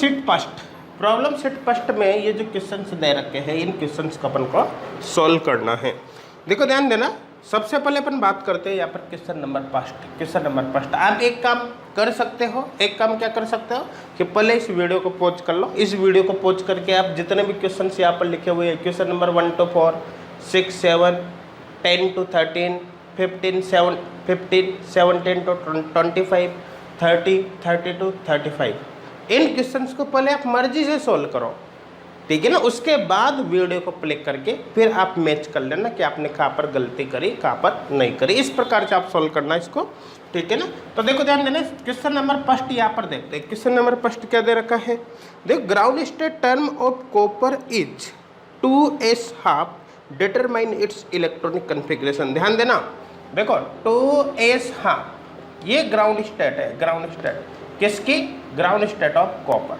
Sheet first, problem sheet first में ये जो क्वेश्चंस दे रखे हैं इन क्वेश्चंस को अपन को सॉल्व करना है। देखो ध्यान देना, सबसे पहले अपन बात करते हैं यहाँ पर question number first. Question number first आप एक काम कर सकते हो, एक काम क्या कर सकते हो कि पहले इस वीडियो को पॉज कर लो। इस वीडियो को पॉज करके आप जितने भी क्वेश्चन यहाँ पर लिखे हुए हैं, question number 1 to 4, 6, 7, 10 to 13, 15, 17 to 25, 30, 30 to 35, in questions को पहले आप मर्जी से सोल्व करो, ठीक है ना। उसके बाद वीडियो को प्ले करके फिर आप मैच कर लेना कि आपने कहाँ पर गलती करी, कहाँ पर नहीं करी। इस प्रकार से आप सोल्व करना इसको, ठीक है ना। तो देखो ध्यान देना, क्वेश्चन नंबर फर्स्ट यहाँ पर देखते हैं। क्वेश्चन नंबर फर्स्ट क्या दे रखा है, देखो ground state term of copper is 2s½ determine its electronic configuration. ध्यान देना, देखो 2s½ ये ग्राउंड स्टेट है, ग्राउंड स्टेट किसकी, ग्राउंड स्टेट ऑफ कॉपर।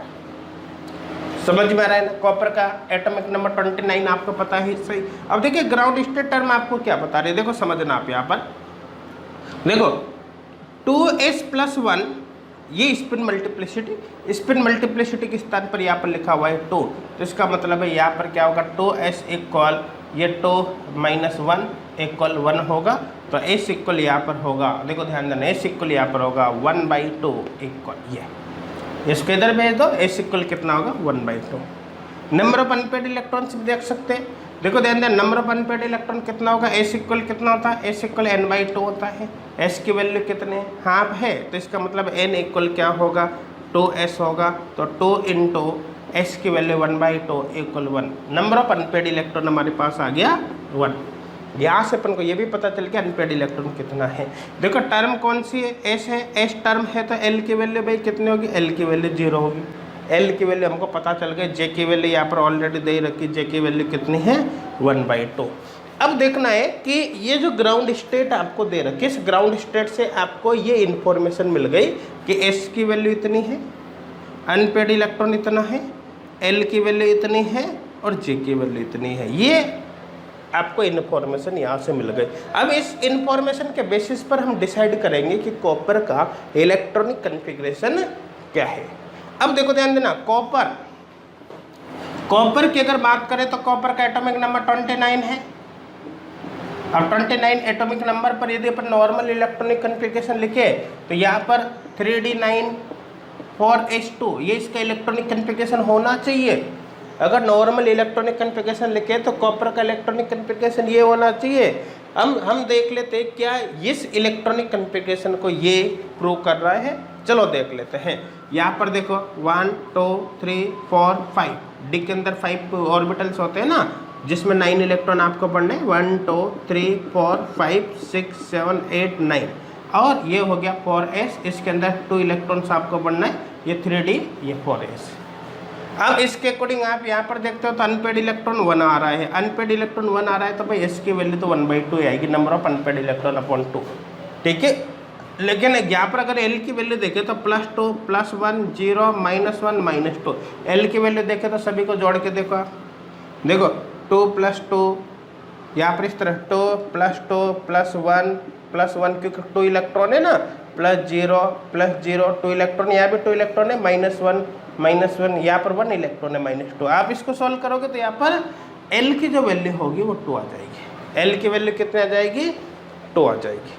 समझ में आ रहा है ना, कॉपर का एटॉमिक नंबर 29 आपको पता है सही। अब देखिए ग्राउंड स्टेट टर्म आपको क्या बता रही है, देखो समझना आप यहाँ पर, देखो 2s+1 ये स्पिन मल्टीप्लिसिटी के स्थान पर यहाँ पर लिखा हुआ है 2, तो इसका मतलब है यहाँ पर क्या होगा 2s इक्वल ये 2 - 1 इक्वल 1 होगा। तो s इक्वल यहाँ पर होगा, देखो ध्यान देना, s इक्वल यहाँ पर होगा 1/2 इक्वल ये, इसको इधर भेज दो, s इक्वल कितना होगा 1/2। नंबर ऑफ अनपेड इलेक्ट्रॉन्स भी देख सकते हैं, देखो ध्यान देना, नंबर ऑफ अनपेड इलेक्ट्रॉन कितना होगा, s इक्वल कितना होता है, s इक्वल n/2 होता है। s की वैल्यू कितने हाफ है, तो इसका मतलब n इक्वल क्या होगा 2s होगा, तो 2 × s की value 1/2 equal 1। Number of unpaired electron हमारे पास आ गया 1। यहाँ से अपन को ये भी पता चल गया अनपेड इलेक्ट्रॉन कितना है। देखो टर्म कौन सी है, s है, s टर्म है तो l की वैल्यू भाई कितनी होगी, l की वैल्यू 0 होगी। l की वैल्यू हमको पता चल गई, j की वैल्यू यहाँ पर ऑलरेडी दे रखी, j की वैल्यू कितनी है 1/2। अब देखना है कि ये जो ग्राउंड स्टेट आपको दे रखी है, इस ग्राउंड स्टेट से आपको ये इन्फॉर्मेशन मिल गई कि s की वैल्यू इतनी है, अनपेड इलेक्ट्रॉन इतना है, l की वैल्यू इतनी है और j की वैल्यू इतनी है। ये आपको इन्फॉर्मेशन यहाँ से मिल गई। अब इस इन्फॉर्मेशन के बेसिस पर हम डिसाइड करेंगे कि कॉपर का इलेक्ट्रॉनिक कन्फिग्रेशन क्या है। अब देखो ध्यान देना, कॉपर की अगर बात करें तो कॉपर का एटॉमिक नंबर 29 है। अब 29 एटॉमिक नंबर पर यदि अपन नॉर्मल इलेक्ट्रॉनिक कन्फिग्रेशन लिखे तो यहाँ पर 3d9 4s2 ये इसका इलेक्ट्रॉनिक कन्फिग्रेशन होना चाहिए। अगर नॉर्मल इलेक्ट्रॉनिक कन्फिग्रेशन लिखे तो कॉपर का इलेक्ट्रॉनिक कन्फिग्रेशन ये होना चाहिए। हम देख लेते हैं क्या इस इलेक्ट्रॉनिक कन्फिग्रेशन को ये प्रूव कर रहा है, चलो देख लेते हैं। यहाँ पर देखो 1 2 3 4 5 डी के अंदर 5 ऑर्बिटल्स होते हैं ना, जिसमें 9 इलेक्ट्रॉन आपको पढ़ने, 1 2 3 4 5 6 7 8 9, और ये हो गया 4s, इसके अंदर 2 इलेक्ट्रॉन्स आपको पढ़ना है, ये 3d ये 4s। अब इसके अकॉर्डिंग आप यहाँ पर देखते हो तो अनपेड इलेक्ट्रॉन 1 आ रहा है, अनपेड इलेक्ट्रॉन 1 आ रहा है तो भाई s की वैल्यू तो 1/2 आएगी, number of unpaired electron upon 2, ठीक है। लेकिन यहाँ पर अगर l की वैल्यू देखें तो +2 +1 0 -1 -2, l की वैल्यू देखें तो सभी को जोड़ के देखो आप, देखो 2 + 2 यहाँ पर इस तरह 2 + 2 +1 क्योंकि 2 इलेक्ट्रॉन है ना, +0 +0 2 इलेक्ट्रॉन, यहाँ भी 2 इलेक्ट्रॉन है, -1 यहाँ पर 1 इलेक्ट्रॉन है -2। आप इसको सॉल्व करोगे तो यहाँ पर l की जो वैल्यू होगी वो 2 आ जाएगी। l की वैल्यू कितनी आ जाएगी 2 आ जाएगी।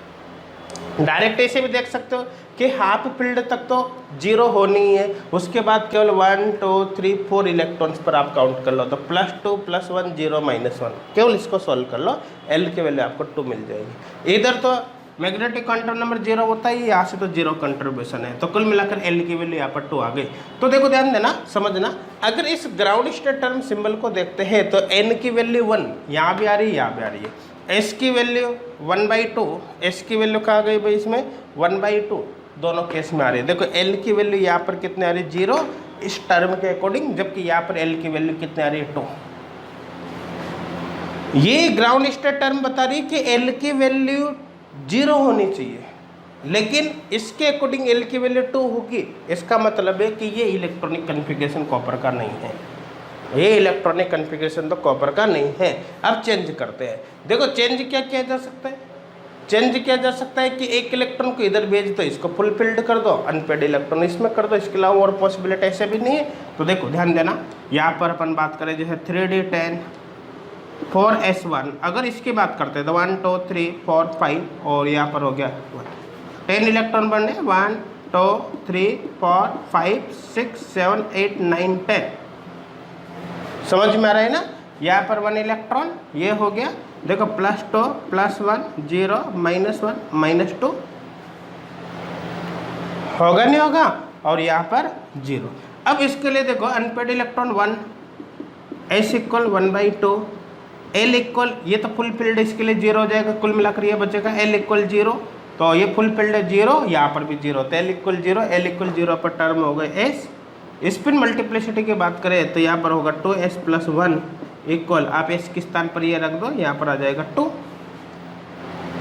डायरेक्ट ऐसे भी देख सकते हो कि हाफ फील्ड तक तो 0 होनी है, उसके बाद केवल 1 2 3 4 इलेक्ट्रॉन्स पर आप काउंट कर लो, तो +2 +1 0 -1, केवल इसको सॉल्व कर लो, l की वैल्यू आपको 2 मिल जाएगी। इधर तो मैग्नेटिक क्वांटम नंबर 0 होता है, यहाँ से तो 0 कंट्रीब्यूशन है, तो कुल मिलाकर l की वैल्यू यहाँ पर 2 आ गई। तो देखो ध्यान देना, समझना, अगर इस ग्राउंड स्टेट टर्म सिंबल को देखते हैं तो n की वैल्यू 1 यहाँ भी आ रही है, यहाँ भी आ रही है, s की वैल्यू 1/2, s की वैल्यू कहाँ गई भाई इसमें 1/2, दोनों केस में आ रही है। देखो l की वैल्यू यहाँ पर कितने आ रही है 0 इस टर्म के अकॉर्डिंग, जबकि यहाँ पर l की वैल्यू कितने आ रही है 2। ये ग्राउंड स्टेट टर्म बता रही है कि l की वैल्यू 0 होनी चाहिए, लेकिन इसके अकॉर्डिंग l की वैल्यू 2 होगी। इसका मतलब है कि ये इलेक्ट्रॉनिक कन्फिग्रेशन कॉपर का नहीं है, ये इलेक्ट्रॉनिक कन्फिग्रेशन तो कॉपर का नहीं है। अब चेंज करते हैं, देखो चेंज क्या किया जा सकता है, चेंज किया जा सकता है कि एक इलेक्ट्रॉन को इधर भेज दो, इसको फुल फिल्ड कर दो, अनपेड इलेक्ट्रॉन इसमें कर दो, इसके अलावा और पॉसिबिलिटी ऐसे भी नहीं है। तो देखो ध्यान देना, यहाँ पर अपन बात करें जैसे 3d10 4s1, अगर इसकी बात करते हैं तो 1 2 3 4 5 और यहाँ पर हो गया 10 इलेक्ट्रॉन बनने 1 2 3 4 5 6 7 8 9 10। समझ में आ रहा है ना, यहाँ पर 1 इलेक्ट्रॉन ये हो गया, देखो +2 +1 0 -1 -2 होगा नहीं होगा, और यहाँ पर 0। अब इसके लिए देखो unpaired electron 1, s equal 1/2, l equal, ये तो फुल फील्ड इसके लिए 0 हो जाएगा, कुल मिलाकर ये बचेगा l इक्वल 0, तो ये फुल फील्ड है 0, यहाँ पर भी 0, तो l इक्वल 0, l इक्वल 0 पर टर्म हो गए s। स्पिन मल्टीप्लिसिटी की बात करें तो यहाँ पर होगा 2s + 1 इक्वल, आप s के स्थान पर ये रख दो, यहाँ पर आ जाएगा 2।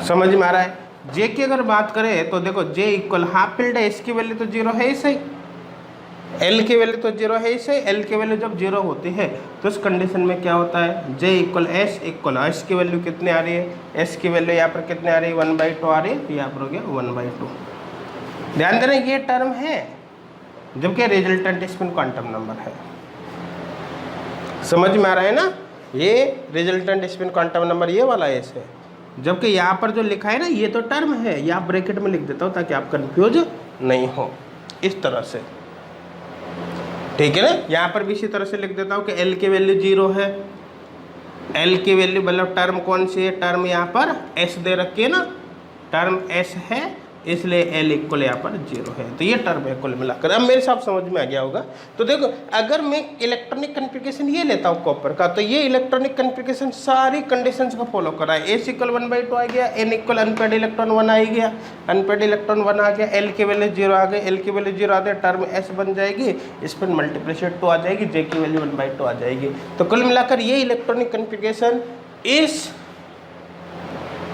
समझ में आ रहा है। j की अगर बात करें तो देखो j इक्वल हाफ फील्ड है, s की वैल्यू तो 0 है ही सही, l की वैल्यू तो 0 है ही सही, l की वैल्यू जब 0 होती है तो उस कंडीशन में क्या होता है, j equal s equal, s की वैल्यू कितनी आ रही है, s की वैल्यू यहाँ पर कितनी आ रही है 1/2 आ रही है, तो यहाँ पर हो गया 1/2। ध्यान देना ये टर्म है, जबकि रिजल्टेंट स्पिन क्वांटम नंबर है। समझ में आ रहा है ना, ये रिजल्टेंट स्पिन क्वांटम नंबर ये वाला s है, जबकि यहाँ पर जो लिखा है ना ये तो टर्म है, यहाँ ब्रैकेट में लिख देता हूँ ताकि आप कंफ्यूज नहीं हो, इस तरह से, ठीक है ना। यहाँ पर भी इसी तरह से लिख देता हूँ कि l की वैल्यू 0 है, l की वैल्यू मतलब टर्म कौन सी है, टर्म यहाँ पर s दे रखी है ना, टर्म s है, इसलिए l इक्वल यहाँ पर 0 है, तो ये टर्म है कुल मिलाकर। अब मेरे साथ समझ में आ गया होगा। तो देखो अगर मैं इलेक्ट्रॉनिक कन्फिग्रेशन ये लेता हूँ कॉपर का, तो ये इलेक्ट्रॉनिक कन्फिग्रेशन सारी कंडीशंस को फॉलो कर रहा है। s इक्वल 1/2 आ गया, n इक्वल अनपेड इलेक्ट्रॉन 1 आ गया, अनपेड इलेक्ट्रॉन 1 आ गया, l की वैल्यू 0 आ गई, l की वैल्यू 0 आ गई, टर्म s बन जाएगी, इस पर मल्टीप्लिकेशन 2 आ जाएगी, j की वैल्यू 1/2 आ जाएगी। तो कुल मिलाकर ये इलेक्ट्रॉनिक कन्फिग्रेशन इस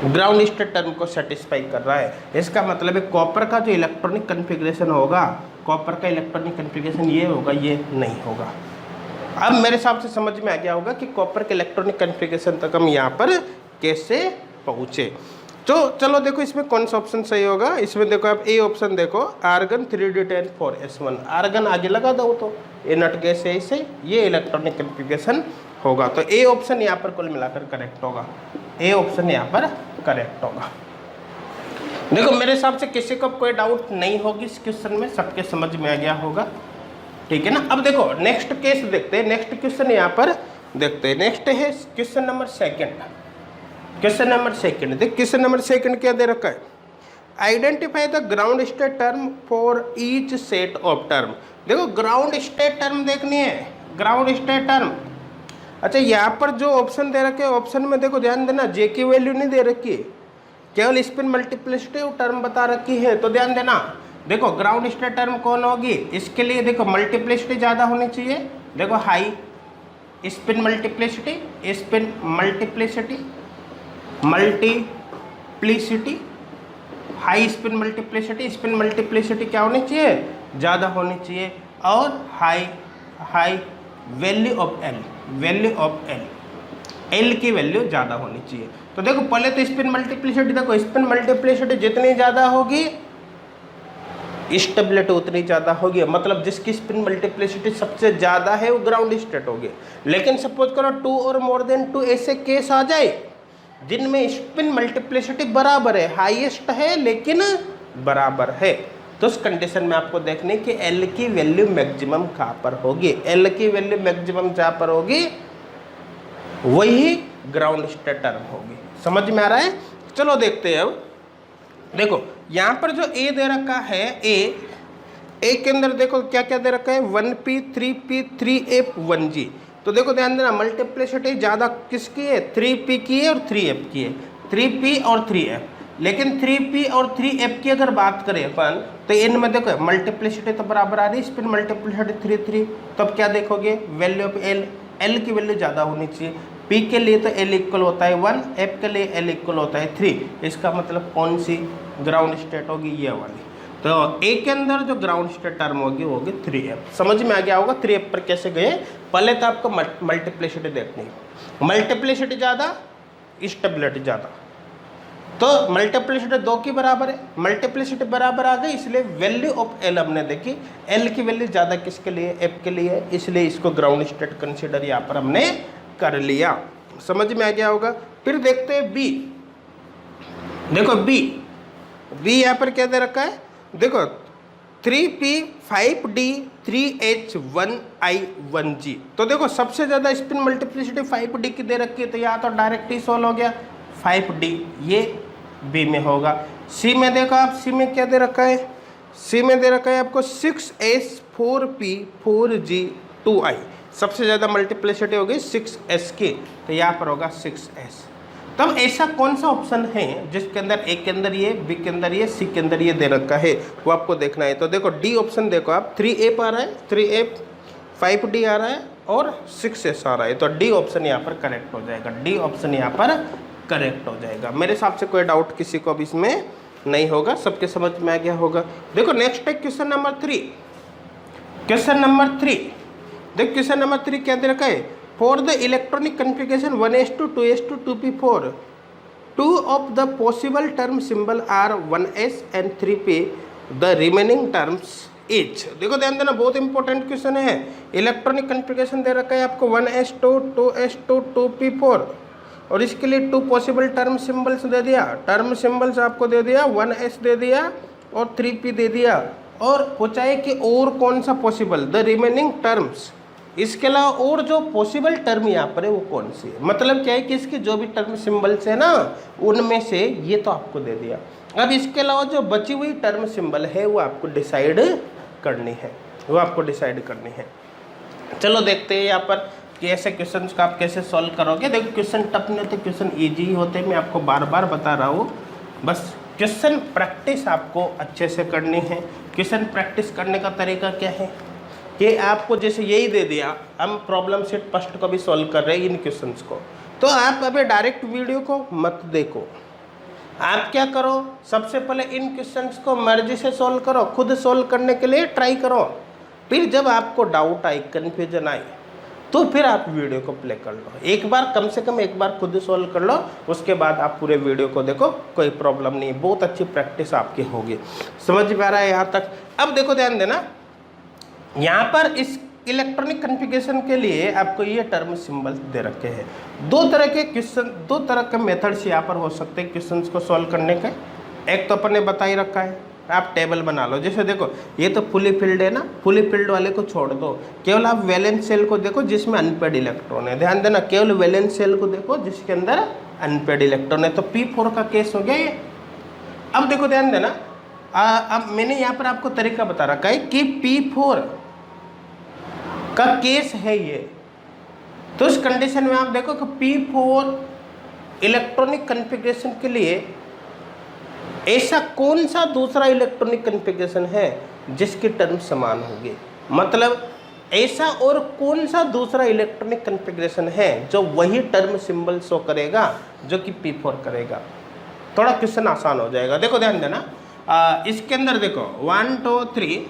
ग्राउंड स्टेट टर्म को सेटिस्फाई कर रहा है। इसका मतलब है कॉपर का जो इलेक्ट्रॉनिक कन्फिग्रेशन होगा, कॉपर का इलेक्ट्रॉनिक कन्फिग्रेशन ये होगा, ये नहीं होगा। अब मेरे हिसाब से समझ में आ गया होगा कि कॉपर के इलेक्ट्रॉनिक कन्फिग्रेशन तक हम यहाँ पर कैसे पहुँचे। तो चलो देखो इसमें कौन सा ऑप्शन सही होगा। इसमें देखो आप ए ऑप्शन देखो, आर्गन 3d10 4s1, आर्गन आगे लगा दो तो ए नट गैस है, इसे ये इलेक्ट्रॉनिक कन्फिग्रेशन होगा। तो ए ऑप्शन यहाँ पर कुल मिलाकर करेक्ट होगा, ए ऑप्शन यहाँ पर करेक्ट होगा। देखो मेरे हिसाब से किसी को कोई डाउट नहीं होगी इस क्वेश्चन में, सबके समझ में आ गया होगा, ठीक है ना। अब देखो नेक्स्ट केस देखते हैं, नेक्स्ट क्वेश्चन यहाँ पर देखते हैं। नेक्स्ट है क्वेश्चन नंबर 2। क्वेश्चन नंबर 2 देख, क्वेश्चन नंबर 2 क्या दे रखा है, identify the ground state term for each set of term. देखो ग्राउंड स्टेट टर्म देखनी है, ग्राउंड स्टेट टर्म। अच्छा यहाँ पर जो ऑप्शन दे रखे हैं, ऑप्शन में देखो ध्यान देना, जे की वैल्यू नहीं दे रखी है, केवल स्पिन मल्टीप्लिसिटी टर्म बता रखी है। तो ध्यान देना, देखो ग्राउंड स्टेट टर्म कौन होगी, इसके लिए देखो मल्टीप्लिसिटी ज़्यादा होनी चाहिए। देखो high spin multiplicity, spin multiplicity, multiplicity, high spin multiplicity, spin multiplicity क्या होनी चाहिए, ज़्यादा होनी चाहिए, और high value of L, value of L, L की वैल्यू ज़्यादा होनी चाहिए। तो देखो पहले तो स्पिन मल्टीप्लिसिटी, देखो स्पिन मल्टीप्लिसिटी जितनी ज़्यादा होगी स्टेबिलिटी उतनी ज़्यादा होगी, मतलब जिसकी स्पिन मल्टीप्लिसिटी सबसे ज़्यादा है वो ग्राउंड स्टेट होगी। लेकिन सपोज करो 2 और मोर देन 2 ऐसे केस आ जाए जिनमें स्पिन मल्टीप्लिसिटी बराबर है, हाईएस्ट है लेकिन बराबर है, तो उस कंडीशन में आपको देखने कि L की वैल्यू मैक्सिमम कहाँ पर होगी, L की वैल्यू मैक्सिमम जहाँ पर होगी वही ग्राउंड स्टेट टर्म होगी। समझ में आ रहा है। चलो देखते हैं। अब देखो यहाँ पर जो A दे रखा है, A के अंदर देखो क्या क्या दे रखा है, 1p 3p 3f 1g। तो देखो ध्यान देना, मल्टीप्लिसिटी ज़्यादा किसकी है, 3p की है और 3f की है, 3p और 3f। लेकिन 3p और 3f की अगर बात करें अपन, तो इनमें देखो मल्टीप्लिसिटी तो बराबर आ रही है, स्पिन मल्टीप्लिसिटी 3 तो अब क्या देखोगे, वैल्यू ऑफ एल, एल की वैल्यू ज़्यादा होनी चाहिए। p के लिए तो l इक्वल होता है 1, f के लिए l इक्वल होता है 3। इसका मतलब कौन सी ग्राउंड स्टेट होगी, ये वाली। तो a के अंदर जो ग्राउंड स्टेट टर्म होगी वो होगी 3f। समझ में आ गया होगा 3f पर कैसे गए। पहले तो आपको मल्टीप्लिसिटी देखनी है, मल्टीप्लिसिटी ज़्यादा स्टेबिलिटी ज़्यादा, तो मल्टीप्लिसिटी 2 के बराबर है, मल्टीप्लिसिटी बराबर आ गई, इसलिए वैल्यू ऑफ एल हमने देखी, एल की वैल्यू ज़्यादा किसके लिए, एफ के लिए, इसलिए इसको ग्राउंड स्टेट कंसीडर यहाँ पर हमने कर लिया। समझ में आ गया होगा। फिर देखते हैं बी। देखो बी यहाँ पर क्या दे रखा है, देखो 3p 5d 3h 1i 1g। तो देखो सबसे ज़्यादा स्पिन मल्टीप्लिसिटी 5d की दे रखी है, तो यहाँ तो डायरेक्ट ही सोल्व हो गया 5d, ये बी में होगा। सी में देखो आप, सी में क्या दे रखा है, सी में दे रखा है आपको 6s 4p 4g 2i। सबसे ज़्यादा मल्टीप्लिसिटी होगी 6s की, तो यहाँ पर होगा 6s। तब ऐसा कौन सा ऑप्शन है जिसके अंदर ए के अंदर ये, बी के अंदर ये, सी के अंदर ये दे रखा है, वो आपको देखना है। तो देखो डी ऑप्शन देखो आप, 3a आ रहा है, 3a 5d आ रहा है और 6s आ रहा है, तो डी ऑप्शन यहाँ पर करेक्ट हो जाएगा, डी ऑप्शन यहाँ पर करेक्ट हो जाएगा। मेरे हिसाब से कोई डाउट किसी को अब इसमें नहीं होगा, सबके समझ में आ गया होगा। देखो नेक्स्ट है क्वेश्चन नंबर 3। क्वेश्चन नंबर 3, देखो क्वेश्चन नंबर 3 क्या दे रखा है, for the electronic configuration 1s2 2s2 2p4 2 of the possible term symbol are 1s and 3p, the remaining terms each। देखो ध्यान देना, बहुत इंपॉर्टेंट क्वेश्चन है। इलेक्ट्रॉनिक कन्फिगरेशन दे रखा है आपको 1s2 2s2 2p4 और इसके लिए 2 पॉसिबल टर्म सिंबल्स दे दिया, टर्म सिंबल्स आपको दे दिया, 1s दे दिया और 3p दे दिया, और पूछा है कि और कौन सा पॉसिबल, द रिमेनिंग टर्म्स, इसके अलावा और जो पॉसिबल टर्म यहाँ पर है वो कौन सी है। मतलब क्या है कि इसके जो भी टर्म सिंबल्स है ना, उनमें से ये तो आपको दे दिया। अब इसके अलावा जो बची हुई टर्म सिंबल है वो आपको डिसाइड करनी है, वो आपको डिसाइड करनी है। चलो देखते हैं यहाँ पर कि ऐसे क्वेश्चन को आप कैसे सॉल्व करोगे। देखो क्वेश्चन टफ नहीं होते, क्वेश्चन ईजी होते, मैं आपको बार बार बता रहा हूँ। बस क्वेश्चन प्रैक्टिस आपको अच्छे से करनी है। क्वेश्चन प्रैक्टिस करने का तरीका क्या है कि आपको जैसे यही दे दिया, हम प्रॉब्लम सेट फर्स्ट को भी सॉल्व कर रहे हैं इन क्वेश्चंस को, तो आप अभी डायरेक्ट वीडियो को मत देखो। आप क्या करो, सबसे पहले इन क्वेश्चंस को मर्जी से सॉल्व करो, खुद सॉल्व करने के लिए ट्राई करो। फिर जब आपको डाउट आए, कन्फ्यूजन आए, तो फिर आप वीडियो को प्ले कर लो। एक बार कम से कम एक बार खुद सॉल्व कर लो, उसके बाद आप पूरे वीडियो को देखो, कोई प्रॉब्लम नहीं, बहुत अच्छी प्रैक्टिस आपकी होगी। समझ में आ रहा है यहाँ तक। अब देखो ध्यान देना, यहाँ पर इस इलेक्ट्रॉनिक कन्फिगरेशन के लिए आपको ये टर्म सिंबल दे रखे हैं। दो तरह के क्वेश्चन, दो तरह के मेथड्स यहाँ पर हो सकते हैं क्वेश्चंस को सॉल्व करने का। एक तो अपन ने बता ही रखा है, आप टेबल बना लो। जैसे देखो ये तो फुली फिल्ड है ना, फुली फिल्ड वाले को छोड़ दो, केवल आप वैलेंस सेल को देखो जिसमें अनपेड इलेक्ट्रॉन है। ध्यान देना, केवल वैलेंस सेल को देखो जिसके अंदर अनपेड इलेक्ट्रॉन है। तो P4 का केस हो गया ये। अब देखो ध्यान देना, अब मैंने यहाँ पर आपको तरीका बता रखा है कि P4 का केस है ये। तो इस कंडीशन में आप देखो कि P4 इलेक्ट्रॉनिक कन्फिग्रेशन के लिए ऐसा कौन सा दूसरा इलेक्ट्रॉनिक कन्फिग्रेशन है जिसकी टर्म समान होगी। मतलब ऐसा और कौन सा दूसरा इलेक्ट्रॉनिक कन्फिग्रेशन है जो वही टर्म सिंबल शो करेगा जो कि P4 करेगा। थोड़ा क्वेश्चन आसान हो जाएगा। देखो ध्यान देना, इसके अंदर देखो 1 2 3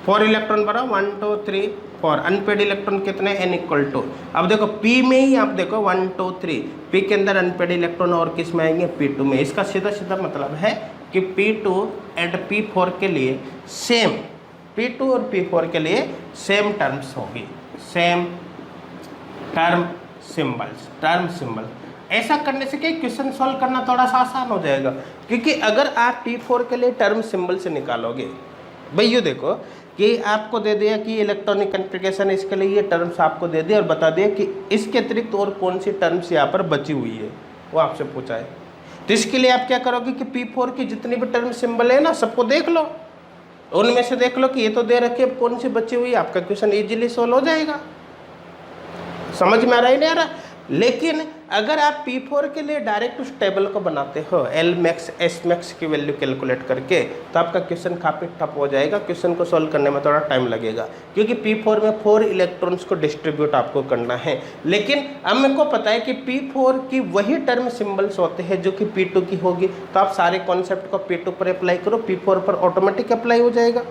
4 इलेक्ट्रॉन बना, 1 2 3 4, अनपेड इलेक्ट्रॉन कितने, n = 2। अब देखो P में ही आप देखो 1 2 3, P के अंदर अनपेड इलेक्ट्रॉन और किस में आएंगे, P2 में। इसका सीधा सीधा मतलब है कि P2 एंड P4 के लिए सेम, P2 और P4 के लिए सेम टर्म्स होगी, same term symbols, term symbol. ऐसा करने से कि क्वेश्चन सॉल्व करना थोड़ा सा आसान हो जाएगा, क्योंकि अगर आप P4 के लिए टर्म सिंबल से निकालोगे, भाई ये देखो कि आपको दे दिया कि इलेक्ट्रॉनिक कन्फिग्रेशन, इसके लिए ये टर्म्स आपको दे दिया और बता दिया कि इसके अतिरिक्त और कौन सी टर्म्स यहाँ पर बची हुई है, वो आपसे पूछा है। तो इसके लिए आप क्या करोगे कि P4 की जितनी भी टर्म सिंबल है ना, सबको देख लो, उनमें से देख लो कि ये तो दे रखी है, कौन सी बची हुई है, आपका क्वेश्चन इजीली सॉल्व हो जाएगा। समझ में आ रहा है नहीं आ रहा। लेकिन अगर आप P4 के लिए डायरेक्ट उस टेबल को बनाते हो L मैक्स S मैक्स की वैल्यू कैलकुलेट करके, तो आपका क्वेश्चन काफ़ी टफ हो जाएगा, क्वेश्चन को सॉल्व करने में थोड़ा टाइम लगेगा, क्योंकि P4 में 4 इलेक्ट्रॉन्स को डिस्ट्रीब्यूट आपको करना है। लेकिन अब मेरे को पता है कि P4 की वही टर्म सिंबल्स होते हैं जो कि P2 की होगी, तो आप सारे कॉन्सेप्ट को P2 पर अप्लाई करो, P4 पर ऑटोमेटिक अप्लाई हो जाएगा।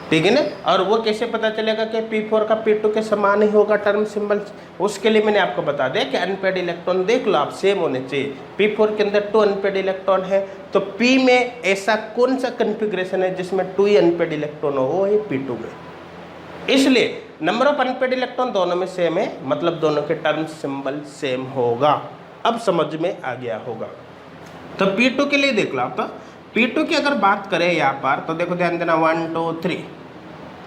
ठीक है ना। और वो कैसे पता चलेगा कि P4 का P2 के समान ही होगा टर्म सिंबल, उसके लिए मैंने आपको बता दिया कि अनपेड इलेक्ट्रॉन देख लो आप सेम होने चाहिए। P4 के अंदर 2 अनपेड इलेक्ट्रॉन है, तो P में ऐसा कौन सा कन्फिग्रेशन है जिसमें 2 ही अनपेड इलेक्ट्रॉन हो, वो है P2 में। इसलिए नंबर ऑफ अनपेड इलेक्ट्रॉन दोनों में सेम है, मतलब दोनों के टर्म सिंबल सेम होगा। अब समझ में आ गया होगा। तो P2 के लिए देख लो आप, P2 की अगर बात करें यहाँ पर तो देखो ध्यान देना 1 2 3,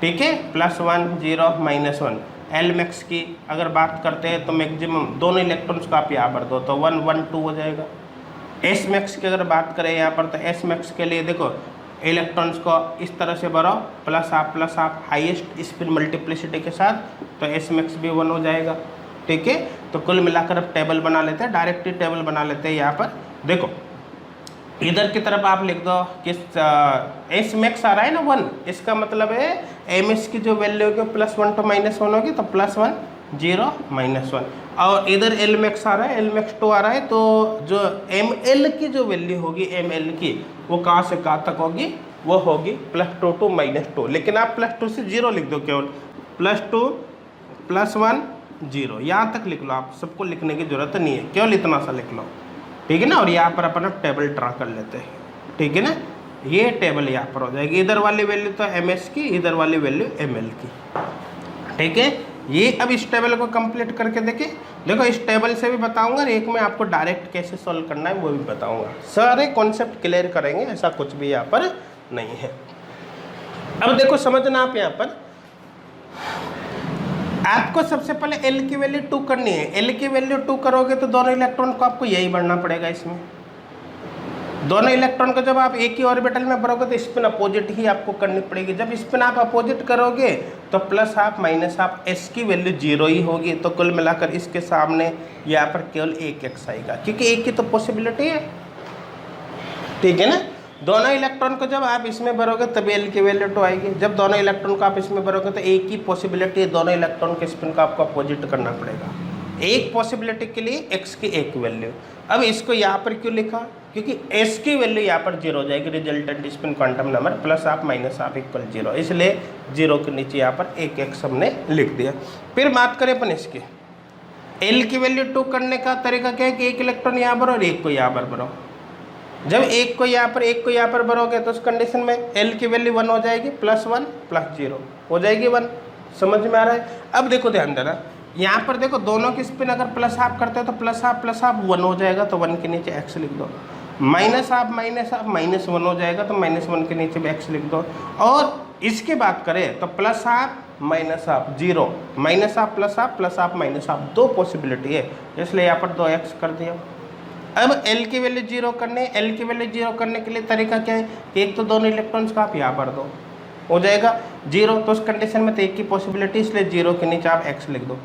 ठीक है, +1 0 -1। एल मैक्स की अगर बात करते हैं तो मैक्सिमम दोनों इलेक्ट्रॉन्स को आप यहाँ पर दो तो 1 1 2 हो जाएगा। एस मैक्स की अगर बात करें यहाँ पर तो एस मैक्स के लिए देखो इलेक्ट्रॉन्स को इस तरह से भरो प्लस आप हाईएस्ट स्पिन मल्टीप्लिसिटी के साथ, तो एस मैक्स भी 1 हो जाएगा। ठीक है, तो कुल मिलाकर अब टेबल बना लेते हैं, डायरेक्ट ही टेबल बना लेते हैं। यहाँ पर देखो इधर की तरफ आप लिख दो कि एस मैक्स आ रहा है ना 1, इसका मतलब है एम एस की जो वैल्यू होगी +1 to -1 होगी, तो +1 0 -1। और इधर एल मैक्स आ रहा है, एल मैक्स 2 आ रहा है, तो जो एम एल की जो वैल्यू होगी एम एल की वो कहाँ से कहाँ तक होगी, वो होगी +2 to -2। लेकिन आप +2 से 0 लिख दो, केवल +2 +1 0 यहाँ तक लिख लो, आप सबको लिखने की जरूरत नहीं है, केवल इतना सा लिख लो। ठीक है ना। और यहाँ पर अपन टेबल ड्रा कर लेते हैं, ठीक है ना। ये टेबल यहाँ पर हो जाएगी, इधर वाली वैल्यू तो एम एस की, इधर वाली वैल्यू एम एल की। ठीक है, ये अब इस टेबल को कंप्लीट करके देखें। देखो इस टेबल से भी बताऊंगा, एक में आपको डायरेक्ट कैसे सॉल्व करना है वो भी बताऊंगा। सारे कॉन्सेप्ट क्लियर करेंगे, ऐसा कुछ भी यहाँ पर नहीं है। अब देखो समझना आप, यहाँ पर आपको सबसे पहले L की वैल्यू 2 करनी है। L की वैल्यू 2 करोगे तो दोनों इलेक्ट्रॉन को आपको यही भरना पड़ेगा। इसमें दोनों इलेक्ट्रॉन को जब आप एक ही ऑर्बिटल में भरोगे तो स्पिन अपोजिट ही आपको करनी पड़ेगी। जब स्पिन आप अपोजिट करोगे तो +1 S की वैल्यू 0 ही होगी। तो कुल मिलाकर इसके सामने यहाँ पर केवल एक x आएगा, क्योंकि एक की तो पॉसिबिलिटी है। ठीक है ना। दोनों इलेक्ट्रॉन को जब आप इसमें भरोगे तभी L की वैल्यू 2 आएगी। जब दोनों इलेक्ट्रॉन को आप इसमें भरोगे तो एक ही पॉसिबिलिटी है, दोनों इलेक्ट्रॉन के स्पिन को आपको अपोजिट करना पड़ेगा। एक पॉसिबिलिटी के लिए x की एक वैल्यू। अब इसको यहाँ पर क्यों लिखा, क्योंकि s की वैल्यू यहाँ पर 0 हो जाएगी, रिजल्टेंट स्पिन क्वांटम नंबर +आप = 0, इसलिए 0 के नीचे यहाँ पर एक x हमने लिख दिया। फिर बात करें अपन इसकी, L की वैल्यू 2 करने का तरीका क्या है कि एक इलेक्ट्रॉन यहाँ भरो और एक को यहाँ पर भरो। जब एक को यहाँ पर भरोगे तो उस कंडीशन में L की वैल्यू 1 हो जाएगी, +1 +0 हो जाएगी 1। समझ में आ रहा है। अब देखो ध्यान देना, यहाँ पर देखो दोनों की स्पिन अगर +हाफ करते हो तो +हाफ 1 हो जाएगा, तो 1 के नीचे x लिख दो। -हाफ -1 हो जाएगा, तो -1 के नीचे भी x लिख दो। और इसकी बात करें तो +half -half 0, -half +half 2 possibility है, इसलिए यहाँ पर 2x कर दिया। अब L की वैल्यू 0 करने, L की वैल्यू 0 करने के लिए तरीका क्या है कि एक तो दोनों इलेक्ट्रॉन्स का आप यहाँ पर दो, हो जाएगा 0, तो उस कंडीशन में तो एक की पॉसिबिलिटी, इसलिए 0 के नीचे आप x लिख दो।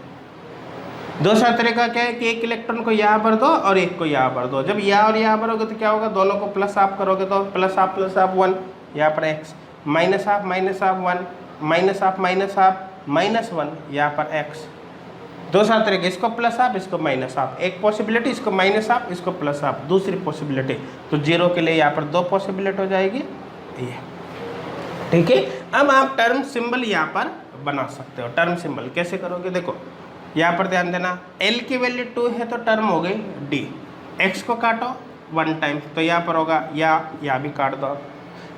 दूसरा तरीका क्या है कि एक इलेक्ट्रॉन को यहाँ भर दो और एक को यहाँ भर दो। जब यहाँ और यहाँ भरोगे तो क्या होगा, दोनों को +हाफ करोगे तो +हाफ 1 यहाँ पर x, -हाफ 1 -हाफ यहाँ पर x। दूसरा तरीका, इसको +हाफ इसको -हाफ, एक पॉसिबिलिटी इसको -हाफ इसको +हाफ, दूसरी पॉसिबिलिटी। तो 0 के लिए यहाँ पर 2 पॉसिबिलिटी हो जाएगी ये। ठीक है, अब आप टर्म सिंबल यहाँ पर बना सकते हो। टर्म सिंबल कैसे करोगे, देखो यहाँ पर ध्यान देना, L की वैल्यू 2 है तो टर्म हो गई D, x को काटो 1 टाइम, तो यहाँ पर होगा या भी काट दो।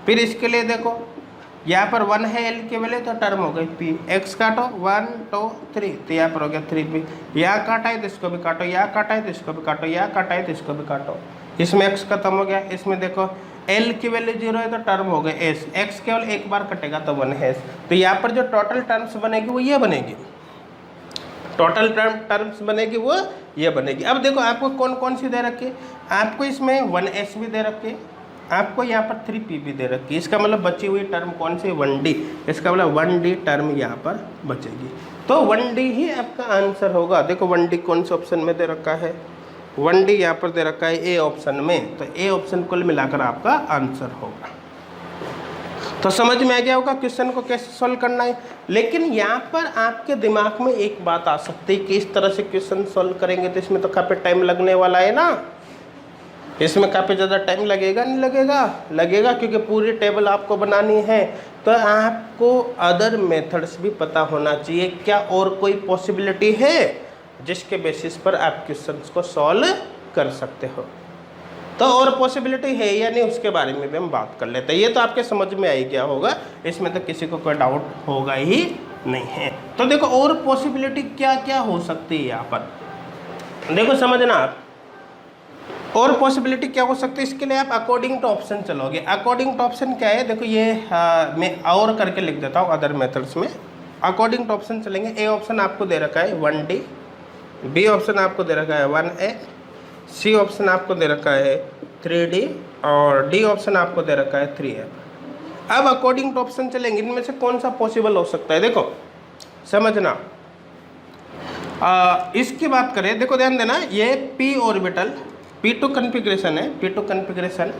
फिर इसके लिए देखो यहाँ पर 1 है L की वैल्यू तो टर्म हो गई P, x काटो 1 2 3, तो यहाँ पर हो गया 3P। यहाँ काटा है तो इसको भी काटो, यहाँ काटा है तो इसको भी काटो, यहाँ काटा है तो इसको भी काटो। इसमें x खत्म हो गया। इसमें देखो L की वैल्यू 0 है तो टर्म हो गए S, x केवल एक बार कटेगा तो 1 है S। तो यहाँ पर जो टोटल टर्म्स बनेगी वो ये बनेगी, टोटल टर्म्स बनेगी वो ये बनेगी। अब देखो आपको कौन कौन सी दे रखी है, आपको इसमें 1s भी दे रखी है, आपको यहाँ पर 3p भी दे रखी है। इसका मतलब बची हुई टर्म कौन सी, 1d, इसका मतलब 1d टर्म यहाँ पर बचेगी। तो 1d ही आपका आंसर होगा। देखो 1d कौन से ऑप्शन में दे रखा है, 1d यहाँ पर दे रखा है ए ऑप्शन में, तो ए ऑप्शन कुल मिलाकर आपका आंसर होगा। तो समझ में आ गया होगा क्वेश्चन को कैसे सॉल्व करना है। लेकिन यहाँ पर आपके दिमाग में एक बात आ सकती है कि इस तरह से क्वेश्चन सॉल्व करेंगे तो इसमें तो काफ़ी टाइम लगने वाला है ना। इसमें काफ़ी ज़्यादा टाइम लगेगा, नहीं लगेगा? लगेगा, क्योंकि पूरी टेबल आपको बनानी है। तो आपको अदर मेथड्स भी पता होना चाहिए, क्या और कोई पॉसिबिलिटी है जिसके बेसिस पर आप क्वेश्चंस को सॉल्व कर सकते हो। तो और पॉसिबिलिटी है या नहीं, उसके बारे में भी हम बात कर लेते हैं। ये तो आपके समझ में आई गया होगा, इसमें तो किसी को कोई डाउट होगा ही नहीं है। तो देखो और पॉसिबिलिटी क्या क्या हो सकती है यहाँ पर, देखो समझना आप। और पॉसिबिलिटी क्या हो सकती है, इसके लिए आप अकॉर्डिंग टू ऑप्शन चलोगे। अकॉर्डिंग टू ऑप्शन क्या है, देखो ये मैं और करके लिख देता हूँ अदर मेथड्स में। अकॉर्डिंग टू ऑप्शन चलेंगे। ए ऑप्शन आपको दे रखा है 1D, बी ऑप्शन आपको दे रखा है 1A, सी ऑप्शन आपको दे रखा है 3D और डी ऑप्शन आपको दे रखा है 3F। अब अकॉर्डिंग टू ऑप्शन चलेंगे, इनमें से कौन सा पॉसिबल हो सकता है, देखो समझना। इसकी बात करें, देखो ध्यान देना, ये p ऑर्बिटल P2 कन्फिग्रेशन है, P2 कन्फिग्रेशन,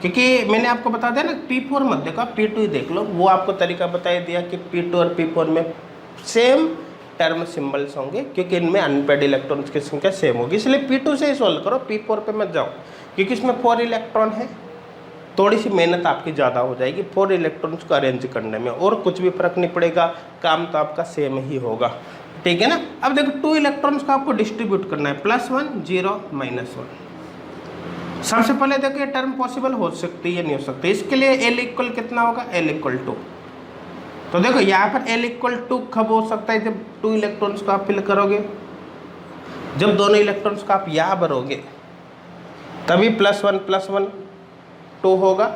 क्योंकि मैंने आपको बता दिया ना P4 मत देखो, P2 ही देख लो। वो आपको तरीका बता दिया कि P2 और P4 में सेम टर्म सिंबल्स होंगे, क्योंकि इनमें अनपेड इलेक्ट्रॉन्स की संख्या सेम होगी, इसलिए P2 से ही सॉल्व करो, P4 पे मत जाओ, क्योंकि इसमें 4 इलेक्ट्रॉन है। थोड़ी सी मेहनत आपकी ज़्यादा हो जाएगी 4 इलेक्ट्रॉन्स को अरेंज करने में, और कुछ भी फर्क नहीं पड़ेगा, काम तो आपका सेम ही होगा, ठीक है ना। अब देखो 2 इलेक्ट्रॉन्स को आपको डिस्ट्रीब्यूट करना है, +1 0 -1। सबसे पहले देखो ये टर्म पॉसिबल हो सकती है नहीं हो सकती, इसके लिए L इक्वल कितना होगा, L इक्वल 2। तो देखो यहाँ पर L इक्वल 2 कब हो सकता है, जब 2 इलेक्ट्रॉन्स को आप फिल करोगे, जब दोनों इलेक्ट्रॉन्स को आप यहाँ भरोगे तभी +1 +1 2 होगा।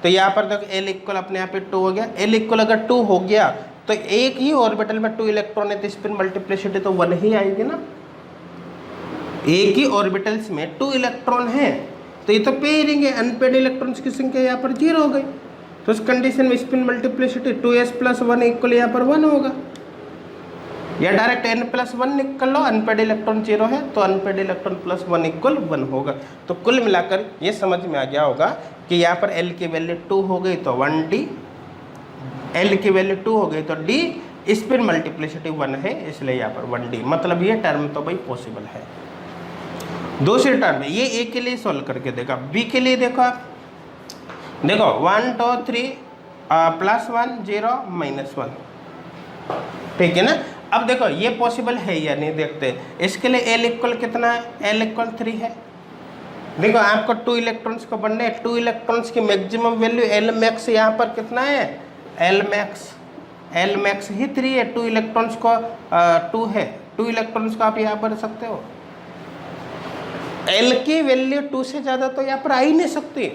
तो यहाँ पर देखो L इक्वल अपने यहाँ पे 2 हो गया। L इक्वल अगर 2 हो गया तो एक ही ऑर्बिटल में 2 इलेक्ट्रॉन है, तो स्पिन मल्टीप्लिसिटी तो 1 ही आएगी ना। एक ही ऑर्बिटल्स में 2 इलेक्ट्रॉन है तो ये तो पेयरिंग है, अनपेड इलेक्ट्रॉन्स की संख्या यहाँ पर 0 हो गई। तो उस कंडीशन में स्पिन मल्टीप्लिसिटी 2s + 1 इक्वल यहाँ पर 1 होगा, या डायरेक्ट n + 1 निकल लो, अनपेड इलेक्ट्रॉन 0 है तो अनपेड इलेक्ट्रॉन +1 इक्वल 1 होगा। तो कुल मिलाकर ये समझ में आ गया होगा कि यहाँ पर L की वैल्यू 2 हो गई तो 1D, L की वैल्यू 2 हो गई तो D, स्पिन मल्टीप्लिसिटी 1 है इसलिए यहाँ पर 1D। मतलब ये टर्म तो भाई पॉसिबल है। दूसरी टर्म है, ये ए के लिए सॉल्व करके देखा। बी के लिए देखो आप, देखो 1 2 3 +1 0 -1, ठीक है ना। अब देखो ये पॉसिबल है या नहीं देखते। इसके लिए L इक्वल कितना है, L इक्वल 3 है। देखो आपको 2 इलेक्ट्रॉन्स को बनने, 2 इलेक्ट्रॉन्स की मैक्सिमम वैल्यू L मैक्स यहाँ पर कितना है, L मैक्स ही 3 है। 2 इलेक्ट्रॉन्स को 2 है, 2 इलेक्ट्रॉन्स को आप यहाँ पर रख सकते हो। L की वैल्यू 2 से ज़्यादा तो यहाँ पर आ ही नहीं सकती।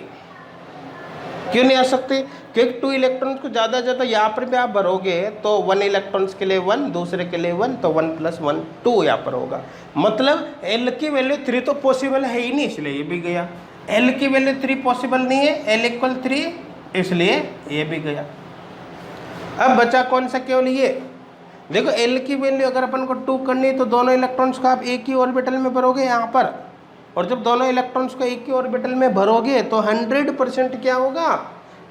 क्यों नहीं आ सकती, क्योंकि 2 इलेक्ट्रॉन्स को ज़्यादा यहाँ पर भी आप भरोगे तो 1 इलेक्ट्रॉन्स के लिए 1, दूसरे के लिए 1, तो 1 + 1 2 यहाँ पर होगा। मतलब L की वैल्यू 3 तो पॉसिबल है ही नहीं, इसलिए ये भी गया। L की वैल्यू 3 पॉसिबल नहीं है, L इक्वल 3, इसलिए ये भी गया। अब बचा कौन सा, केवल ये। देखो L की वैल्यू अगर अपन को 2 करनी है तो दोनों इलेक्ट्रॉन्स को आप एक ही ऑर्बिटल में भरोगे यहाँ पर, और जब दोनों इलेक्ट्रॉन्स को एक ही ऑर्बिटल में भरोगे तो 100% क्या होगा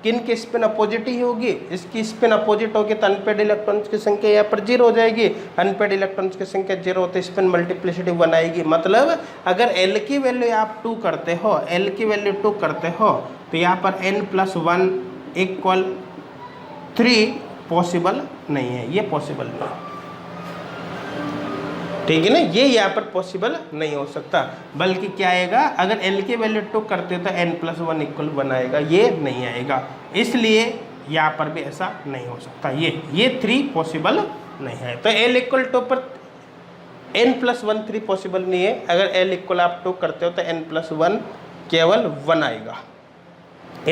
कि इनकी स्पिन अपोजिट ही होगी। इसकी स्पिन अपोजिट होगी तो अनपेड इलेक्ट्रॉन्स की संख्या यहाँ पर 0 हो जाएगी। अनपेड इलेक्ट्रॉन्स की संख्या 0 होते स्पिन मल्टीप्लिसिटी 1 आएगी। मतलब अगर L की वैल्यू आप 2 करते हो, L की वैल्यू 2 करते हो तो यहाँ पर n + 1 इक्वल 3 पॉसिबल नहीं है, ये पॉसिबल नहीं है, ठीक है ना। ये यहाँ पर पॉसिबल नहीं हो सकता, बल्कि क्या आएगा, अगर L की वैल्यू 2 करते तो n + 1 इक्वल 1 आएगा, ये नहीं आएगा। इसलिए यहाँ पर भी ऐसा नहीं हो सकता, ये 3 पॉसिबल नहीं है। तो L इक्वल 2 पर n + 1 3 पॉसिबल नहीं है। अगर L इक्वल आप 2 करते हो तो n + 1 केवल 1 आएगा,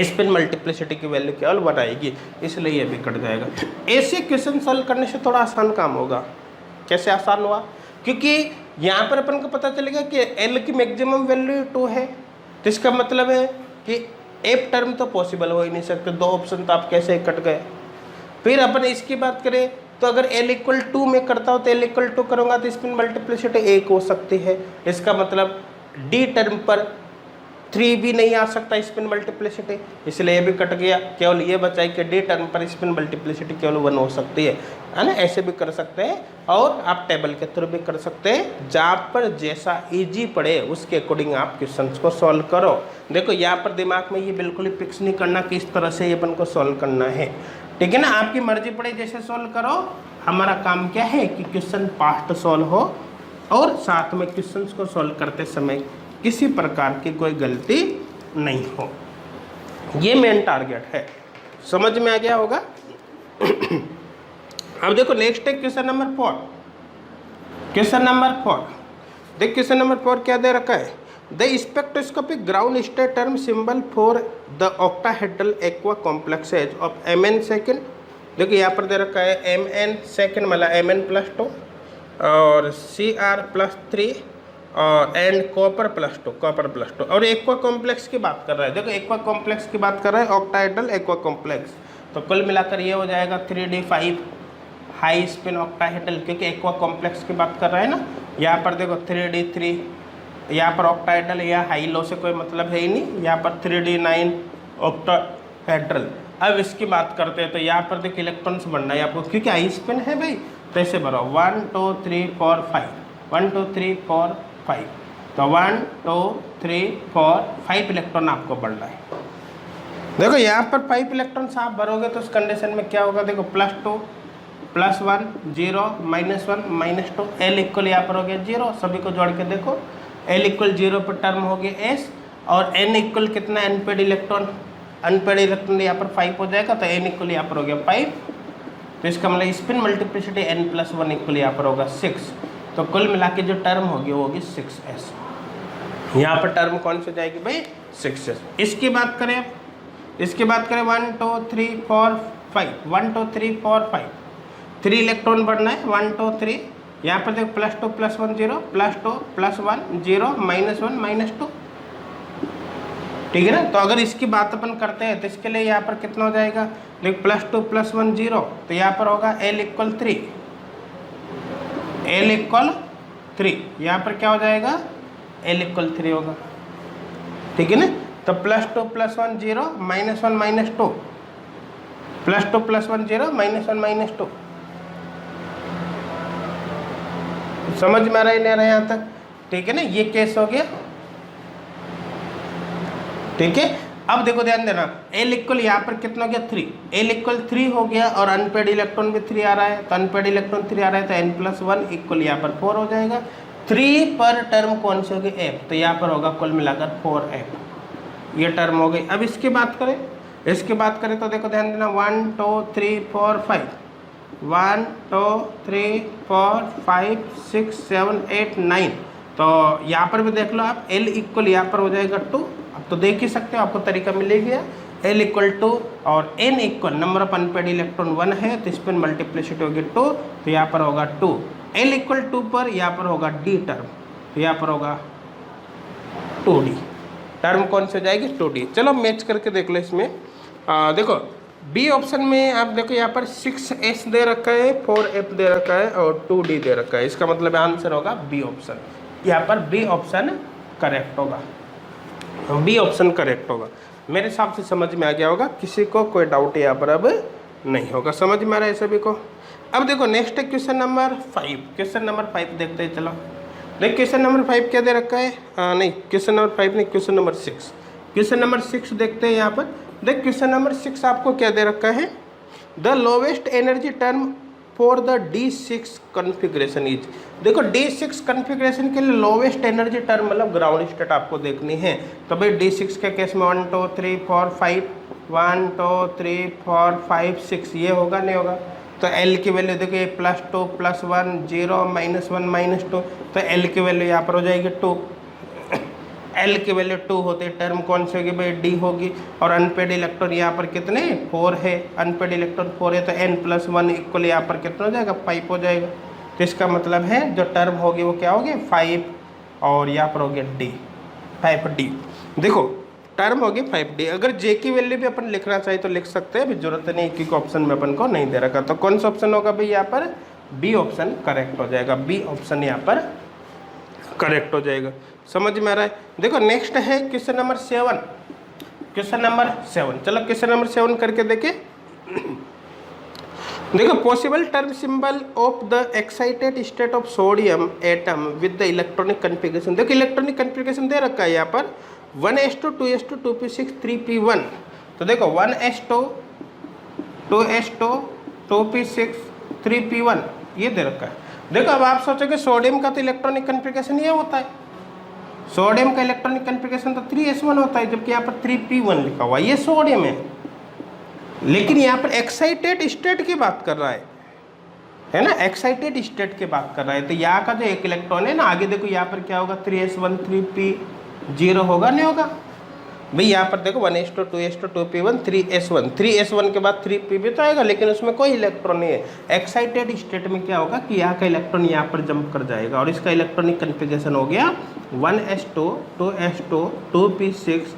स्पिन मल्टीप्लिसिटी की वैल्यू केवल 1 आएगी, इसलिए ये भी कट जाएगा। ऐसे क्वेश्चन सॉल्व करने से थोड़ा आसान काम होगा। कैसे आसान हुआ, क्योंकि यहाँ पर अपन को पता चलेगा कि L की मैक्सिमम वैल्यू 2 है, तो इसका मतलब है कि F टर्म तो पॉसिबल हो ही नहीं सकते, 2 ऑप्शन तो आप कैसे कट गए। फिर अपन इसकी बात करें तो अगर L इक्वल 2 में करता हो तो L इक्वल 2 करूँगा तो स्पिन मल्टीप्लिसिटी 1 हो सकती है। इसका मतलब D टर्म पर 3 भी नहीं आ सकता स्पिन मल्टीप्लिसिटी, इसलिए ये भी कट गया। केवल ये बचा कि D टर्म पर स्पिन मल्टीप्लिसिटी केवल 1 हो सकती है। है ना, ऐसे भी कर सकते हैं और आप टेबल के थ्रू भी कर सकते हैं। जहाँ पर जैसा इजी पड़े उसके अकॉर्डिंग आप क्वेश्चंस को सॉल्व करो। देखो यहाँ पर दिमाग में ये बिल्कुल ही फिक्स नहीं करना किस तरह से ये अपन को सॉल्व करना है, ठीक है ना, आपकी मर्जी पड़े जैसे सॉल्व करो। हमारा काम क्या है कि क्वेश्चन फास्ट सॉल्व हो और साथ में क्वेश्चंस को सॉल्व करते समय किसी प्रकार की कोई गलती नहीं हो, ये मेन टारगेट है। समझ में आ गया होगा। अब देखो नेक्स्ट है क्वेश्चन नंबर 4। क्वेश्चन नंबर 4 देख, क्वेश्चन नंबर 4 क्या दे रखा है, the spectroscopic ground state term symbol for the octahedral aqua complexes of mn second. देखो यहाँ पर दे रखा है mn सेकेंड मतलब mn+2 और Cr+3 और एंड कॉपर+2 और एक्वा कॉम्प्लेक्स की बात कर रहा है। देखो एक्वा कॉम्प्लेक्स की बात कर रहा है, ऑक्टाहेड्रल एक्वा कॉम्प्लेक्स, तो कुल मिलाकर ये हो जाएगा 3d5 हाई स्पिन ऑक्टाहेड्रल, क्योंकि एक्वा कॉम्प्लेक्स की बात कर रहा है ना। यहाँ पर देखो 3d3, यहाँ पर ऑक्टाहेड्रल या हाई लो से कोई मतलब है ही नहीं, यहाँ पर 3d9 ऑक्टाहेड्रल। अब इसकी बात करते हैं तो यहाँ पर देखो इलेक्ट्रॉन्स बनना है आपको, क्योंकि हाई स्पिन है भाई, तो ऐसे भरो 1 2 3 4 5 1 2 3 4 5, तो 1 2 3 4 5 इलेक्ट्रॉन आपको बढ़ना है। देखो यहाँ पर 5 इलेक्ट्रॉन्स आप भरोगे तो उस कंडीशन में क्या होगा, देखो +2 +1 0 -1 -2 L इक्वल यहाँ पर हो गया 0। सभी को जोड़ के देखो L इक्वल 0 पर टर्म हो गया S और N इक्वल कितना अनपेड इलेक्ट्रॉन, अनपेड इलेक्ट्रॉन यहाँ पर 5 हो जाएगा, तो N इक्वल यहाँ पर हो गया 5, तो इसका मतलब स्पिन मल्टीप्लिसिटी N+1 इक्वल यहाँ पर होगा 6, तो कुल मिला के जो टर्म होगी वो होगी 6s। यहाँ पर टर्म कौन सी जाएगी भाई 6s। इसकी बात करें 1 2 3 4 5 1 2 3 4 5 3 इलेक्ट्रॉन बढ़ना है 1 2 3, यहाँ पर देखो +2 +1 0 +2 +1 0 -1 -2, ठीक है ना। तो अगर इसकी बात अपन करते हैं तो इसके लिए यहाँ पर कितना हो जाएगा, देखो +2 +1 0, तो यहाँ पर होगा L इक्वल 3, L इक्वल 3, यहाँ पर क्या हो जाएगा L इक्वल 3 होगा, ठीक है ना। तो +2 +1 0 -1 -2 +2 +1 0 -1 -2, समझ में आ रहा है नहीं आ रहा है यहाँ तक, ठीक है ना। ये केस हो गया, ठीक है। अब देखो ध्यान देना, L इक्वल यहाँ पर कितना हो गया 3, L इक्वल 3 हो गया और अनपेड इलेक्ट्रॉन भी 3 आ रहा है, तो अनपेड इलेक्ट्रॉन 3 आ रहा है तो N+1 इक्वल यहाँ पर 4 हो जाएगा। 3 पर टर्म कौन सी होगी F, तो यहाँ पर होगा कुल मिलाकर 4F, ये टर्म हो गई। अब इसकी बात करें तो देखो ध्यान देना 1 2 3 4 5 1 2 3 4 5 6 7 8 9, तो यहाँ पर भी देख लो आप L इक्वल यहाँ पर हो जाएगा 2। अब तो देख ही सकते हो, आपको तरीका मिल गया। L इक्वल 2 और N equal number of unpaired electron 1 है, तो स्पिन मल्टीप्लिसिटी होगी 2, तो यहाँ पर होगा 2। L इक्वल 2 पर यहाँ पर होगा D टर्म, तो यहाँ पर होगा 2D टर्म कौन सी हो जाएगी 2D। चलो मैच करके देख लो इसमें। देखो बी ऑप्शन में आप देखो यहाँ पर 6s दे रखा है, 4f दे रखा है और 2d दे रखा है, इसका मतलब आंसर होगा बी ऑप्शन। यहाँ पर बी ऑप्शन करेक्ट होगा, बी ऑप्शन करेक्ट होगा। मेरे हिसाब से समझ में आ गया होगा, किसी को कोई डाउट यहाँ पर अब नहीं होगा, समझ में आ रहा है सभी को। अब देखो नेक्स्ट है क्वेश्चन नंबर 5। क्वेश्चन नंबर 5 देखते हैं, चलो देख क्वेश्चन नंबर 5 क्या दे रखा है, नहीं क्वेश्चन नंबर 5 नहीं, क्वेश्चन नंबर 6। क्वेश्चन नंबर 6 देखते हैं यहाँ पर। देख क्वेश्चन नंबर 6 आपको क्या दे रखा है, the lowest energy term for the D6 configuration is. देखो D6 कॉन्फ़िगरेशन के लिए लोवेस्ट एनर्जी टर्म मतलब ग्राउंड स्टेट आपको देखनी है, तो भाई D6 के केस में 1 2 3 4 5 1 2 3 4 5 6 ये होगा नहीं होगा, तो L की वैल्यू देखिए +2 +1 0 -1 -2, तो L की वैल्यू यहाँ पर हो जाएगी 2। L की वैल्यू 2 होती है, टर्म कौन सी होगी भाई D होगी, और अनपेड इलेक्ट्रॉन यहाँ पर कितने 4 है, अनपेड इलेक्ट्रॉन 4 है, तो N+1 इक्वल यहाँ पर कितना हो जाएगा 5 हो जाएगा। तो इसका मतलब है जो टर्म होगी वो क्या होगी 5 और यहाँ पर हो गया D 5D। देखो टर्म होगी 5D। अगर J की वैल्यू भी अपन लिखना चाहिए तो लिख सकते हैं, अभी जरूरत नहीं, एक ऑप्शन में अपन को नहीं दे रखा, तो कौन सा ऑप्शन होगा भाई यहाँ पर बी ऑप्शन करेक्ट हो जाएगा, बी ऑप्शन यहाँ पर करेक्ट हो जाएगा। समझ में आ रहा है। देखो नेक्स्ट है क्वेश्चन नंबर 7। क्वेश्चन नंबर 7, चलो क्वेश्चन नंबर 7 करके देखें। देखो possible term symbol of the excited state of sodium atom with the electronic configuration. देखो इलेक्ट्रॉनिक कन्फिगरेशन दे रखा है यहाँ पर 1s2 2s2 2p6 3p1। तो देखो 1s2 2s2 2p6 3p1 ये दे रखा है। देखो अब आप सोचोगे सोडियम का तो इलेक्ट्रॉनिक कन्फिगरेशन ये होता है, सोडियम का इलेक्ट्रॉनिक कन्फिगरेशन तो 3s1 होता है, जबकि यहाँ पर 3p1 लिखा हुआ है, ये सोडियम है। लेकिन यहाँ पर एक्साइटेड स्टेट की बात कर रहा है ना, एक्साइटेड स्टेट की बात कर रहा है। तो यहाँ का जो एक इलेक्ट्रॉन है ना, आगे देखो यहाँ पर क्या होगा 3s1 3p0 होगा, नहीं होगा भाई। यहाँ पर देखो 1s2 2s2 2p1 3s1, 3s1 के बाद 3p भी तो आएगा, लेकिन उसमें कोई इलेक्ट्रॉन नहीं है। एक्साइटेड स्टेट में क्या होगा कि यहाँ का इलेक्ट्रॉन यहाँ पर जंप कर जाएगा और इसका इलेक्ट्रॉनिक कन्फिगरेशन हो गया 1s2 2s2 2p6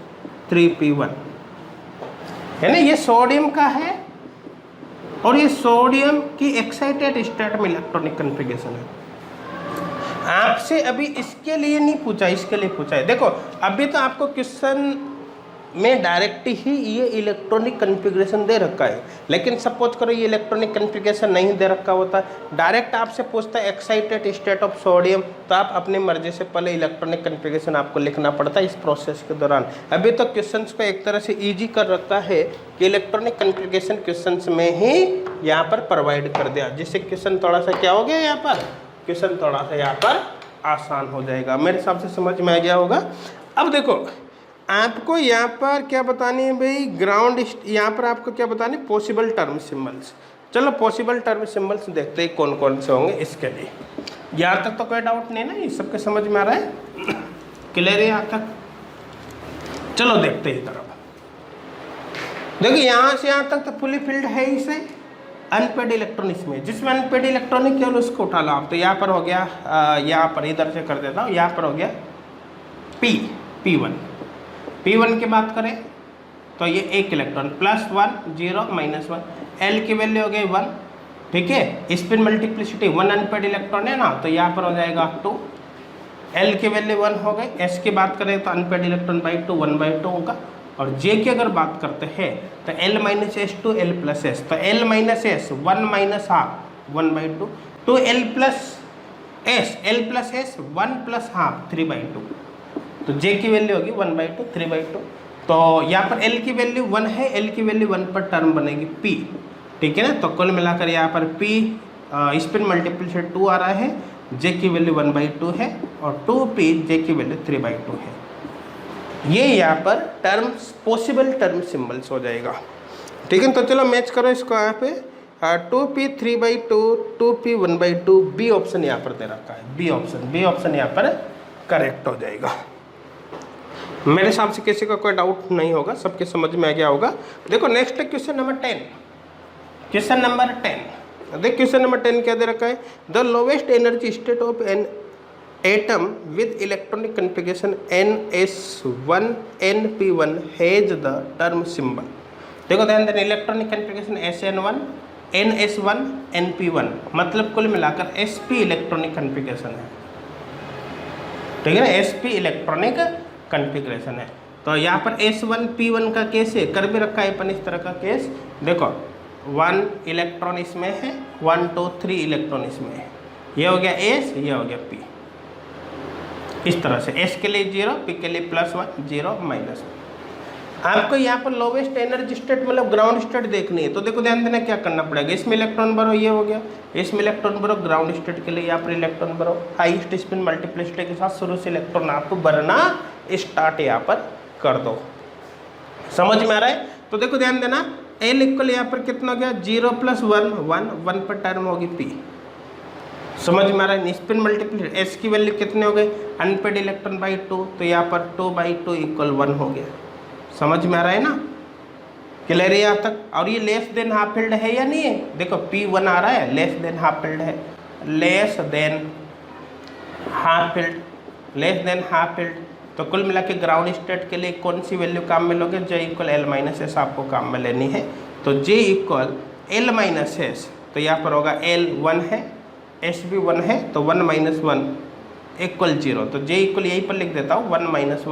3p1, है ना। ये सोडियम का है और ये सोडियम की एक्साइटेड स्टेट में इलेक्ट्रॉनिक कन्फिगरेशन है। आपसे अभी इसके लिए नहीं पूछा, इसके लिए पूछा है। देखो अभी तो आपको क्वेश्चन में डायरेक्ट ही ये इलेक्ट्रॉनिक कन्फिगरेशन दे रखा है, लेकिन सपोज करो ये इलेक्ट्रॉनिक कन्फिगरेशन नहीं दे रखा होता, डायरेक्ट आपसे पूछता है एक्साइटेड स्टेट ऑफ सोडियम, तो आप अपनी मर्जी से पहले इलेक्ट्रॉनिक कन्फिगरेशन आपको लिखना पड़ता है इस प्रोसेस के दौरान। अभी तो क्वेश्चंस को एक तरह से ईजी कर रखा है कि इलेक्ट्रॉनिक कन्फिगरेशन क्वेश्चंस में ही यहाँ पर प्रोवाइड कर दिया, जिससे क्वेश्चन थोड़ा सा क्या हो गया, यहाँ पर क्वेश्चन थोड़ा सा यहाँ पर आसान हो जाएगा। मेरे हिसाब से समझ में आ गया होगा। अब देखो आपको यहाँ पर क्या बतानी है भाई, ग्राउंड, यहाँ पर आपको क्या बतानी है, पॉसिबल टर्म सिंबल्स। चलो पॉसिबल टर्म सिंबल्स देखते हैं कौन कौन से होंगे इसके लिए। यहाँ तक तो कोई डाउट नहीं ना, ये सबके समझ में आ रहा है, क्लियर है यहाँ तक। चलो देखते हैं तरफ। देखिए यहाँ से यहाँ तक तो फुली फिल्ड है इसे, अनपेड इलेक्ट्रॉन इसमें, जिसमें अनपेड इलेक्ट्रॉनिक केवल उसको उठा लो आप। तो यहाँ पर हो गया, यहाँ पर इधर से कर देता हूँ, यहाँ पर हो गया P1। P1 की बात करें तो ये एक इलेक्ट्रॉन +1 0 -1, L की वैल्यू हो गई 1, ठीक है। स्पिन मल्टीप्लिसिटी 1 अनपेड इलेक्ट्रॉन है ना, तो यहाँ पर हो जाएगा 2, L की वैल्यू 1 हो गई। S की बात करें तो अनपेड इलेक्ट्रॉन /2 1/2 होगा। और J की अगर बात करते हैं तो L - S 2 L + S, तो L - S 1 - ½ 1/2, 2L + S L + S 1 + ½ 3/2, तो J की वैल्यू होगी 1/2 3/2। तो यहाँ पर L की वैल्यू 1 है, L की वैल्यू 1 पर टर्म बनेगी P, ठीक है ना। तो कुल मिलाकर यहाँ पर P स्पिन मल्टीप्लिसिटी 2 आ रहा है, J की वैल्यू 1/2 है और 2P J की वैल्यू 3/2 है। ये यहाँ पर टर्म्स पॉसिबल टर्म सिंबल्स हो जाएगा, ठीक है। तो चलो मैच करो इसको यहाँ पे, 2P 3/2 2P 1/2, बी ऑप्शन यहाँ पर दे रखा है, बी ऑप्शन यहाँ पर करेक्ट हो जाएगा। मेरे हिसाब से किसी का कोई डाउट नहीं होगा, सबके समझ में आ गया होगा। देखो नेक्स्ट है क्वेश्चन नंबर 10। क्वेश्चन नंबर 10, देख क्वेश्चन नंबर 10 क्या दे रखा है, the lowest energy state of an atom with electronic configuration NS1 NP1 has the term symbol. देखो ध्यान देना, electronic configuration SN1 NS1 NP1, मतलब कुल मिलाकर SP इलेक्ट्रॉनिक कन्फिगरेशन है, ठीक है ना, SP इलेक्ट्रॉनिक कन्फिगरेशन है। तो यहाँ पर S1 P1 का केस है, कर भी रखा है अपन इस तरह का केस। देखो 1 इलेक्ट्रॉन इसमें है, 1 2 3 इलेक्ट्रॉन इसमें है, ये हो गया S, ये हो गया P। इस तरह से S के लिए 0, P के लिए +1 0 -1। आपको यहाँ पर लोवेस्ट एनर्जी स्टेट मतलब ग्राउंड स्टेट देखनी है, तो देखो ध्यान देना क्या करना पड़ेगा, इसमें इलेक्ट्रॉन भरो, ये हो गया, इसमें इलेक्ट्रॉन भरो, ग्राउंड स्टेट के लिए यहाँ पर इलेक्ट्रॉन भरो, हाईएस्ट स्पिन मल्टीप्लिसिटी के साथ शुरू से इलेक्ट्रॉन आपको भरना स्टार्ट यहाँ पर कर दो। समझ में आ रहा है। तो देखो ध्यान देना, L इक्वल यहाँ पर कितना हो गया, 0 + 1 1, 1 पर टर्म होगी P। समझ में आ रहा है। स्पिन मल्टीप्लिसिटी S की वैल्यू कितने हो गए, अनपेड इलेक्ट्रॉन /2, तो यहाँ पर 2/2 = 1 हो गया। समझ में आ रहा है ना, क्लियर है यहाँ तक। और ये लेस देन हाफ फील्ड है या नहीं है, देखो P1 आ रहा है, लेस देन हाफ फील्ड है, less than half field, less than half field. तो कुल मिला के ग्राउंड स्टेट के लिए कौन सी वैल्यू काम में लोगे, J = L - S आपको काम में लेनी है। तो J = L - S, तो यहाँ पर होगा L 1 है, S भी 1 है, तो 1 - 1 = 0। तो J = यहीं पर लिख देता हूँ, 1 - 1 =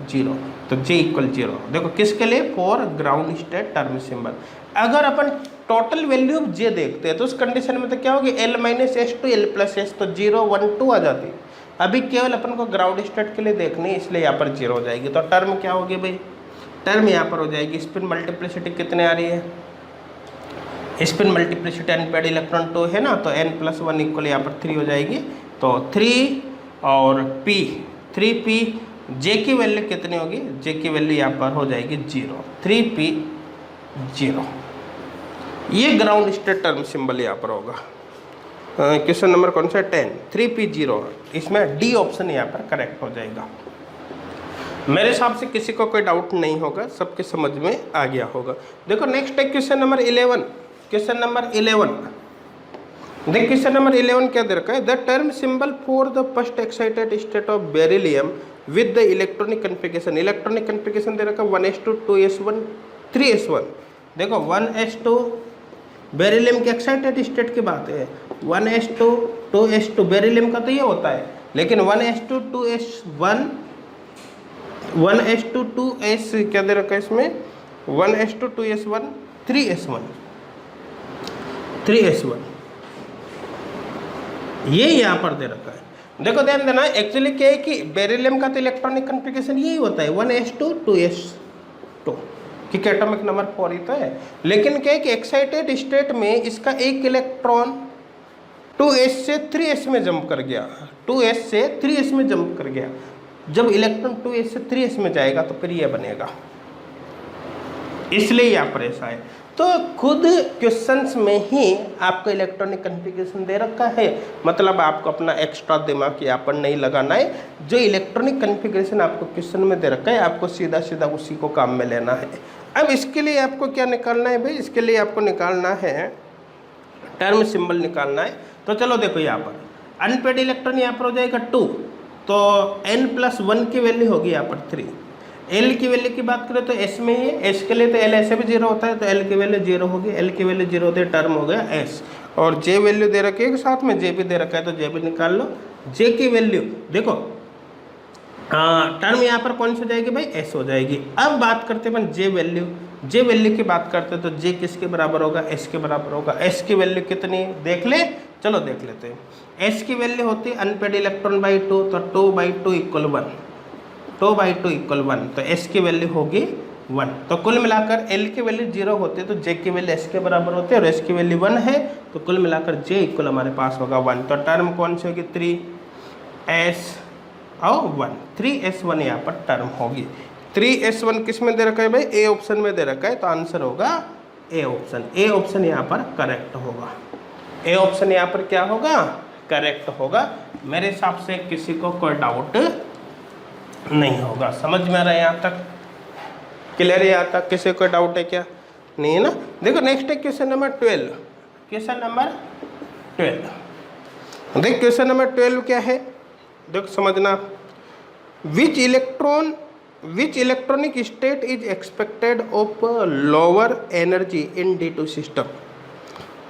0, तो J = 0। देखो किसके लिए, for ground state term symbol. अगर अपन टोटल वैल्यू ऑफ जे देखते हैं, तो उस कंडीशन में तो क्या होगी, L minus S to L plus S, तो 0 1 2 आ जाती है। अभी केवल अपन को ग्राउंड स्टेट के लिए देखनी है, इसलिए यहाँ पर 0 हो जाएगी। तो टर्म क्या होगी भाई, टर्म यहाँ पर हो जाएगी, स्पिन मल्टीप्लिसिटी कितने आ रही है, स्पिन मल्टीप्लिसिटी अनपेड इलेक्ट्रॉन 2 है ना, तो n प्लस 1 इक्वल यहाँ पर 3 हो जाएगी। तो 3 और p, 3p, जे की वैल्यू कितनी होगी, जे की वैल्यू यहाँ पर हो जाएगी 0, 3p 0। ये ग्राउंड स्टेट टर्म सिंबल यहाँ पर होगा। क्वेश्चन नंबर कौन सा, 10, 3p 0, इसमें डी ऑप्शन यहाँ पर करेक्ट हो जाएगा। मेरे हिसाब से किसी को कोई डाउट नहीं होगा, सबके समझ में आ गया होगा। देखो नेक्स्ट है क्वेश्चन नंबर 11। क्वेश्चन नंबर 11, देख क्वेश्चन नंबर 11 क्या दे रखा है, the term symbol for the first excited state of beryllium with the electronic configuration. Electronic configuration दे रखा है 1s2 2s1 3s1। देखो 1s2 बेरिलियम के एक्साइटेड स्टेट की बात है, 1s2 2s2 बेरिलियम का तो ये होता है, लेकिन 1s2 2s1 1s2 2s क्या दे रखा है इसमें, 1s2 2s1 3s1 3s1, ये यहाँ पर दे रखा है। देखो ध्यान देना, एक्चुअली क्या है कि बेरिलियम का तो इलेक्ट्रॉनिक कन्फिगरेशन यही होता है 1s2 2s2, कि एटॉमिक नंबर 4 ही तो है, लेकिन क्या है कि एक्साइटेड स्टेट में इसका एक इलेक्ट्रॉन 2s से 3s में जंप कर गया, 2s से 3s में जंप कर गया। जब इलेक्ट्रॉन 2s से 3s में जाएगा तो फिर ये बनेगा, इसलिए यहाँ पर ऐसा है। तो खुद क्वेश्चंस में ही आपको इलेक्ट्रॉनिक कन्फिगरेशन दे रखा है, मतलब आपको अपना एक्स्ट्रा दिमाग यहाँ पर नहीं लगाना है। जो इलेक्ट्रॉनिक कन्फिगरेशन आपको क्वेश्चन में दे रखा है, आपको सीधा सीधा उसी को काम में लेना है। अब इसके लिए आपको क्या निकालना है भाई, इसके लिए आपको निकालना है टर्म सिंबल निकालना है। तो चलो देखो यहाँ पर अनपेड इलेक्ट्रॉन यहाँ पर हो जाएगा 2, तो n प्लस 1 की वैल्यू होगी यहाँ पर 3। L की वैल्यू की बात करें तो S में ही है, S के लिए तो L ऐसे भी 0 होता है, तो L की वैल्यू 0 होगी, L की वैल्यू 0 होती है, टर्म हो गया S। और J वैल्यू दे रखी है, साथ में J भी दे रखा है, तो J भी निकाल लो। J की वैल्यू देखो, टर्म यहाँ पर कौन सी हो जाएगी भाई, S हो जाएगी। अब बात करते हैं अपन J वैल्यू, J वैल्यू की बात करते हैं तो J किसके बराबर होगा, S के बराबर होगा। S की वैल्यू कितनी देख ले, चलो देख लेते हैं। S की वैल्यू होती है अनपेड इलेक्ट्रॉन बाई 2, तो 2/2 इक्वल 1, 2/2 इक्वल 1, तो S की वैल्यू होगी 1। तो कुल मिलाकर L की वैल्यू 0 होती है, तो J की वैल्यू S के बराबर होती है, और S की वैल्यू 1 है, तो कुल मिलाकर J इक्वल हमारे पास होगा 1। तो टर्म कौन सी होगी, 3s और 1, 3s1 यहाँ पर टर्म होगी। 3s1 किस में दे रखा है भाई, A ऑप्शन में दे रखा है, तो आंसर होगा A ऑप्शन। A ऑप्शन यहाँ पर करेक्ट होगा, A ऑप्शन यहाँ पर क्या होगा, करेक्ट होगा। मेरे हिसाब से किसी को कोई डाउट नहीं होगा, समझ में आ रहा है यहाँ तक, क्लियर है यहाँ तक, किसी को डाउट है क्या, नहीं है ना। देखो नेक्स्ट है क्वेश्चन नंबर 12। क्वेश्चन नंबर 12, देख क्वेश्चन नंबर 12 क्या है, देखो समझना। Which electronic state is expected of lower energy in D2 system.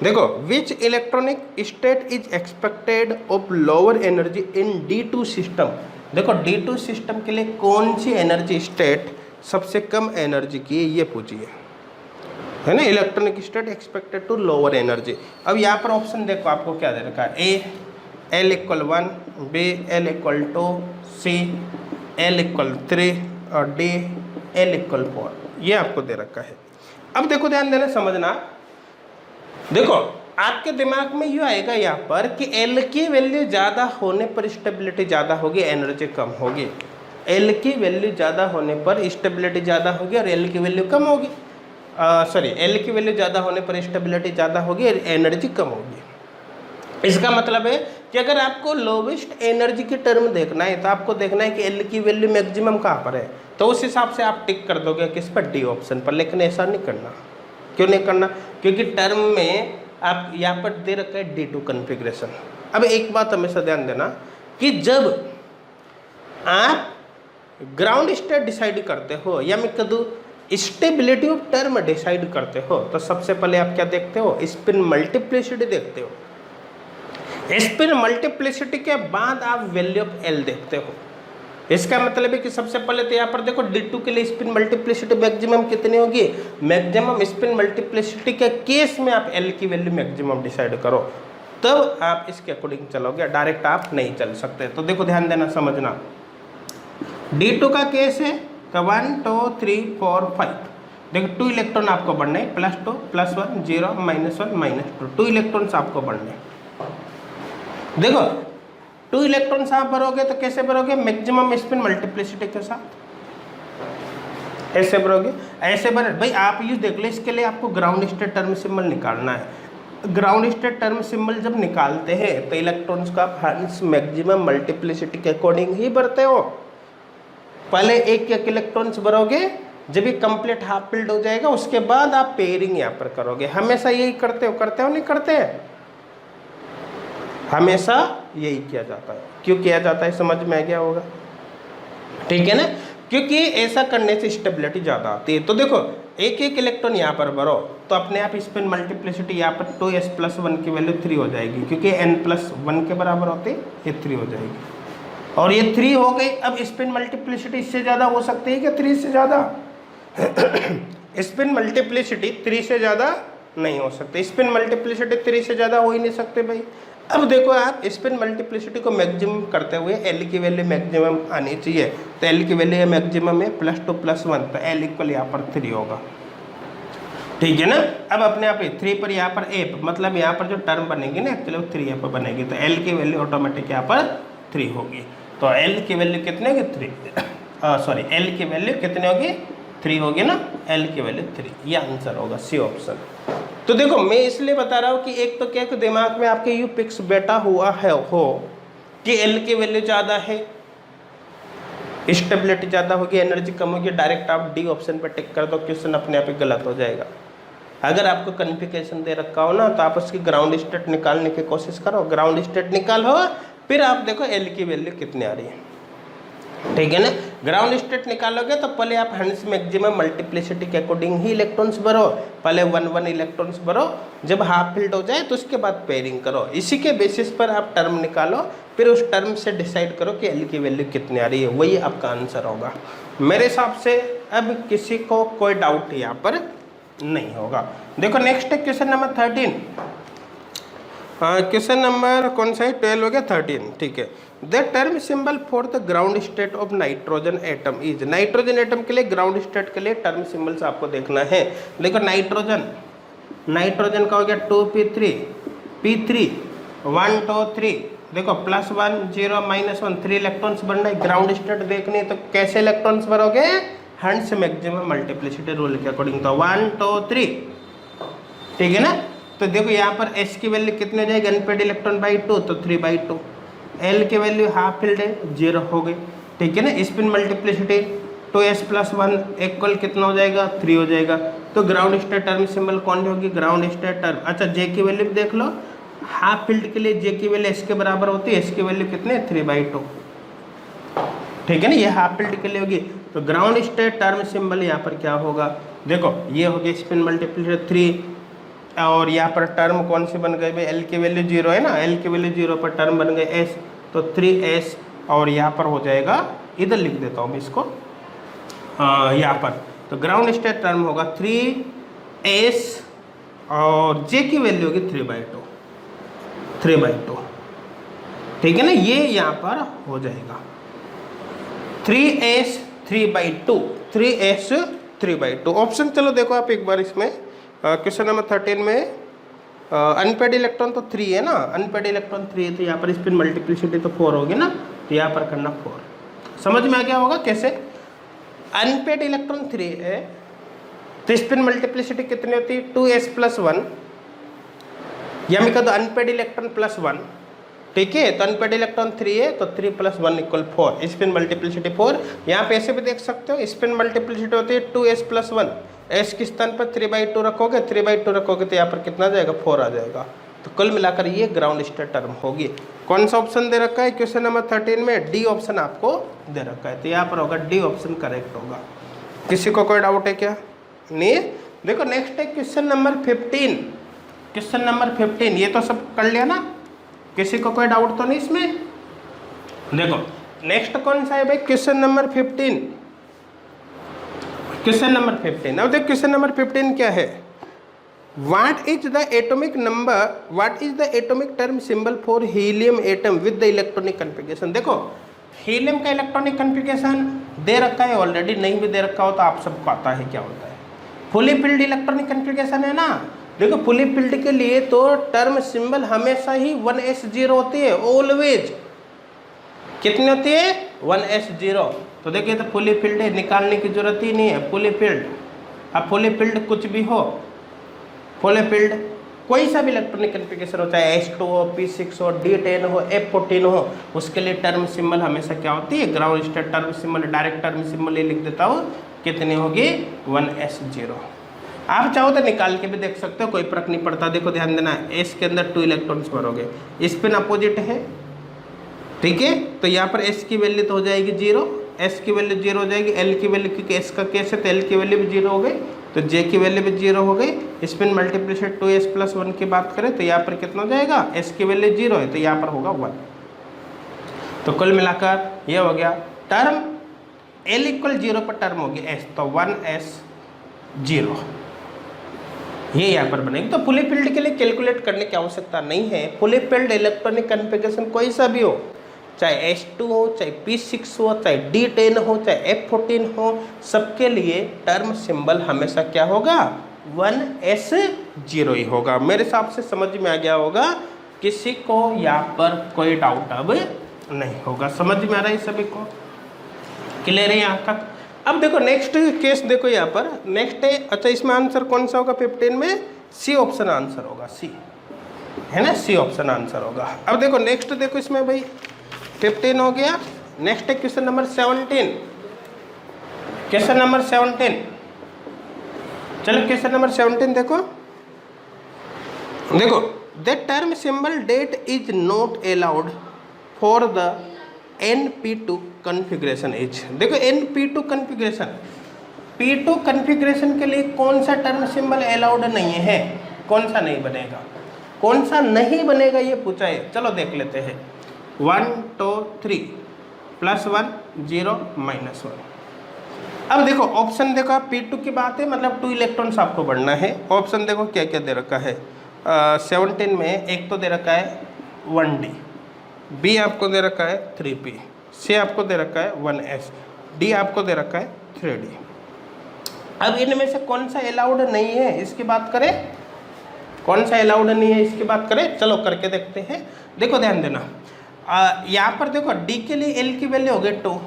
देखो which electronic state is expected of lower energy in D2 system. देखो D2 सिस्टम के लिए कौन सी एनर्जी स्टेट सबसे कम एनर्जी की है, ये पूछिए, है ना। Electronic state expected to lower energy. अब यहाँ पर ऑप्शन देखो आपको क्या दे रखा है, A L equal 1, B L equal 2, C L equal 3 और D L इक्वल 4, ये आपको दे रखा है। अब देखो ध्यान देना, समझना, देखो आपके दिमाग में ये आएगा यहाँ पर कि L की वैल्यू ज़्यादा होने पर स्टेबिलिटी ज़्यादा होगी, एनर्जी कम होगी। L की वैल्यू ज़्यादा होने पर स्टेबिलिटी ज़्यादा होगी और L की वैल्यू कम होगी, L की वैल्यू ज़्यादा होने पर स्टेबिलिटी ज़्यादा होगी और एनर्जी कम होगी। इसका मतलब है कि अगर आपको लोवेस्ट एनर्जी की टर्म देखना है तो आपको देखना है कि L की वैल्यू मैक्सिमम कहाँ पर है, तो उस हिसाब से आप टिक कर दोगे किस पर, D ऑप्शन पर। लेकिन ऐसा नहीं करना, क्यों नहीं करना, क्योंकि टर्म में आप यहाँ पर दे रखा है D2 कन्फिग्रेशन। अब एक बात हमेशा ध्यान देना कि जब आप ग्राउंड स्टेट डिसाइड करते हो या मैं कह दूँ स्टेबिलिटी ऑफ टर्म डिसाइड करते हो, तो सबसे पहले आप क्या देखते हो, स्पिन मल्टीप्लिसिटी देखते हो। स्पिन मल्टीप्लिसिटी के बाद आप वैल्यू ऑफ L देखते हो। इसका मतलब है कि सबसे पहले तो यहाँ पर देखो D2 के लिए स्पिन मल्टीप्लिसिटी मैक्सिमम कितनी होगी, मैक्सिमम स्पिन मल्टीप्लिसिटी के केस में आप L की वैल्यू मैक्सिमम डिसाइड करो, तब आप इसके अकॉर्डिंग चलोगे, डायरेक्ट आप नहीं चल सकते। तो देखो ध्यान देना, समझना, D2 का केस है 1 2 3 4 5, देखो 2 इलेक्ट्रॉन आपको बढ़ने, +2 +1 0 -1 -2, 2 इलेक्ट्रॉन्स आपको बढ़ने। देखो 2 इलेक्ट्रॉन्स आप भरोगे तो कैसे भरोगे, मैक्सिमम स्पिन मल्टीप्लिसिटी के साथ, ऐसे भरोगे, ऐसे भर भाई आप यूज देख लो। इसके लिए आपको ग्राउंड स्टेट टर्म सिंबल निकालना है। ग्राउंड स्टेट टर्म सिंबल जब निकालते हैं तो इलेक्ट्रॉन्स का हंस मैक्सिमम मल्टीप्लिसिटी के अकॉर्डिंग ही भरते हो। पहले एक इलेक्ट्रॉन्स भरोगे, जब ये कंप्लीट हाफ फिल्ड हो जाएगा उसके बाद आप पेयरिंग यहाँ पर करोगे। हमेशा यही करते हो नहीं करते हैं, हमेशा यही किया जाता है। क्यों किया जाता है समझ में आ गया होगा, ठीक है ना, क्योंकि ऐसा करने से स्टेबिलिटी ज़्यादा आती है। तो देखो एक इलेक्ट्रॉन यहाँ पर भरो तो अपने आप स्पिन मल्टीप्लिसिटी यहाँ पर 2s+1 की वैल्यू 3 हो जाएगी, क्योंकि n+1 के बराबर होते ये 3 हो जाएगी, और ये 3 हो गई। अब स्पिन मल्टीप्लिसिटी इससे ज़्यादा हो सकती है क्या, 3 से ज़्यादा स्पिन मल्टीप्लिसिटी 3 से ज़्यादा नहीं हो सकती, स्पिन मल्टीप्लिसिटी 3 से ज़्यादा हो ही नहीं सकते भाई। अब देखो आप स्पिन मल्टीप्लिसिटी को मैक्सिमम करते हुए L की वैल्यू मैक्सिमम आनी चाहिए, तो L की वैल्यू मैक्सिमम है +2 +1, तो L इक्वल यहाँ पर 3 होगा, ठीक है ना। अब अपने आप 3 पर यहाँ पर A मतलब यहाँ पर जो टर्म बनेगी ना एक्चुअली वो 3 यहाँ पर बनेगी, तो L की वैल्यू ऑटोमेटिक यहाँ पर 3 होगी। तो L की वैल्यू कितने होगी, 3 सॉरी L की वैल्यू कितनी होगी, 3 होगी ना, L की वैल्यू 3, ये आंसर होगा सी ऑप्शन। तो देखो मैं इसलिए बता रहा हूँ कि एक तो क्या दिमाग में आपके यू पिक्स बैठा हुआ है हो कि L की वैल्यू ज़्यादा है, स्टेबिलिटी ज़्यादा होगी, एनर्जी कम होगी, डायरेक्ट आप डी ऑप्शन पर टिक कर दो, क्वेश्चन अपने आप ही गलत हो जाएगा। अगर आपको कन्फिगरेशन दे रखा हो ना तो आप उसकी ग्राउंड स्टेट निकालने की कोशिश करो, ग्राउंड स्टेट निकालो, फिर आप देखो L की वैल्यू कितनी आ रही है, ठीक है ना। ग्राउंड स्टेट निकालोगे तो पहले आप हंस मैक्सिमम मल्टीप्लिसिटी के अकॉर्डिंग ही इलेक्ट्रॉन्स भरो, पहले 1 इलेक्ट्रॉन्स भरो, जब हाफ फिल्ड हो जाए तो उसके बाद पेयरिंग करो, इसी के बेसिस पर आप टर्म निकालो, फिर उस टर्म से डिसाइड करो कि L की वैल्यू कितनी आ रही है, वही आपका आंसर होगा मेरे हिसाब से। अब किसी को कोई डाउट यहाँ पर नहीं होगा। देखो नेक्स्ट है क्वेश्चन नंबर 13, क्वेश्चन नंबर कौन सा है, 12 हो गया, 13, ठीक है। The term symbol for the ground state of nitrogen atom is, nitrogen atom के लिए ग्राउंड स्टेट के लिए टर्म सिंबल्स आपको देखना है। देखो नाइट्रोजन का हो गया 2p3 p3 1 2 3, देखो +1 0 -1, 3 इलेक्ट्रॉन्स बनना है, ग्राउंड स्टेट देखनी है तो कैसे इलेक्ट्रॉन्स भरोगे, हंस मैक्सिमम मल्टीप्लिसिटी रूल के अकॉर्डिंग, तो 1 2 3, ठीक है ना। तो देखो यहाँ पर S की वैल्यू कितनी हो जाएगी, अनपेड इलेक्ट्रॉन बाई 2, तो 3/2, L की वैल्यू हाफ फिल्ड है 0 हो गई, ठीक है ना। स्पिन मल्टीप्लिसिटी 2s+1 इक्वल कितना हो जाएगा, 3 हो जाएगा। तो ग्राउंड स्टेट टर्म सिंबल कौन होगी, ग्राउंड स्टेट टर्म। अच्छा J की वैल्यू भी देख लो, हाफ फील्ड के लिए J की वैल्यू S के बराबर होती है, S की वैल्यू कितने 3/2, ठीक है ना, ये हाफ फील्ड के लिए होगी। तो ग्राउंड स्टेट टर्म सिंबल यहाँ पर क्या होगा, देखो ये हो गया स्पिन मल्टीप्लिसिटी 3, और यहाँ पर टर्म कौन सी बन गई भाई, L की वैल्यू 0 है ना, L की वैल्यू 0 पर टर्म बन गई S, तो 3s, और यहाँ पर हो जाएगा, इधर लिख देता हूँ मैं इसको यहाँ पर, तो ग्राउंड स्टेट टर्म होगा 3s और J की वैल्यू होगी 3/2, ठीक है ना, ये यहाँ पर हो जाएगा 3s 3/2 ऑप्शन। चलो देखो आप एक बार इसमें क्वेश्चन नंबर 13 में अनपेड इलेक्ट्रॉन तो 3 है ना, अनपेड इलेक्ट्रॉन 3 है, तो यहाँ पर स्पिन मल्टीप्लिसिटी तो 4 होगी ना, तो यहाँ पर करना 4। समझ में आ गया होगा कैसे, अनपेड इलेक्ट्रॉन 3 है तो स्पिन मल्टीप्लिसिटी कितनी होती है, 2s+1, या मैं कहता अनपेड इलेक्ट्रॉन +1, ठीक है। तो अनपेड इलेक्ट्रॉन 3 है तो 3 + 1 = 4, स्पिन मल्टीप्लिसिटी 4। यहाँ पे ऐसे भी देख सकते हो, स्पिन मल्टीप्लिसिटी होती है 2s+1, S के स्थान पर 3/2 रखोगे, 3/2 रखोगे तो यहाँ पर कितना आ जाएगा, 4 आ जाएगा। तो कुल मिलाकर ये ग्राउंड स्टेट टर्म होगी। कौन सा ऑप्शन दे रखा है क्वेश्चन नंबर 13 में, डी ऑप्शन आपको दे रखा है, तो यहाँ पर होगा डी ऑप्शन करेक्ट होगा। किसी को कोई डाउट है क्या, नहीं। देखो नेक्स्ट है क्वेश्चन नंबर 15, क्वेश्चन नंबर 15, ये तो सब कर लिया ना, किसी को कोई डाउट तो नहीं इसमें। देखो नेक्स्ट कौन सा है भाई, क्वेश्चन नंबर 15। क्वेश्चन नंबर 15, अब देखो क्वेश्चन नंबर 15 क्या है, what is the atomic number, what is the atomic term symbol for helium atom with the electronic configuration. देखो हीलियम का इलेक्ट्रॉनिक कन्फिगरेशन दे रखा है ऑलरेडी, नहीं भी दे रखा हो तो आप सबको आता है क्या होता है, फुली फिल्ड इलेक्ट्रॉनिक कन्फिगरेशन है ना। देखो फुली फिल्ड के लिए तो टर्म सिंबल हमेशा ही 1s0 होती है, ऑलवेज। कितनी होती है, 1s0। तो देखिए तो फुली फिल्ड है, निकालने की जरूरत ही नहीं है, फुली फिल्ड। अब फुली फिल्ड कुछ भी हो, फुली फिल्ड कोई सा भी इलेक्ट्रॉनिक कन्फिगरेशन हो, चाहे H2 हो, P6 हो, D10 हो, F14 हो, उसके लिए टर्म सिंबल हमेशा क्या होती है, ground state term symbol, direct term symbol ये लिख देता हूँ, कितनी होगी 1s0। आप चाहो तो निकाल के भी देख सकते हो, कोई फर्क नहीं पड़ता। देखो ध्यान देना, S के अंदर 2 इलेक्ट्रॉन्स भरोगे, स्पिन अपोजिट है, ठीक है, तो यहाँ पर S की वैल्यू तो हो जाएगी 0, S की वैल्यू 0 हो जाएगी, L की वैल्यू क्योंकि S का केस है तो L की वैल्यू भी 0 हो गई, तो J की वैल्यू भी 0 हो गई। स्पिन मल्टीप्लिकेशन 2s+1 की बात करें तो यहाँ पर कितना हो जाएगा, S की वैल्यू 0 है तो यहाँ पर होगा 1। तो कुल मिलाकर ये हो गया टर्म L = 0 पर टर्म होगी S, तो 1s0 ये यहाँ पर बनेगी। तो फुली फिल्ड के लिए कैलकुलेट करने की आवश्यकता नहीं है, फुली फिल्ड इलेक्ट्रॉनिक कन्फिगरेशन कोई सा भी हो, चाहे H2 हो, चाहे P6 हो, चाहे D10 हो, चाहे F14 हो, सबके लिए टर्म सिंबल हमेशा क्या होगा, 1s0 ही होगा। मेरे हिसाब से समझ में आ गया होगा, किसी को यहाँ पर कोई डाउट अब नहीं होगा, समझ में आ रहा है सभी को, क्लियर है यहाँ तक। अब देखो नेक्स्ट केस देखो यहाँ पर, नेक्स्ट है, अच्छा इसमें आंसर कौन सा होगा 15 में, सी ऑप्शन आंसर होगा, सी है ना, सी ऑप्शन आंसर होगा। अब देखो नेक्स्ट देखो इसमें भाई 15 हो गया, नेक्स्ट है क्वेश्चन नंबर 17। क्वेश्चन नंबर 17, चलो क्वेश्चन नंबर 17 देखो, देखो the term symbol that is not allowed for the NP2 configuration is. देखो NP2 कन्फिग्रेशन, P2 कन्फिग्रेशन के लिए कौन सा टर्म सिंबल अलाउड नहीं है, कौन सा नहीं बनेगा, कौन सा नहीं बनेगा ये पूछा है। चलो देख लेते हैं, 1 2 3 +1 0 -1। अब देखो ऑप्शन देखो, P2 की बात है, मतलब 2 इलेक्ट्रॉन्स आपको बढ़ना है। ऑप्शन देखो क्या क्या दे रखा है, 17 में एक तो दे रखा है 1D, B आपको दे रखा है 3P, C आपको दे रखा है 1s, D आपको दे रखा है 3D। अब इनमें से कौन सा अलाउड नहीं है इसकी बात करें, कौन सा अलाउड नहीं है इसकी बात करें, चलो करके देखते हैं। देखो ध्यान देना, यहाँ पर देखो D के लिए L की वैल्यू हो गई 2,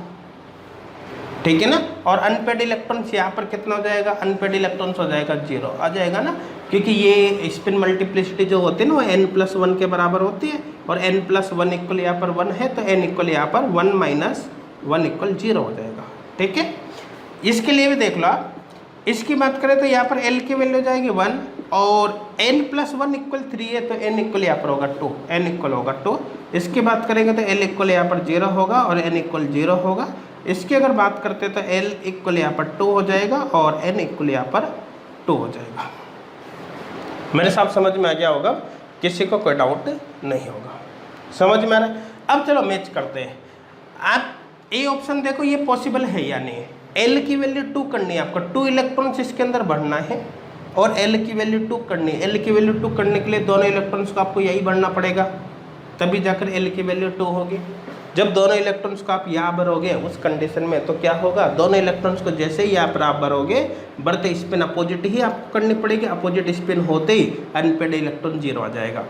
ठीक है ना, और अनपेड इलेक्ट्रॉन्स यहाँ पर कितना हो जाएगा, अनपेड इलेक्ट्रॉन्स हो जाएगा 0 आ जाएगा ना, क्योंकि ये स्पिन मल्टीप्लिसिटी जो होती है ना वो n+1 के बराबर होती है, और n+1 इक्वल यहाँ पर 1 है, तो n इक्वल यहाँ पर 1 - 1 = 0 हो जाएगा, ठीक है। इसके लिए भी देख लो आप, इसकी बात करें तो यहाँ पर L की वैल्यू हो जाएगी 1, और n+1 = 3 है, तो n इक्वल यहाँ पर होगा 2, n इक्वल होगा 2। इसकी बात करेंगे तो L इक्वल यहाँ पर 0 होगा और n इक्वल 0 होगा। इसकी अगर बात करते तो L इक्वल यहाँ पर 2 हो जाएगा और n इक्वल यहाँ पर 2 हो जाएगा। मेरे साथ समझ में आ गया होगा, किसी को कोई डाउट नहीं होगा, समझ में आ रहा है। अब चलो मैच करते हैं। आप ये ऑप्शन देखो, ये पॉसिबल है या नहीं है। L की वैल्यू 2 करनी है आपको, 2 इलेक्ट्रॉन्स इसके अंदर बढ़ना है, और L की वैल्यू 2 करनी है। L की वैल्यू 2 करने के लिए दोनों इलेक्ट्रॉन्स को आपको यही बढ़ना पड़ेगा, तभी जाकर L की वैल्यू 2 होगी। जब दोनों इलेक्ट्रॉन्स को आप यहाँ भरोगे उस कंडीशन में, तो क्या होगा, दोनों इलेक्ट्रॉन्स को जैसे ही यहाँ पर आप भरोगे, बढ़ते स्पिन अपोजिट ही आपको करनी पड़ेगी, अपोजिट स्पिन होते ही अनपेड इलेक्ट्रॉन 0 आ जाएगा,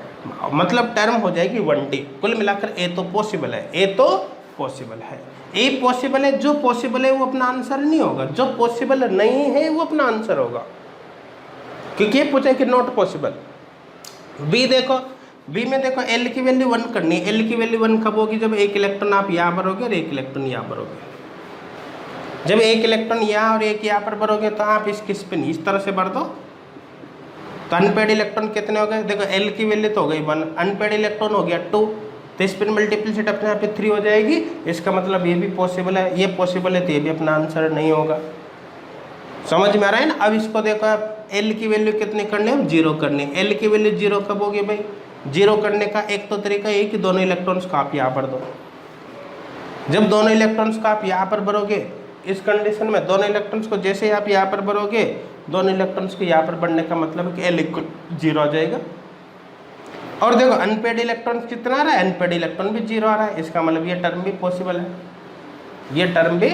मतलब टर्म हो जाएगी 1D। कुल मिलाकर ए तो पॉसिबल है, ए तो पॉसिबल है, ए पॉसिबल है। जो पॉसिबल है वो अपना आंसर नहीं होगा, जो पॉसिबल नहीं है वो अपना आंसर होगा, क्योंकि ये पूछा कि नॉट पॉसिबल। बी देखो, बी में देखो L की वैल्यू 1 करनी है। L की वैल्यू 1 कब होगी, जब एक इलेक्ट्रॉन आप यहाँ भरोगे और एक इलेक्ट्रॉन यहाँ भरोगे। जब एक इलेक्ट्रॉन यहाँ और एक यहाँ पर भरोगे तो आप इसकी स्पिन इस तरह से भर दो, तो अनपेड इलेक्ट्रॉन कितने हो गए, देखो L की वैल्यू तो हो गई 1, अनपेड इलेक्ट्रॉन हो गया 2, तो स्पिन मल्टीप्लिसिटी अपने आप पे 3 हो जाएगी। इसका मतलब ये भी पॉसिबल है, ये पॉसिबल है, तो ये भी अपना आंसर नहीं होगा। समझ में आ रहा है ना। अब इसको देखो आप, L की वैल्यू कितनी करनी है, 0 करनी है। L की वैल्यू 0 कब होगी भाई, 0 करने का एक तो तरीका ये कि दोनों इलेक्ट्रॉन्स को आप यहाँ पर दो, जब दोनों इलेक्ट्रॉन्स को आप यहाँ पर भरोगे, इस कंडीशन में दोनों इलेक्ट्रॉन्स को जैसे ही आप यहाँ पर भरोगे, दोनों इलेक्ट्रॉन्स को यहाँ पर बढ़ने का मतलब है कि L इक्वल 0 आ जाएगा। और देखो अनपेड इलेक्ट्रॉन कितना आ रहा है, अनपेड इलेक्ट्रॉन भी 0 आ रहा है, इसका मतलब ये टर्म भी पॉसिबल है, ये टर्म भी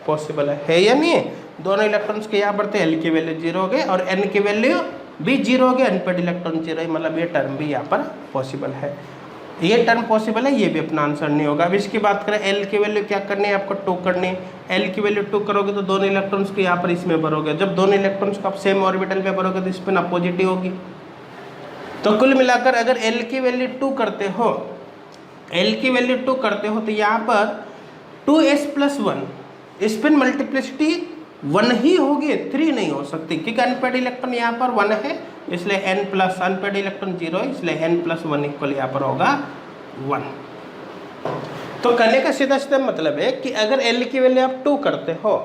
पॉसिबल है या नहीं है। दोनों इलेक्ट्रॉन्स के यहाँ बढ़ते L की वैल्यू 0 हो गए और N की वैल्यू भी 0 हो गए, अनपेड इलेक्ट्रॉन 0 है, मतलब ये टर्म भी यहाँ पर पॉसिबल है, ये टर्म पॉसिबल है, ये भी अपना आंसर नहीं होगा। अब इसकी बात करें L की वैल्यू क्या करनी है आपको, 2 करनी है। L की वैल्यू 2 करोगे तो दोनों इलेक्ट्रॉन्स को यहाँ पर इसमें भरोगे, जब दोनों इलेक्ट्रॉन्स को आप सेम ऑर्बिटल में भरोगे तो स्पिन अपोजिट होगी। तो कुल मिलाकर अगर L की वैल्यू 2 करते हो, L की वैल्यू 2 करते हो तो यहाँ पर 2s+1 स्पिन मल्टीप्लिसिटी 1 ही होगी, 3 नहीं हो सकती, क्योंकि अनपेड इलेक्ट्रॉन यहाँ पर 1 है, इसलिए n प्लस अनपेड इलेक्ट्रॉन 0 है, इसलिए n+1 इक्वल यहाँ पर होगा 1। तो कहने का सीधा सीधा मतलब है कि अगर L की वैल्यू आप 2 करते हो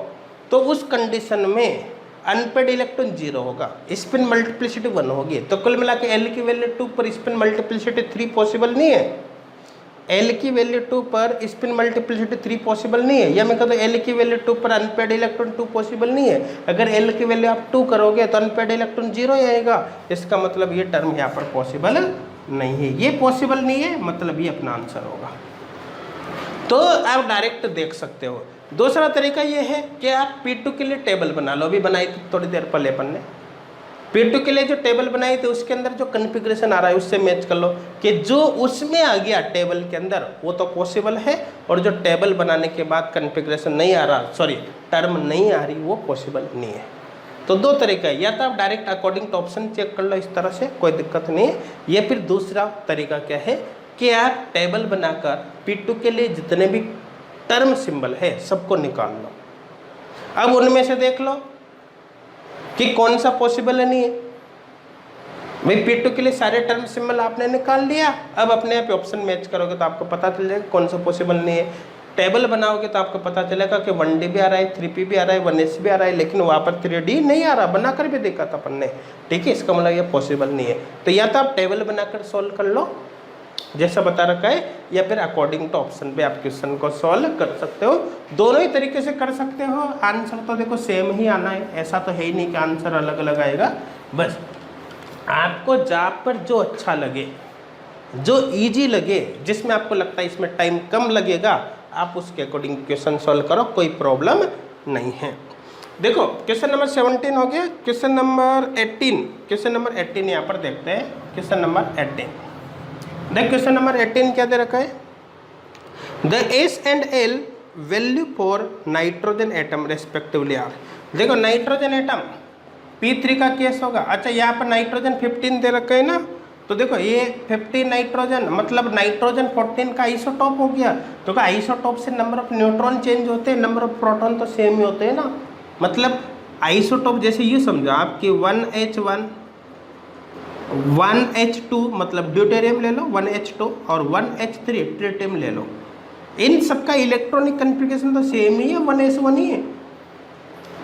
तो उस कंडीशन में अनपेड इलेक्ट्रॉन 0 होगा, स्पिन मल्टीप्लिसिटी 1 होगी। तो कुल मिला के L की वैल्यू 2 पर स्पिन मल्टीप्लिसिटी 3 पॉसिबल नहीं है, L की वैल्यू 2 पर स्पिन मल्टीप्लिसिटी 3 पॉसिबल नहीं है, या मैं कहता हूँ L की वैल्यू 2 पर अनपेड इलेक्ट्रॉन 2 पॉसिबल नहीं है। अगर L की वैल्यू आप 2 करोगे तो अनपेड इलेक्ट्रॉन 0 आएगा, इसका मतलब ये टर्म यहाँ पर पॉसिबल नहीं है, ये पॉसिबल नहीं है, मतलब ये अपना आंसर होगा। तो आप डायरेक्ट देख सकते हो। दूसरा तरीका ये है कि आप P2 के लिए टेबल बना लो, अभी बनाई थी थोड़ी देर पहले अपन ने। P2 के लिए जो टेबल बनाई थी उसके अंदर जो कन्फिग्रेशन आ रहा है उससे मैच कर लो कि जो उसमें आ गया टेबल के अंदर वो तो पॉसिबल है, और जो टेबल बनाने के बाद कन्फिग्रेशन नहीं आ रहा, सॉरी टर्म नहीं आ रही, वो पॉसिबल नहीं है। तो दो तरीका है, या तो आप direct according to option check कर लो इस तरह से, कोई दिक्कत नहीं है, या फिर दूसरा तरीका क्या है कि आप टेबल बनाकर P2 के लिए जितने भी टर्म सिंबल है सबको निकाल लो। अब उनमें से देख लो कि कौन सा पॉसिबल है नहीं है। भाई P2 के लिए सारे टर्म सिंबल आपने निकाल लिया, अब अपने आप ऑप्शन मैच करोगे तो आपको पता चल जाएगा कौन सा पॉसिबल नहीं है। टेबल बनाओगे तो आपको पता चलेगा कि 1D भी आ रहा है, 3P भी आ रहा है, 1S भी आ रहा है, लेकिन वहाँ पर 3D नहीं आ रहा, बनाकर भी देखा था अपन ने, ठीक है, इसका मतलब ये पॉसिबल नहीं है। तो या तो आप टेबल बनाकर सॉल्व कर लो जैसा बता रखा है, या फिर अकॉर्डिंग टू ऑप्शन पे आप क्वेश्चन को सॉल्व कर सकते हो, दोनों ही तरीके से कर सकते हो। आंसर तो देखो सेम ही आना है, ऐसा तो है ही नहीं कि आंसर अलग अलग आएगा, बस आपको जहाँ पर जो अच्छा लगे, जो इजी लगे, जिसमें आपको लगता है इसमें टाइम कम लगेगा, आप उसके अकॉर्डिंग क्वेश्चन सॉल्व करो, कोई प्रॉब्लम नहीं है। देखो क्वेश्चन नंबर 17 हो गया, क्वेश्चन नंबर 18, क्वेश्चन नंबर 18 यहाँ पर देखते हैं। क्वेश्चन नंबर 18 देख, क्वेश्चन नंबर 18 क्या दे रखा है, the S and L value for nitrogen atom respectively are. देखो नाइट्रोजन एटम P3 का केस होगा। अच्छा यहाँ पर नाइट्रोजन 15 दे रखा है ना, तो देखो ये 15 नाइट्रोजन मतलब नाइट्रोजन 14 का आइसोटॉप हो गया। तो क्या आइसोटॉप से नंबर ऑफ न्यूट्रॉन चेंज होते हैं, नंबर ऑफ प्रोटॉन तो सेम ही होते हैं ना। मतलब आइसोटॉप जैसे ये समझो आपकी 1H1 1H2 मतलब ड्यूटेरियम ले लो 1H2 और 1H3 ट्रिटियम ले लो, इन सबका इलेक्ट्रॉनिक कन्फिगरेशन तो सेम ही है, 1s1 ही है।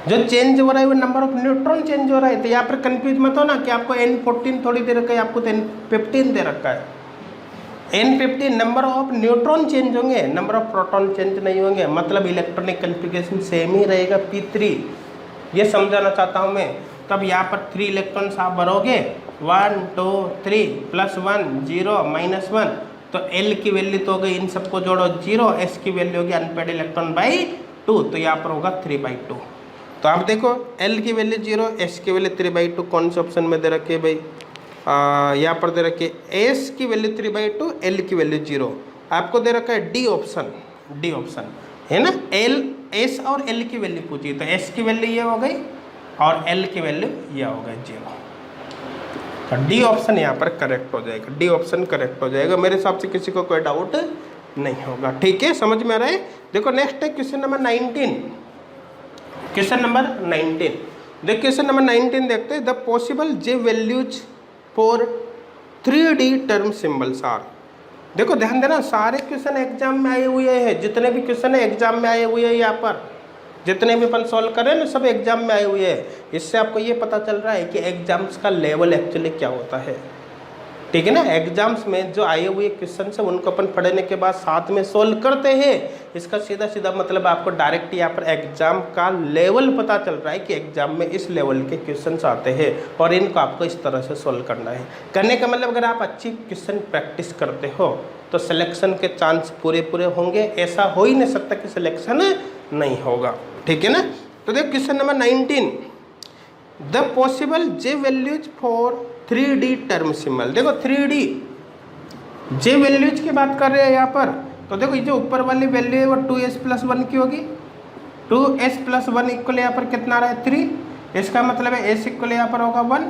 जो चेंज हो रहा है वो नंबर ऑफ न्यूट्रॉन चेंज हो रहा है। तो यहाँ पर कंफ्यूज मत हो ना कि आपको N14 थोड़ी दे रखा है, आपको तो N15 दे रखा है। N15 number of neutron change होंगे, नंबर ऑफ प्रोटॉन चेंज नहीं होंगे, मतलब इलेक्ट्रॉनिक कन्फिगरेशन सेम ही रहेगा P3, ये समझाना चाहता हूँ मैं। तब यहाँ पर 3 इलेक्ट्रॉन्स आप भरोगे 1 2 3 +1 0 -1, तो L की वैल्यू तो हो गई, इन सबको जोड़ो 0, S की वैल्यू होगी अनपेड इलेक्ट्रॉन बाई 2, तो यहाँ पर होगा 3/2। तो आप देखो L की वैल्यू 0, S की वैल्यू 3/2, कौन से ऑप्शन में दे रखी है भाई, यहाँ पर दे रखी है S की वैल्यू 3/2, L की वैल्यू 0, आपको दे रखा है D ऑप्शन है ना। S और L की वैल्यू पूछी, तो S की वैल्यू ये हो गई और L की वैल्यू ये हो गई 0, तो D ऑप्शन यहाँ पर करेक्ट हो जाएगा, D ऑप्शन करेक्ट हो जाएगा। मेरे हिसाब से किसी को कोई डाउट नहीं होगा, ठीक है, समझ में आ रहा है। देखो नेक्स्ट है क्वेश्चन नंबर 19, क्वेश्चन नंबर 19 देख, क्वेश्चन नंबर 19 देखते हैं, the possible J values for 3D term symbols are. देखो ध्यान देना, सारे क्वेश्चन एग्जाम में आए हुए हैं, जितने भी क्वेश्चन है एग्जाम में आए हुए हैं, यहाँ पर जितने भी अपन सॉल्व करें ना सब एग्जाम में आए हुए हैं। इससे आपको ये पता चल रहा है कि एग्जाम्स का लेवल एक्चुअली क्या होता है, ठीक है ना। एग्जाम्स में जो आए हुए क्वेश्चन है उनको अपन पढ़ने के बाद साथ में सोल्व करते हैं। इसका सीधा सीधा मतलब आपको डायरेक्ट यहाँ पर एग्जाम का लेवल पता चल रहा है कि एग्जाम में इस लेवल के क्वेश्चंस आते हैं और इनको आपको इस तरह से सोल्व करना है। करने का मतलब अगर आप अच्छी क्वेश्चन प्रैक्टिस करते हो तो सिलेक्शन के चांस पूरे होंगे। ऐसा हो ही नहीं सकता कि सिलेक्शन नहीं होगा, ठीक है ना। तो देखो question number 19, the possible J values for 3D term symbol. देखो 3D जे वैल्यूज की बात कर रहे हैं यहाँ पर। तो देखो ये जो ऊपर वाली वैल्यू है वो 2s+1 की होगी। 2s+1 इक्वल यहाँ पर कितना आ रहा है 3। इसका मतलब है s इक्वल यहाँ पर होगा 1।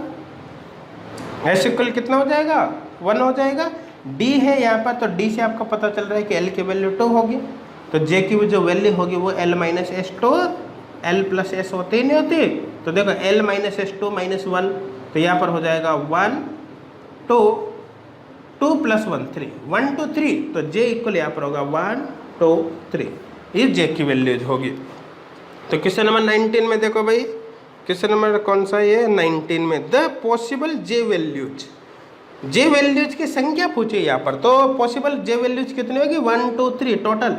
s इक्वल कितना हो जाएगा 1 हो जाएगा। d है यहाँ पर, तो d से आपको पता चल रहा है कि l की वैल्यू 2 होगी। तो j की जो वैल्यू होगी वो l-s2 l+s होती ही नहीं होती। तो देखो l-s2 -1, तो यहाँ पर हो जाएगा 1 2 2 + 1 3 1 2 3। तो j इक्वल यहाँ पर होगा 1 2 3, ये j की वैल्यूज होगी। तो क्वेश्चन नंबर 19 में देखो भाई, क्वेश्चन नंबर कौन सा ये 19 में, the possible J values, J values की संख्या पूछी यहाँ पर। तो पॉसिबल जे वैल्यूज कितनी होगी 1 2 3, टोटल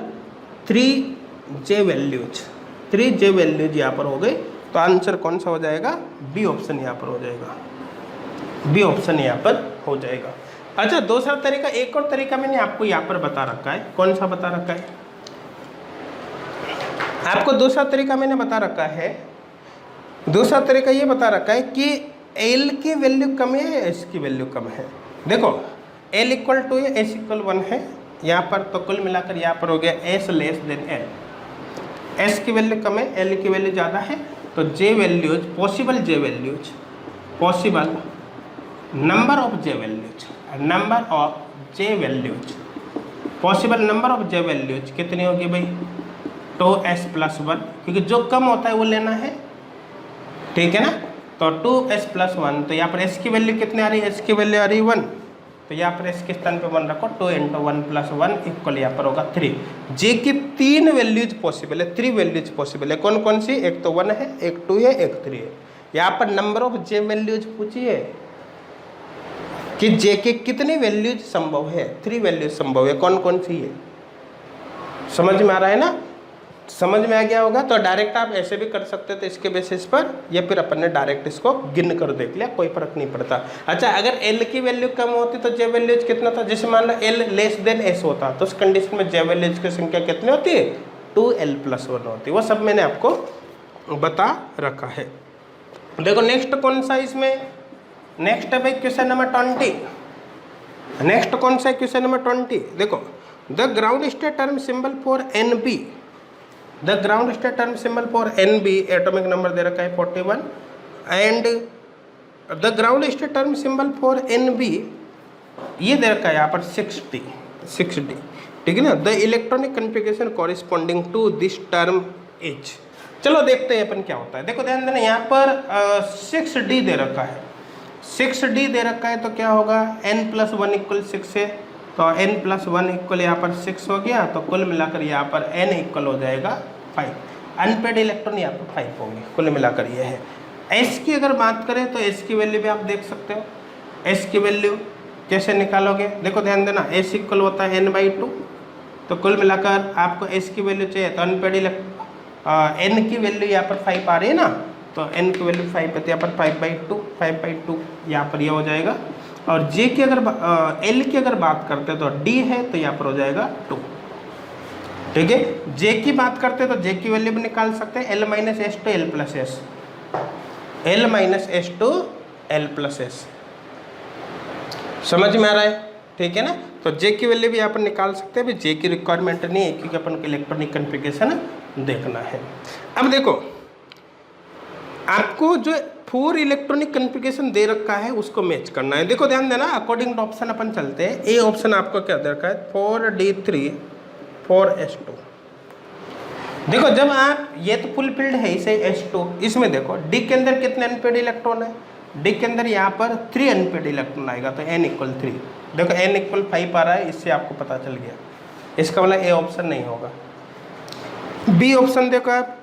3 जे वैल्यूज यहाँ पर हो गई। तो आंसर कौन सा हो जाएगा, बी ऑप्शन यहाँ पर हो जाएगा, बी ऑप्शन यहाँ पर हो जाएगा। अच्छा दूसरा तरीका, एक और तरीका मैंने आपको यहाँ पर बता रखा है। कौन सा बता रखा है आपको? दूसरा तरीका मैंने बता रखा है, दूसरा तरीका ये बता रखा है कि एल की वैल्यू कम है, एस की वैल्यू कम है। देखो एल इक्वल टू है, एस इक्वल 1 है यहाँ पर, तो कुल मिलाकर यहाँ पर हो गया S less than L. S की वैल्यू कम है, एल की वैल्यू ज़्यादा है। तो जे values, possible J values, possible number of J values, number of J values, possible number of J values कितनी होगी भाई 2s+1, क्योंकि जो कम होता है वो लेना है, ठीक है ना। तो 2s+1, तो यहाँ पर s की वैल्यू कितनी आ रही है, s की वैल्यू आ रही है 1, तो यहाँ पर s के स्थान पे 1 रखो। 2 × 1 + 1 इक्वल यहाँ पर होगा 3। j की 3 वैल्यूज पॉसिबल है, 3 वैल्यूज पॉसिबल है। कौन कौन सी, एक तो 1 है, एक 2 है, एक 3 है। यहाँ पर नंबर ऑफ j वैल्यूज पूछी है कि j के कितनी वैल्यूज संभव है, 3 वैल्यूज संभव है। कौन कौन सी है, समझ में आ रहा है ना, समझ में आ गया होगा। तो डायरेक्ट आप ऐसे भी कर सकते थे इसके बेसिस पर, या फिर अपन ने डायरेक्ट इसको गिन कर देख लिया, कोई फर्क नहीं पड़ता। अच्छा अगर l की वैल्यू कम होती तो j वैल्यूज कितना था, जैसे मान लो l लेस देन s होता तो उस कंडीशन में j वैल्यूज की संख्या कितनी होती है 2l+1 होती। वो सब मैंने आपको बता रखा है। देखो नेक्स्ट कौन सा इसमें, नेक्स्ट है भाई क्वेश्चन नंबर 20। नेक्स्ट कौन सा है क्वेश्चन नंबर 20। देखो the ground state term symbol for NB, the ground state term symbol for NB, atomic number दे रखा है 41, and the ground state term symbol for NB ये दे रखा है यहाँ पर 60, ठीक है ना। The electronic configuration corresponding to this term is. चलो देखते हैं अपन क्या होता है। देखो ध्यान देना यहाँ पर 6D दे रखा है, 6D दे रखा है, तो क्या होगा n+1 इक्वल 6 है, तो n+1 इक्वल यहाँ पर 6 हो गया। तो कुल मिलाकर यहाँ पर n इक्वल हो जाएगा 5, अनपेड इलेक्ट्रॉन यहाँ पर 5 होंगे, कुल मिलाकर ये है। s की अगर बात करें तो s की वैल्यू भी आप देख सकते हो। s की वैल्यू कैसे निकालोगे, देखो ध्यान देना, s इक्वल होता है n/2, तो कुल मिलाकर आपको s की वैल्यू चाहिए तो अनपेड n की वैल्यू यहाँ पर 5 आ रही है ना, तो n की वैल्यू 5 है, तो यहाँ पर 5/2 यहाँ पर यह हो जाएगा। और j की अगर l की अगर बात करते हैं तो d है, तो यहाँ पर हो जाएगा 2, ठीक है। j की बात करते हैं तो j की वैल्यू भी निकाल सकते हैं, l-s to l+s, l-s to l+s, समझ में आ रहा है, ठीक है ना। तो j की वैल्यू भी यहाँ पर निकाल सकते हैं। j की रिक्वायरमेंट नहीं है क्योंकि अपन को इलेक्ट्रॉनिक कॉन्फ़िगरेशन देखना है। अब देखो आपको जो 4 इलेक्ट्रॉनिक कॉन्फ़िगरेशन दे रखा है उसको मैच करना है। देखो ध्यान देना, अकॉर्डिंग टू ऑप्शन अपन चलते हैं। ए ऑप्शन आपको क्या दे रखा है 4d3 4s2। देखो जब आप, ये तो फुल फिल्ड है इसे s2, इसमें देखो d के अंदर कितने अनपेड इलेक्ट्रॉन है, d के अंदर यहाँ पर 3 अनपेड इलेक्ट्रॉन आएगा, तो n = 3। देखो n = 5 आ रहा है, इससे आपको पता चल गया, इसका मतलब ए ऑप्शन नहीं होगा। बी ऑप्शन देखो आप,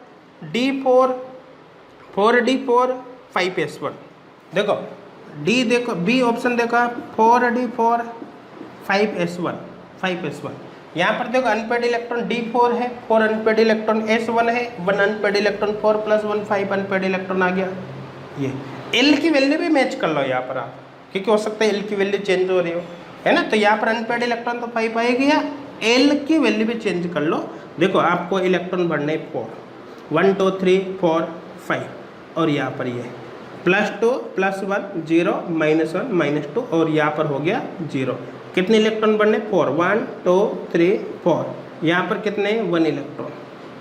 d4 4d4 5s1। देखो डी देखो, बी ऑप्शन देखो आप 4d4 5s1 5s1। यहाँ पर देखो अनपेड इलेक्ट्रॉन D4 है, 4 अनपेड इलेक्ट्रॉन S1 है, 1 अनपेड इलेक्ट्रॉन 4 + 1 5 अनपेड इलेक्ट्रॉन आ गया। ये L की वैल्यू भी मैच कर लो यहाँ पर आप, क्योंकि हो सकता है L की वैल्यू चेंज हो रही हो, है ना। तो यहाँ पर अनपेड इलेक्ट्रॉन तो 5 आएगी, या L की वैल्यू भी चेंज कर लो। देखो आपको इलेक्ट्रॉन बढ़ने 4, 1 2 3 4 5, और यहाँ पर ये +2 +1 0 -1 -2, और यहाँ पर हो गया 0। कितने इलेक्ट्रॉन बढ़ने 4, 1 2 3 4, यहाँ पर कितने 1 इलेक्ट्रॉन।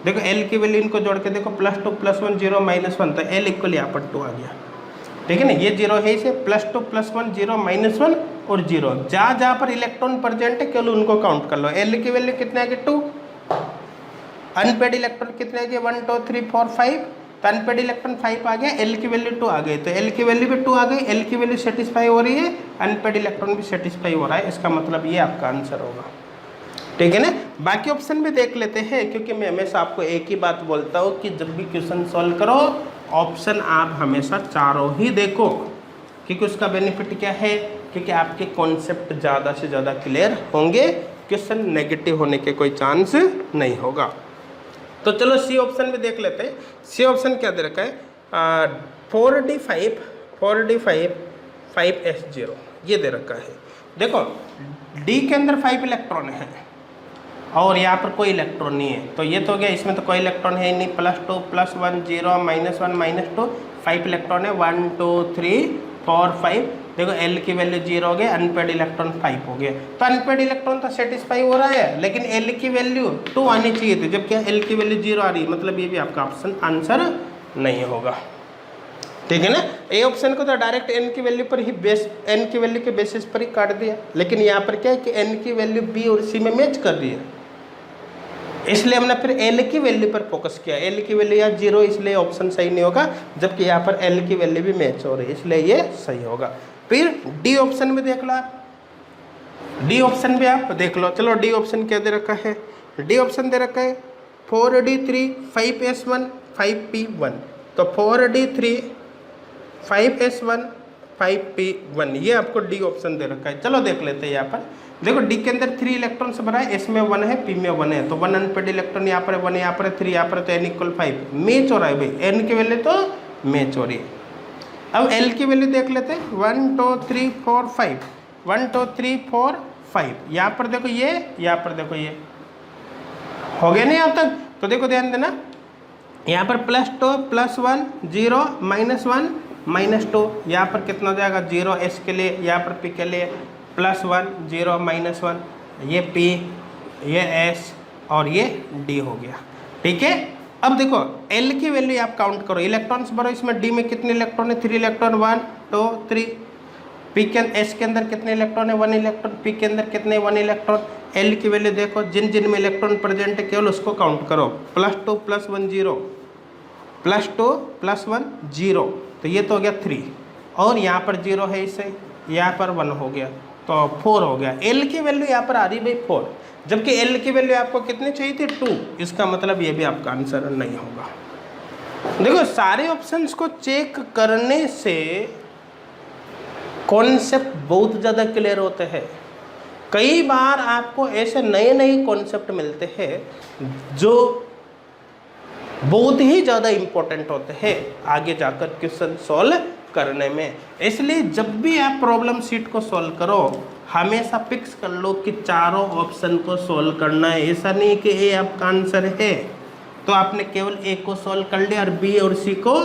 देखो L की वैल्यू इनको जोड़ के देखो, +2 +1 0 -1, तो L इक्वल यहाँ पर 2 आ गया, ठीक है ना। ये 0 है, इसे +2 +1 0 -1 और 0, जहाँ जहाँ पर इलेक्ट्रॉन प्रेजेंट है केवल उनको काउंट कर लो। L की वैल्यू कितने आ गई 2, अनपेड इलेक्ट्रॉन कितने आ गए 1 2 3 4 5, तो अनपेड इलेक्ट्रॉन 5 आ गया, L की वैल्यू 2 आ गई, तो L की वैल्यू भी 2 आ गई, L की वैल्यू सेटिस्फाई हो रही है, अनपेड इलेक्ट्रॉन भी सेटिस्फाई हो रहा है, इसका मतलब ये आपका आंसर होगा, ठीक है ना। बाकी ऑप्शन भी देख लेते हैं, क्योंकि मैं हमेशा आपको एक ही बात बोलता हूँ कि जब भी क्वेश्चन सॉल्व करो ऑप्शन आप हमेशा चारों ही देखो, क्योंकि उसका बेनिफिट क्या है, क्योंकि आपके कॉन्सेप्ट ज़्यादा से ज़्यादा क्लियर होंगे, क्वेश्चन नेगेटिव होने के कोई चांस नहीं होगा। तो चलो सी ऑप्शन भी देख लेते हैं। सी ऑप्शन क्या दे रखा है 4d5 5s0 ये दे रखा है। देखो डी के अंदर 5 इलेक्ट्रॉन है और यहाँ पर कोई इलेक्ट्रॉन नहीं है, तो ये तो हो गया, इसमें तो कोई इलेक्ट्रॉन है ही नहीं, +2 +1 0 -1 -2 5 इलेक्ट्रॉन है, 1 2 3 4 5। देखो L की वैल्यू 0 हो गई, अनपेड इलेक्ट्रॉन 5 हो गया, तो अनपेड इलेक्ट्रॉन तो सेटिस्फाई हो रहा है, लेकिन L की वैल्यू 2 आनी चाहिए थी, जबकि L की वैल्यू 0 आ रही है, मतलब ये भी आपका ऑप्शन आंसर नहीं होगा, ठीक है ना। ए ऑप्शन को तो डायरेक्ट N की वैल्यू पर ही N की वैल्यू के बेसिस पर ही काट दिया, लेकिन यहाँ पर क्या है कि N की वैल्यू B और C में मैच कर रही है, इसलिए हमने फिर L की वैल्यू पर फोकस किया। L की वैल्यू यहाँ 0, इसलिए ऑप्शन सही नहीं होगा, जबकि यहाँ पर L की वैल्यू भी मैच हो रही है, इसलिए ये सही होगा। फिर डी ऑप्शन भी देख लो आप, डी ऑप्शन भी आप देख लो। चलो डी ऑप्शन क्या दे रखा है, डी ऑप्शन दे रखा है 4d3 5s1 5p1, तो 4d3 5s1 5p1 ये आपको डी ऑप्शन दे रखा है। चलो देख लेते हैं यहाँ पर, देखो डी के अंदर 3 इलेक्ट्रॉन्स भरा है, एस में 1 है, पी में 1 है, तो 1 अनपेड इलेक्ट्रॉन यहाँ पर 1 यहाँ पर 3 यहाँ पर, तो n = 5 मैच हो रहा है भाई, n की वैल्यू तो मैच हो रही है। अब L की वैल्यू देख लेते हैं 1 2 3 4 5, 1 2 3 4 5, यहाँ पर देखो ये, यहाँ पर देखो ये, हो गया नहीं यहाँ तक। तो देखो ध्यान देना, यहाँ पर +2 +1 0 -1 -2, यहाँ पर कितना हो जाएगा 0 S के लिए, यहाँ पर P के लिए +1 0 -1, ये P ये S और ये D हो गया, ठीक है। अब देखो L की वैल्यू आप काउंट करो, इलेक्ट्रॉन्स भरो, इसमें D में कितने इलेक्ट्रॉन है 3 इलेक्ट्रॉन 1 2 3, P के S के अंदर कितने इलेक्ट्रॉन है 1 इलेक्ट्रॉन, P के अंदर कितने 1 इलेक्ट्रॉन। L की वैल्यू देखो, जिन जिन में इलेक्ट्रॉन प्रेजेंट है केवल उसको काउंट करो, +2 +1 0 +2 +1 0, तो ये तो हो गया 3, और यहाँ पर 0 है, इससे यहाँ पर 1 हो गया, तो 4 हो गया। L की वैल्यू यहाँ पर आ रही भाई 4, जबकि L की वैल्यू आपको कितनी चाहिए थी 2, इसका मतलब ये भी आपका आंसर नहीं होगा। देखो सारे ऑप्शंस को चेक करने से कॉन्सेप्ट बहुत ज़्यादा क्लियर होते हैं। कई बार आपको ऐसे नए नए कॉन्सेप्ट मिलते हैं जो बहुत ही ज़्यादा इम्पोर्टेंट होते हैं आगे जाकर क्वेश्चन सॉल्व करने में। इसलिए जब भी आप प्रॉब्लम शीट को सॉल्व करो हमेशा फिक्स कर लो कि चारों ऑप्शन को सॉल्व करना है। ऐसा नहीं कि ए आपका आंसर है तो आपने केवल ए को सॉल्व कर लिया और बी और सी को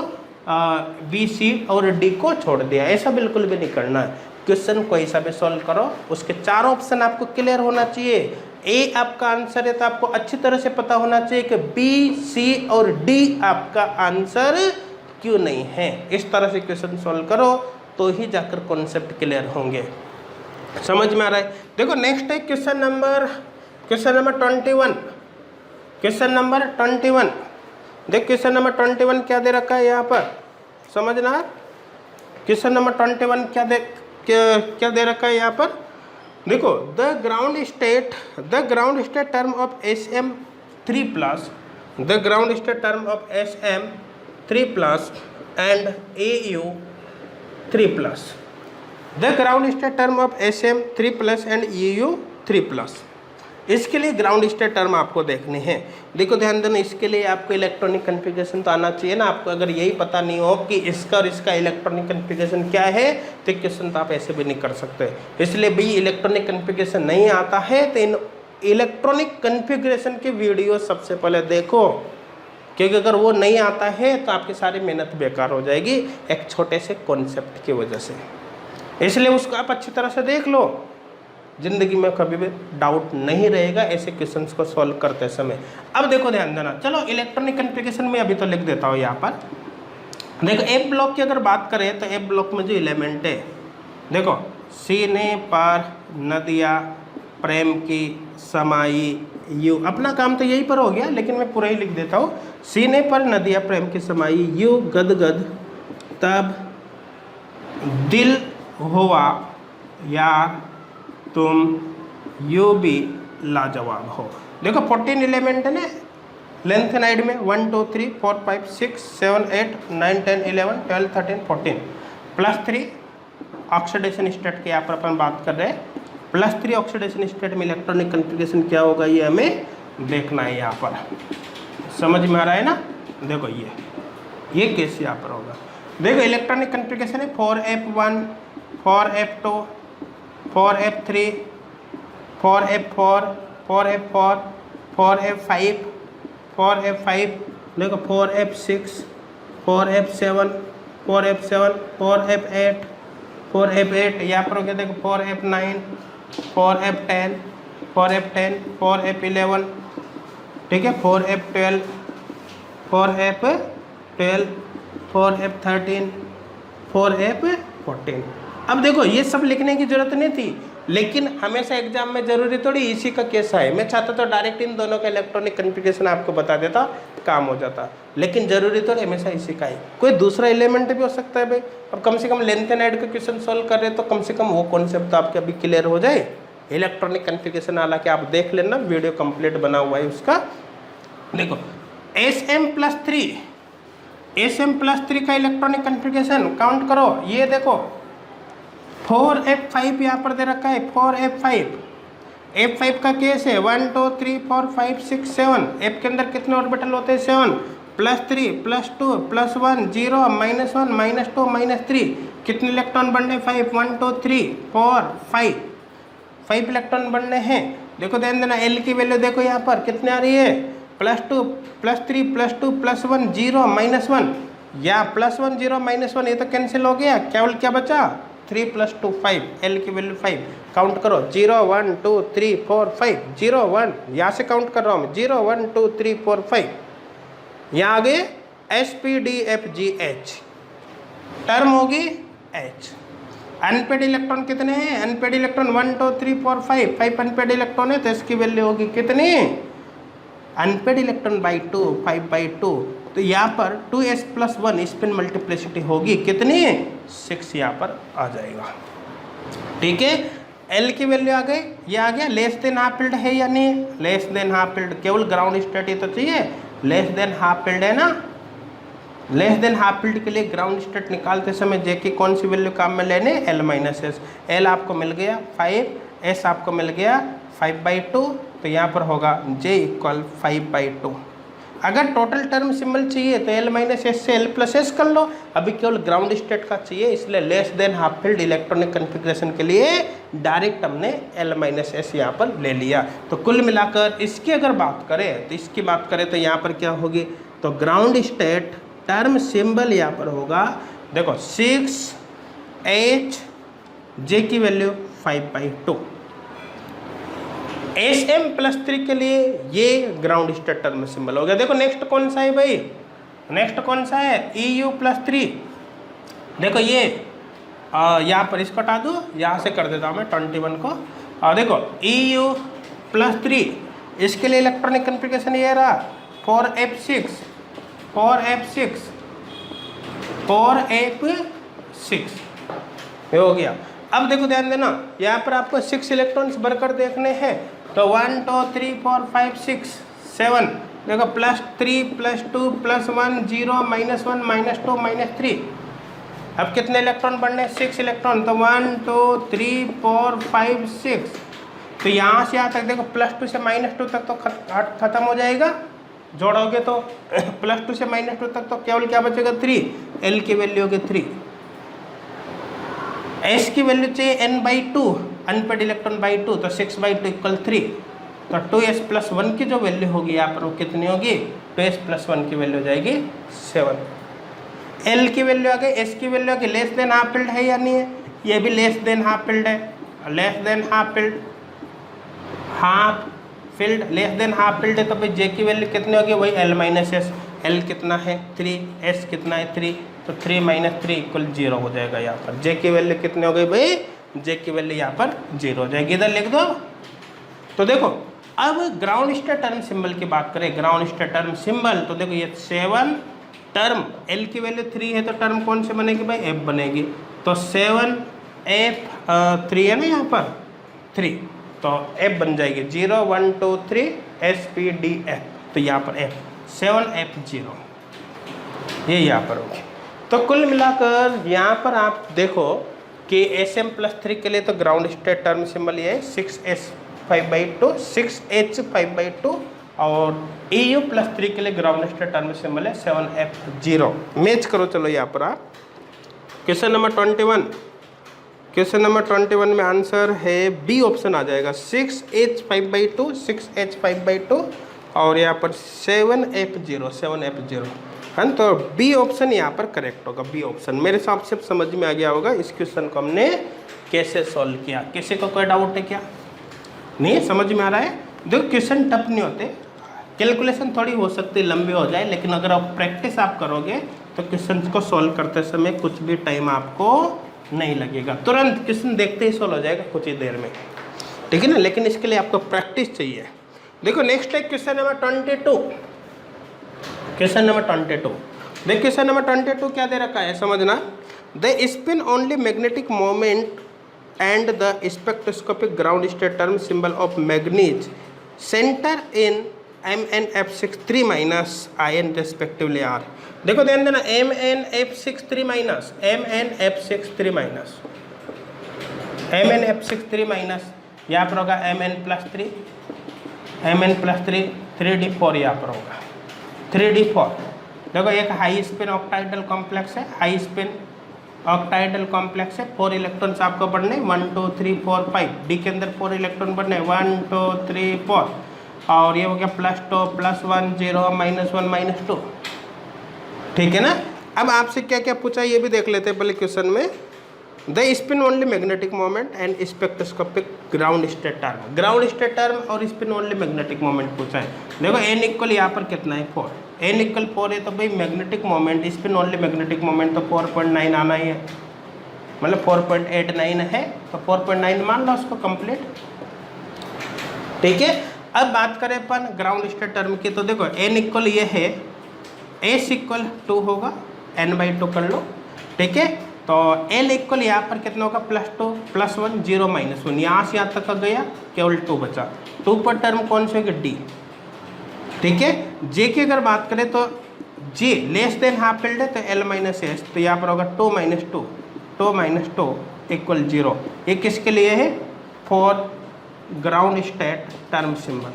बी सी और डी को छोड़ दिया, ऐसा बिल्कुल भी नहीं करना है। क्वेश्चन को ऐसा भी सॉल्व करो, उसके चारों ऑप्शन आपको क्लियर होना चाहिए। ए आपका आंसर है तो आपको अच्छी तरह से पता होना चाहिए कि बी सी और डी आपका आंसर क्यों नहीं है। इस तरह से क्वेश्चन सॉल्व करो तो ही जाकर कॉन्सेप्ट क्लियर होंगे। समझ में आ रहा है? देखो नेक्स्ट है क्वेश्चन नंबर 21। क्वेश्चन नंबर 21, देख क्वेश्चन नंबर 21 क्या दे रखा है यहाँ पर, समझना। क्वेश्चन नंबर 21 क्या दे रखा है यहाँ पर, देखो the ground state term of SM3+, the ground state term of SM3+ and AU3+, the ground state term of Sm3+ and Eu3+। इसके लिए ग्राउंड स्टेट टर्म आपको देखने हैं। देखो ध्यान देना, इसके लिए आपको इलेक्ट्रॉनिक कन्फिगरेशन तो आना चाहिए ना। आपको अगर यही पता नहीं हो कि इसका और इसका इलेक्ट्रॉनिक कन्फिगरेशन क्या है तो क्वेश्चन तो आप ऐसे भी नहीं कर सकते। इसलिए भाई इलेक्ट्रॉनिक कन्फिगरेशन नहीं आता है तो इन इलेक्ट्रॉनिक कन्फिगरेशन की वीडियो सबसे पहले देखो, क्योंकि अगर वो नहीं आता है तो आपकी सारी मेहनत बेकार हो जाएगी एक छोटे से कॉन्सेप्ट की वजह से। इसलिए उसको आप अच्छी तरह से देख लो, जिंदगी में कभी भी डाउट नहीं रहेगा ऐसे क्वेश्चंस को सॉल्व करते समय। अब देखो ध्यान देना, चलो इलेक्ट्रॉनिक कन्फिगरेशन में अभी तो लिख देता हूँ यहाँ पर। देखो एफ ब्लॉक की अगर बात करें तो एफ ब्लॉक में जो एलिमेंट है, देखो सीने पर नदियाँ प्रेम की समाई यू, अपना काम तो यही पर हो गया लेकिन मैं पूरा ही लिख देता हूँ। सीने पर नदियाँ प्रेम की समाई यू गदगद तब दिल हुआ यार तुम यू भी लाजवाब हो। देखो 14 एलिमेंट है ना लेंथेनाइड में, 1 2 3 4 5 6 7 8 9 10 11 12 13 14 +3 ऑक्सीडेशन स्टेट के यहाँ पर अपन बात कर रहे हैं। +3 ऑक्सीडेशन स्टेट में इलेक्ट्रॉनिक कन्फिगरेशन क्या होगा ये हमें देखना है यहाँ पर। समझ में आ रहा है ना। देखो ये केस यहाँ पर होगा। देखो इलेक्ट्रॉनिक कन्फिगरेशन है 4f1 4f2 4f3 4f4 4f4 4f5 4f5, देखो 4f6 4f7 4f7 4f8 4f8 यहाँ पर हो गया। देखो 4f9 4f10 4f10 4f11, ठीक है 4f12 4f12 4f13 4f14। अब देखो ये सब लिखने की जरूरत नहीं थी, लेकिन हमेशा एग्जाम में जरूरी थोड़ी इसी का केस है। मैं चाहता तो डायरेक्ट इन दोनों का इलेक्ट्रॉनिक कन्फिगरेशन आपको बता देता, काम हो जाता, लेकिन जरूरी तो हमेशा इसी का है। कोई दूसरा एलिमेंट भी हो सकता है भाई। अब कम से कम लेंथेनाइड का क्वेश्चन सॉल्व कर रहे तो कम से कम वो कॉन्सेप्ट तो आपके अभी क्लियर हो जाए। इलेक्ट्रॉनिक कन्फिगरेशन हालांकि आप देख लेना, वीडियो कंप्लीट बना हुआ है उसका। देखो Sm+3 का इलेक्ट्रॉनिक कन्फिगरेशन काउंट करो। ये देखो 4f5 यहाँ पर दे रखा है 4f5। f5 का केस है 1 2 3 4 5 6 7। f के अंदर कितने ऑर्बिटल होते हैं 7 +3 +2 +1 0 -1 -2 -3। कितने इलेक्ट्रॉन बनने 5 1 2 3 4 5 इलेक्ट्रॉन बनने हैं। देखो ध्यान देना L की वैल्यू देखो यहाँ पर कितने आ रही है +2 +3 +2 +1 0 -1 या +1 0 -1, ये तो कैंसिल हो गया। केवल क्या बचा 3 + 2 5, L की वैल्यू 5। काउंट करो 0 1 2 3 4 5 0 1, यहाँ से काउंट कर रहा हूँ 0 1 2 3 4 5। यहाँ आगे SPDFGH टर्म होगी H। अनपेड इलेक्ट्रॉन कितने हैं, अनपेड इलेक्ट्रॉन 1 2 3 4 5 अनपेड इलेक्ट्रॉन है तो इसकी वैल्यू होगी कितनी, अनपेड इलेक्ट्रॉन बाई 2 5/2। तो यहाँ पर 2s+1 स्पिन मल्टीप्लिसिटी होगी कितनी 6, यहाँ पर आ जाएगा। ठीक है, L की वैल्यू आ गई, ये आ गया। लेस देन हाफ फील्ड है या नहीं, लेस देन हाफ फील्ड, केवल ग्राउंड स्टेट ही तो चाहिए, लेस देन हाफ फील्ड है ना। लेस देन हाफ फील्ड के लिए ग्राउंड स्टेट निकालते समय जे की कौन सी वैल्यू काम में लेने, L-S। L आपको मिल गया 5, S आपको मिल गया 5/2, तो यहाँ पर होगा J = 5/2। अगर टोटल टर्म सिंबल चाहिए तो L-S से L+S कर लो। अभी केवल ग्राउंड स्टेट का चाहिए, इसलिए less than half field electronic configuration के लिए डायरेक्ट हमने L-S यहाँ पर ले लिया। तो कुल मिलाकर इसकी अगर बात करें तो इसकी बात करें तो यहाँ पर क्या होगी, तो ग्राउंड स्टेट टर्म सिंबल यहाँ पर होगा, देखो 6H, J की वैल्यू 5/2। Sm+3 के लिए ये ग्राउंड स्टेट टर्म सिंबल हो गया। देखो नेक्स्ट कौन सा है भाई, नेक्स्ट कौन सा है Eu+3। देखो ये यहाँ पर इसको हटा दो, यहाँ से कर देता हूँ मैं 21 को। देखो Eu+3 इसके लिए इलेक्ट्रॉनिक कन्फिगरेशन ये रहा 4f6 ये हो गया। अब देखो ध्यान देना, यहाँ पर आपको 6 इलेक्ट्रॉन्स भरकर देखने हैं, तो 1 2 3 4 5 6 7। देखो +3 +2 +1 0 -1 -2 -3। अब कितने इलेक्ट्रॉन बढ़ने, 6 इलेक्ट्रॉन, तो 1 2 3 4 5 6। तो यहाँ से यहाँ तक देखो +2 से -2 तक तो खत्म हो जाएगा, जोड़ोगे तो +2 से -2 तक तो केवल क्या बचेगा 3, L की वैल्यू होगी 3, S की वैल्यू चाहिए n/2, अनपेड इलेक्ट्रॉन बाई 2, तो 6/2 = 3, तो 2s + 1 की जो वैल्यू होगी यहाँ पर वो कितनी होगी, 2s + 1 की वैल्यू हो जाएगी 7। L की वैल्यू आ गई, S की वैल्यू आ गई, लेस देन हाफ फिल्ड है या नहीं है, ये भी लेस देन हाफ फिल्ड है, less than half filled, half filled less than half filled है, तो भाई J की वैल्यू कितनी होगी, वही L - S, L कितना है 3, S कितना है 3, तो 3 - 3 = 0 हो जाएगा यहाँ पर। J की वैल्यू कितनी हो गई भाई, J की वैल्यू यहाँ पर 0 हो जाएगी, इधर लिख दो। तो देखो अब ग्राउंड स्टेट टर्म सिंबल की बात करें, ग्राउंड स्टेट टर्म सिंबल, तो देखो ये 7 टर्म, L की वैल्यू 3 है तो टर्म कौन से बनेगी भाई, F बनेगी, तो 7F 3 है ना यहाँ पर 3, तो F बन जाएगी 0 1 2 3 SPDF, तो यहाँ पर F 7F0 ये यहाँ पर होगी। तो कुल मिलाकर यहाँ पर आप देखो कि SM+3 के लिए तो ग्राउंड स्टेट टर्म सिंबल ये है 6S5/2 6H5/2, और EU+3 के लिए ग्राउंड स्टेट टर्म सिंबल है 7F0। मैच करो चलो यहाँ पर आप। क्वेश्चन नंबर 21, क्वेश्चन नंबर 21 में आंसर है बी ऑप्शन आ जाएगा, 6H5/2 6H5/2 और यहाँ पर 7F0 है, तो बी ऑप्शन यहाँ पर करेक्ट होगा, बी ऑप्शन। मेरे हिसाब से समझ में आ गया होगा इस क्वेश्चन को हमने कैसे सॉल्व किया। किसी को कोई डाउट है क्या, नहीं समझ में आ रहा है? देखो क्वेश्चन टफ नहीं होते, कैलकुलेशन थोड़ी हो सकती है लंबी हो जाए, लेकिन अगर आप प्रैक्टिस आप करोगे तो क्वेश्चन को सॉल्व करते समय कुछ भी टाइम आपको नहीं लगेगा, तुरंत क्वेश्चन देखते ही सॉल्व हो जाएगा कुछ ही देर में, ठीक है ना। लेकिन इसके लिए आपको प्रैक्टिस चाहिए। देखो नेक्स्ट है क्वेश्चन नंबर 22, क्वेश्चन नंबर 22। देख क्वेश्चन नंबर 22 क्या दे रखा है समझना, the spin only magnetic moment and the spectroscopic ground state term symbol of manganese center in MnF63 minus IN respectively are। देखो ध्यान देना, MnF63 minus MnF63 minus MnF63 minus यहाँ पर होगा Mn+3 Mn+3 3d4 यहाँ पर होगा 3d4। देखो एक हाई स्पिन ऑक्टाइडल कॉम्प्लेक्स है, हाई स्पिन ऑक्टाइडल कॉम्प्लेक्स है, 4 इलेक्ट्रॉन्स आपको बढ़ने 1 2 3 4 5, डी के अंदर 4 इलेक्ट्रॉन बढ़ने 1 2 3 4, और ये हो गया +2 +1 0 -1 -2, ठीक है ना। अब आपसे क्या क्या पूछा ये भी देख लेते हैं पहले क्वेश्चन में। The spin only magnetic moment and spectroscopic ground state term, ground state term और स्पिन ओनली मैग्नेटिक मोमेंट पूछा है। देखो n इक्वल यहाँ पर कितना है 4, n इक्वल 4 है तो भाई magnetic moment, spin only magnetic moment तो 4.9 आना ही है, मतलब 4.89 है तो 4.9 मान लो उसको कंप्लीट, ठीक है। अब बात करें अपन ग्राउंड स्टेट टर्म की, तो देखो n इक्वल ये है, s इक्वल 2 होगा, n/2 कर लो, ठीक है। तो l इक्वल यहाँ पर कितना होगा +2 +1 0 -1, यहाँ से यहाँ तक का गया केवल 2 बचा, 2 पर टर्म कौन सी होगी d, ठीक है। j की अगर बात करें तो j less than half filled है तो L - S, तो यहाँ पर होगा 2 - 2 = 0। ये किसके लिए है, for ground state term symbol,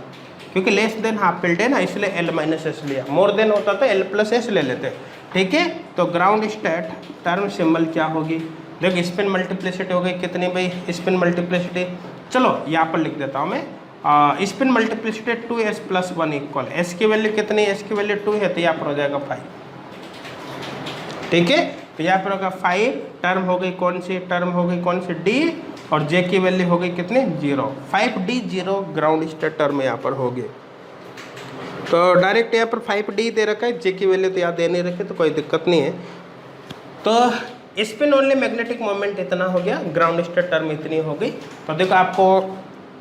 क्योंकि लेस देन हाफ फिल्ड है ना इसलिए L - S लिया, मोर देन होता तो L + S ले लेते, ठीक है। तो ग्राउंड स्टेट टर्म सिंबल क्या होगी, देखो स्पिन मल्टीप्लिसिटी हो गई कितनी भाई, स्पिन मल्टीप्लिसिटी चलो यहाँ पर लिख देता हूँ मैं, spin multiplicity 2s + 1 equal, s की वैल्यू कितनी है, s की वैल्यू 2 है तो यहाँ पर हो जाएगा 5, ठीक है। तो यहाँ पर होगा 5, टर्म हो गई कौन सी, टर्म हो गई कौन सी d, और j की वैल्यू हो गई कितनी 0, 5d0 ग्राउंड स्टेट टर्म यहाँ पर होगी। तो डायरेक्ट यहाँ पर 5d दे रखा है, j की वैल्यू तो यहाँ दे नहीं रखी तो कोई दिक्कत नहीं है। तो स्पिन ओनली मैग्नेटिक मोमेंट इतना हो गया, ग्राउंड स्टेट टर्म इतनी हो गई। तो देखो आपको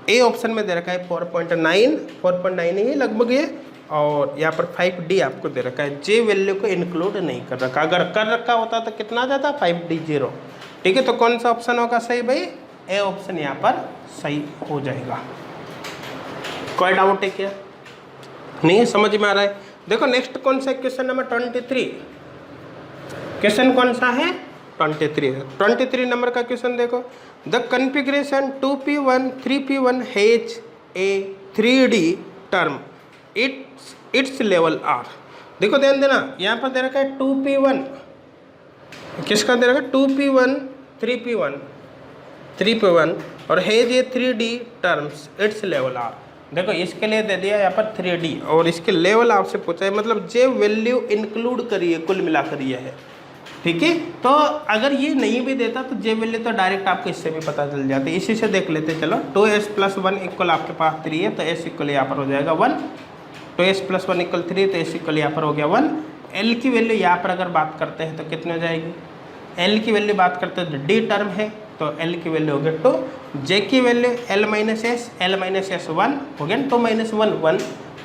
ए ऑप्शन में दे रखा है 4.9 ही लगभग ये, और यहाँ पर 5d आपको दे रखा है, j वैल्यू को इंक्लूड नहीं कर रखा, अगर कर रखा होता तो कितना आ जाता 5d0, ठीक है। तो कौन सा ऑप्शन होगा सही भाई, ए ऑप्शन यहाँ पर सही हो जाएगा। कोई डाउट है क्या, नहीं समझ में आ रहा है? देखो नेक्स्ट कौन सा क्वेश्चन नंबर 23, क्वेश्चन कौन सा है 23 नंबर का क्वेश्चन देखो, the configuration 2p1 3p1 has a 3D term its level are. देखो ध्यान देना, यहाँ पर दे रखा है 2p1, किसका दे रखा है 2p1 3p1 और has a 3D terms its level are. देखो इसके लिए दे दिया यहाँ पर 3D और इसके लेवल आपसे पूछा है, मतलब जे वैल्यू इंक्लूड करिए कुल मिलाकर ये है, ठीक है। तो अगर ये नहीं भी देता तो जे वैल्यू तो डायरेक्ट आपको इससे भी पता चल जाती है, इसी से देख लेते। चलो 2s+1 इक्वल आपके पास 3 है तो s इक्वल यहाँ पर हो जाएगा 1, 2s+1 इक्वल 3 तो s इक्वल यहाँ पर हो गया 1। l की वैल्यू यहाँ पर अगर बात करते हैं तो कितनी हो जाएगी, l की वैल्यू बात करते हैं तो d टर्म है तो l की वैल्यू हो गया 2, j की वैल्यू l - s 1 हो गया 2 - 1 1,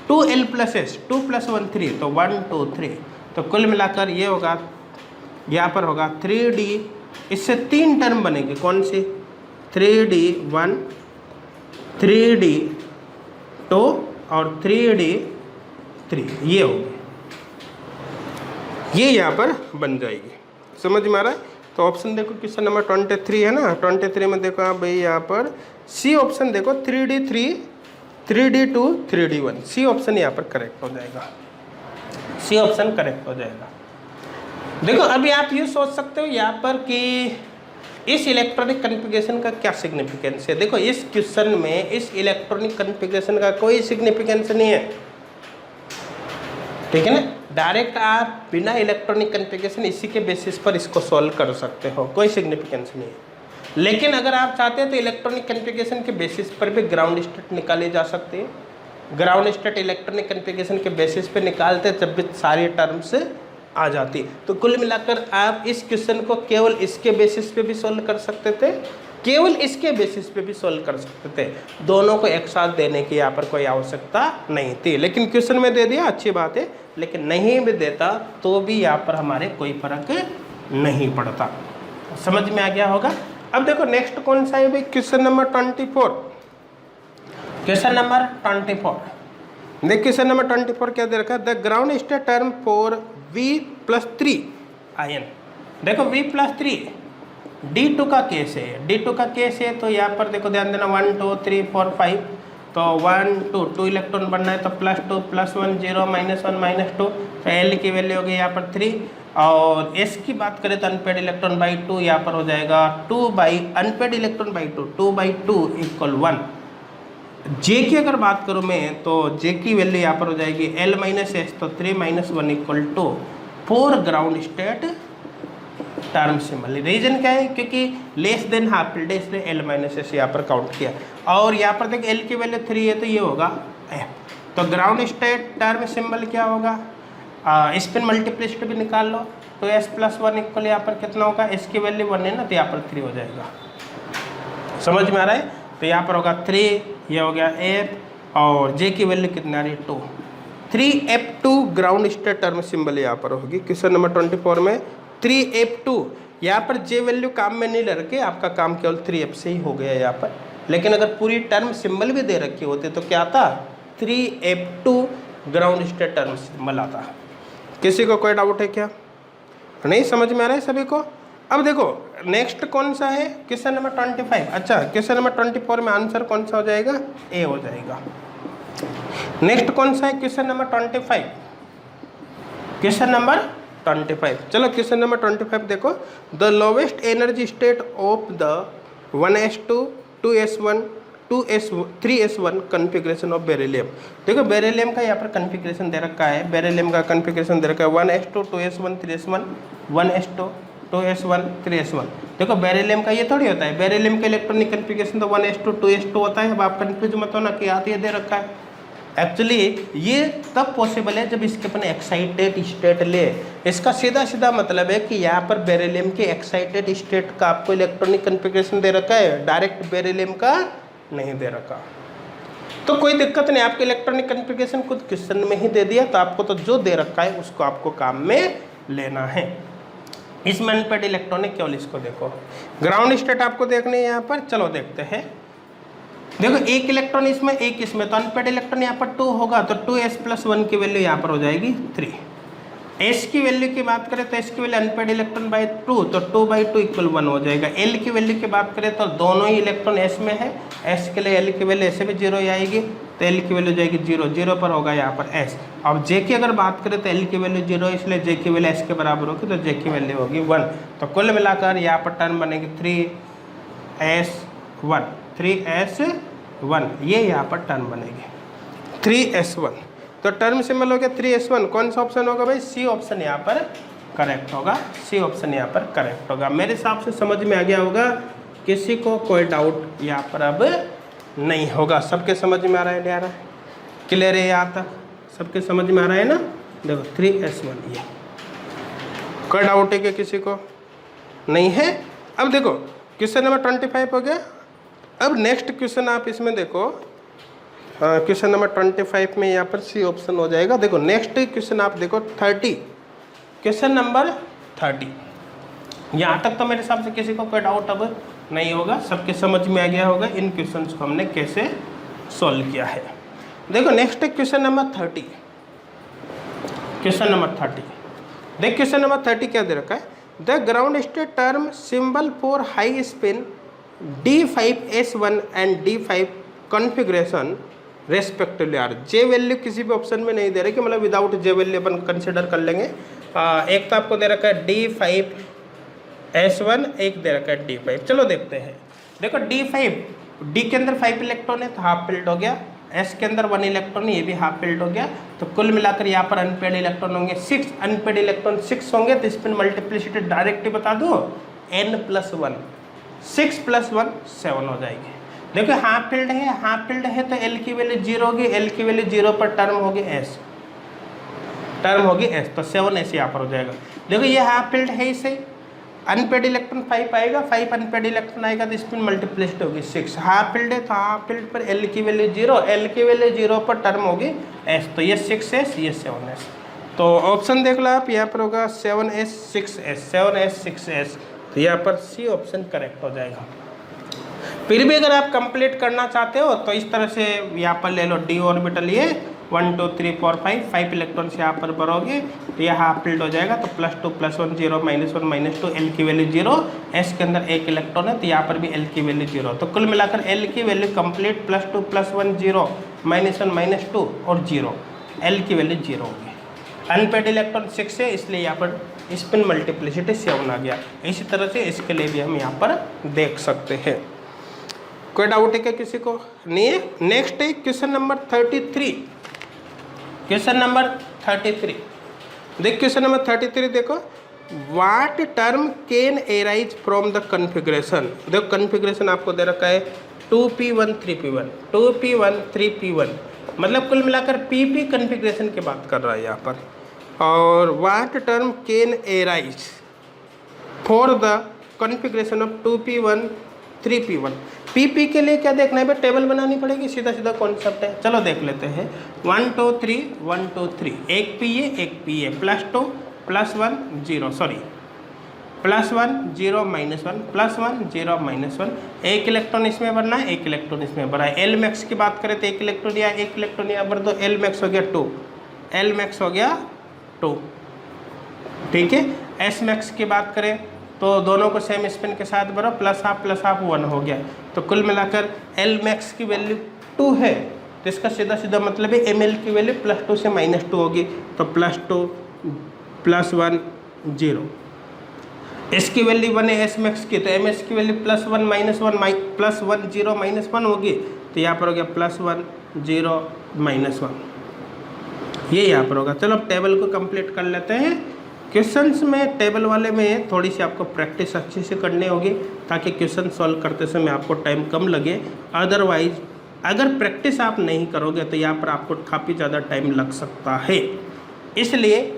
2l + s 2 + 1 3 तो 1 2 3, तो कुल मिलाकर ये होगा यहाँ पर होगा 3D, इससे 3 टर्म बनेगी, कौन सी 3D 1 3D 2 और 3D 3, ये होगी, ये यहाँ पर बन जाएगी। समझ में आ रहा है? तो ऑप्शन देखो क्वेश्चन नंबर 23 है ना, 23 में देखो आप भाई यहाँ पर सी ऑप्शन देखो 3D 3 3D 2 3D 1, C option यहाँ पर करेक्ट हो जाएगा, सी ऑप्शन करेक्ट हो जाएगा। देखो अभी आप ये सोच सकते हो यहाँ पर कि इस इलेक्ट्रॉनिक कॉन्फ़िगरेशन का क्या सिग्निफिकेंस है। देखो इस क्वेश्चन में इस इलेक्ट्रॉनिक कॉन्फ़िगरेशन का कोई सिग्निफिकेंस नहीं है, ठीक है ना। डायरेक्ट आप बिना इलेक्ट्रॉनिक कॉन्फ़िगरेशन इसी के बेसिस पर इसको सॉल्व कर सकते हो, कोई सिग्निफिकेंस नहीं है। लेकिन अगर आप चाहते हैं तो इलेक्ट्रॉनिक कॉन्फ़िगरेशन के बेसिस पर भी ग्राउंड स्टेट निकाले जा सकते हैं। ग्राउंड स्टेट इलेक्ट्रॉनिक कॉन्फ़िगरेशन के बेसिस पे निकालते जब भी सारी टर्म्स आ जाती। तो कुल मिलाकर आप इस क्वेश्चन को केवल इसके बेसिस पे भी सॉल्व कर सकते थे, केवल इसके बेसिस पे भी सॉल्व कर सकते थे, दोनों को एक साथ देने की यहाँ पर कोई आवश्यकता नहीं थी। लेकिन क्वेश्चन में दे दिया, अच्छी बात है, लेकिन नहीं भी देता तो भी यहाँ पर हमारे कोई फर्क नहीं पड़ता। समझ में आ गया होगा। अब देखो नेक्स्ट कौन सा है भाई, क्वेश्चन नंबर 24। क्वेश्चन नंबर 24 देख, क्वेश्चन नंबर 24 क्या दे रखा है, the ground state term for V+3 ion. देखो V+3 D2 का केस है, D2 का केस है तो यहाँ पर देखो ध्यान देना 1 2 3 4 5, तो 1 2 2 इलेक्ट्रॉन बनना है तो +2 +1 0 -1 -2, तो L की वैल्यू हो गई यहाँ पर 3 और S की बात करें तो अनपेड इलेक्ट्रॉन बाई 2 यहाँ पर हो जाएगा 2 by unpaid electron by 2, 2/2 = 1। J की अगर बात करूँ मैं तो J की वैल्यू यहाँ पर हो जाएगी L - S तो 3 - 1 = 4 ground state term symbol. Reason क्या है, क्योंकि लेस देन हाफ इल्ड इसलिए L - S यहाँ पर काउंट किया और यहाँ पर देखो L की वैल्यू 3 है तो ये होगा F। तो ग्राउंड स्टेट टर्म सिंबल क्या होगा, स्पिन मल्टीप्लिसिटी भी निकाल लो, तो S+1 इक्वल यहाँ पर कितना होगा, S की वैल्यू 1 है ना तो यहाँ पर 3 हो जाएगा। समझ में आ रहा है, तो यहाँ पर होगा 3, ये हो गया F और J की वैल्यू कितना आ रही है 2, 3F2 ground state term symbol यहाँ पर होगी। क्वेश्चन नंबर 24 में 3F2, यहाँ पर J वैल्यू काम में नहीं ले रखे, आपका काम केवल 3F से ही हो गया यहाँ पर। लेकिन अगर पूरी टर्म सिंबल भी दे रखी होती तो क्या आता, 3F2 ground state term symbol आता। किसी को कोई डाउट है क्या, नहीं समझ में आ रहा है सभी को। अब देखो नेक्स्ट कौन सा है, क्वेश्चन नंबर 25। अच्छा क्वेश्चन नंबर 24 में आंसर कौन सा हो जाएगा, ए हो जाएगा। नेक्स्ट कौन सा है, क्वेश्चन नंबर 25, क्वेश्चन नंबर 25। चलो क्वेश्चन नंबर 25 देखो, the lowest energy state of the 1s2 2s1 3s1 configuration of beryllium. देखो बेरिलियम का यहाँ पर कॉन्फ़िगरेशन दे रखा है, बेरिलियम का कॉन्फ़िगरेशन दे रखा है 1s2 2s1 3s1 1s2 2s1 3s1। देखो बेरिलियम का ये थोड़ी होता है, बेरिलियम का इलेक्ट्रॉनिक कॉन्फ़िगरेशन तो 1s2 2s2 होता है। अब आप कन्फ्यूज मत होना कि आती है दे रखा है, एक्चुअली ये तब पॉसिबल है जब इसके अपन एक्साइटेड स्टेट ले। इसका सीधा सीधा मतलब है कि यहाँ पर बेरिलियम के एक्साइटेड स्टेट का आपको इलेक्ट्रॉनिक कॉन्फ़िगरेशन दे रखा है, डायरेक्ट बेरिलियम का नहीं दे रखा। तो कोई दिक्कत नहीं, आपके इलेक्ट्रॉनिक कॉन्फ़िगरेशन खुद क्वेश्चन में ही दे दिया, तो आपको तो जो दे रखा है उसको आपको काम में लेना है। इसमें अनपेड इलेक्ट्रॉनिक केवल इसको देखो, ग्राउंड स्टेट आपको देखने यहाँ पर। चलो देखते हैं, देखो एक इलेक्ट्रॉन इसमें एक इसमें, तो अनपेड इलेक्ट्रॉन यहाँ पर 2 होगा तो 2s+1 की वैल्यू यहाँ पर हो जाएगी 3। एस की वैल्यू की बात करें तो एस की वैल्यू अनपेड इलेक्ट्रॉन बाय 2, तो 2/2 इक्वल 1 हो जाएगा। एल की वैल्यू की बात करें तो दोनों ही इलेक्ट्रॉन एस में है, एस के लिए एल की वैल्यू ऐसे भी 0 ही आएगी, तो एल की वैल्यू जाएगी 0, 0 पर होगा यहाँ पर एस। अब जे की अगर बात करें तो एल की वैल्यू 0 इसलिए जे की वैल्यू एस के बराबर होगी, तो जे की वैल्यू होगी 1। तो कुल मिलाकर यहाँ पर टर्म बनेगी 3s1, 3s1, ये यहाँ पर टर्म बनेगी 3s1। तो टर्म सिंबल हो गया 3s1। कौन सा ऑप्शन होगा भाई? सी ऑप्शन यहाँ पर करेक्ट होगा, सी ऑप्शन यहाँ पर करेक्ट होगा। मेरे हिसाब से समझ में आ गया होगा, किसी को कोई डाउट यहाँ पर अब नहीं होगा। सबके समझ में आ रहा है, नहीं आ रहा है? क्लियर है यहाँ तक? सबके समझ में आ रहा है ना? देखो 3s1, ये कोई डाउट है क्या किसी को? नहीं है। अब देखो क्वेश्चन नंबर 25 हो गया। अब नेक्स्ट क्वेश्चन आप इसमें देखो, क्वेश्चन नंबर 25 में यहाँ पर सी ऑप्शन हो जाएगा। देखो नेक्स्ट क्वेश्चन आप देखो 30, क्वेश्चन नंबर 30। यहाँ तक तो मेरे हिसाब से किसी को कोई डाउट अब नहीं होगा, सबके समझ में आ गया होगा इन क्वेश्चंस को हमने कैसे सॉल्व किया है। देखो next question number 30, question number 30। देख क्वेश्चन नंबर 30 क्या दे रखा है? The ground state term symbol for high spin D5S1 and D5 configuration respectively are. J value किसी भी ऑप्शन में नहीं दे रहे कि मतलब विदाउट जे वैल्यू अपन कंसिडर कर लेंगे। एक तो आपको दे रखा है D5S1, एक दे रखा है D5। चलो देखते हैं। देखो D5, D के अंदर 5 इलेक्ट्रॉन है तो हाफ फिल्ड हो गया, S के अंदर 1 इलेक्ट्रॉन है, ये भी हाफ फिल्ड हो गया। तो कुल मिलाकर यहाँ पर अनपेड इलेक्ट्रॉन होंगे 6, अनपेड इलेक्ट्रॉन 6 होंगे। तो स्पिन मल्टीप्लिसिटी डायरेक्टली बता दो, n+1, 6 + 1 7 हो जाएगी। देखो हाफ फील्ड है तो एल की वैल्यू 0 होगी, एल की वैल्यू 0 पर टर्म होगी एस, तो 7s यहाँ पर हो जाएगा। देखो ये हाफ फील्ड है, इसे अनपेड इलेक्ट्रॉन 5 आएगा, 5 अनपेड इलेक्ट्रॉन आएगा तो स्पिन मल्टीप्लिसिटी होगी 6। हाफ फील्ड है तो हाफ फील्ड पर एल की वैल्यू 0, एल की वैल्यू 0 पर टर्म होगी एस, तो ये 6s, ये 7s। तो ऑप्शन देख लो आप, यहाँ पर होगा 7s 6s, तो यहाँ पर सी ऑप्शन करेक्ट हो जाएगा। फिर भी अगर आप कंप्लीट करना चाहते हो तो इस तरह से यहाँ पर ले लो d ऑर्बिटल, ये 1 2 3 4 5 इलेक्ट्रॉन से यहाँ पर भरोगे तो यह हाफ फिल्ड हो जाएगा। तो +2 +1 0 -1 -2, एल की वैल्यू 0, एस के अंदर 1 इलेक्ट्रॉन है तो यहाँ पर भी एल की वैल्यू 0। तो कुल मिलाकर एल की वैल्यू कंप्लीट +2 +1 0 -1 -2 और 0, एल की वैल्यू 0 होगी। अनपेड इलेक्ट्रॉन 6 है इसलिए यहाँ पर स्पिन मल्टीप्लिसिटी 7 आ गया। इसी तरह से इसके लिए भी हम यहाँ पर देख सकते हैं। कोई डाउट है क्या किसी को? नहीं है। नेक्स्ट है क्वेश्चन नंबर 33, क्वेश्चन नंबर 33। देख क्वेश्चन नंबर 33 देखो, what term can arise from the configuration. देखो कॉन्फ़िगरेशन आपको दे रखा है 2p1 3p1, 2p1 3p1, मतलब कुल मिलाकर pp कॉन्फ़िगरेशन की बात कर रहा है यहाँ पर। और what term can arise for the configuration of 2p1 3p1। PP के लिए क्या देखना है भाई? टेबल बनानी पड़ेगी, सीधा सीधा कॉन्सेप्ट है। चलो देख लेते हैं। 1 2 3 1 2 3, एक पी ए +2 +1 0, सॉरी +1 0 -1 +1 0 -1, एक इलेक्ट्रॉन इसमें भरना है, एक इलेक्ट्रॉन इसमें भरा है। एल मैक्स की बात करें तो एक इलेक्ट्रॉन यहाँ भर दो, एल मैक्स हो गया 2, एल मैक्स हो गया 2, ठीक है। एस मैक्स की बात करें तो दोनों को सेम स्पिन के साथ भरो, +1 1 हो गया। तो कुल मिलाकर एल मैक्स की वैल्यू 2 है, तो इसका सीधा सीधा मतलब है एम एल की वैल्यू +2 से -2 होगी। तो +2 +1 0, इसकी वैल्यू 1 है एस मैक्स की, तो एम एस की वैल्यू +1 -1 0 -1 होगी। तो यहाँ पर हो गया +1 0 -1, ये यहाँ पर होगा। चलो अब टेबल को कंप्लीट कर लेते हैं। क्वेश्चंस में टेबल वाले में थोड़ी सी आपको प्रैक्टिस अच्छे से करनी होगी ताकि क्वेश्चन सॉल्व करते समय आपको टाइम कम लगे। अदरवाइज अगर प्रैक्टिस आप नहीं करोगे तो यहाँ पर आपको काफ़ी ज़्यादा टाइम लग सकता है। इसलिए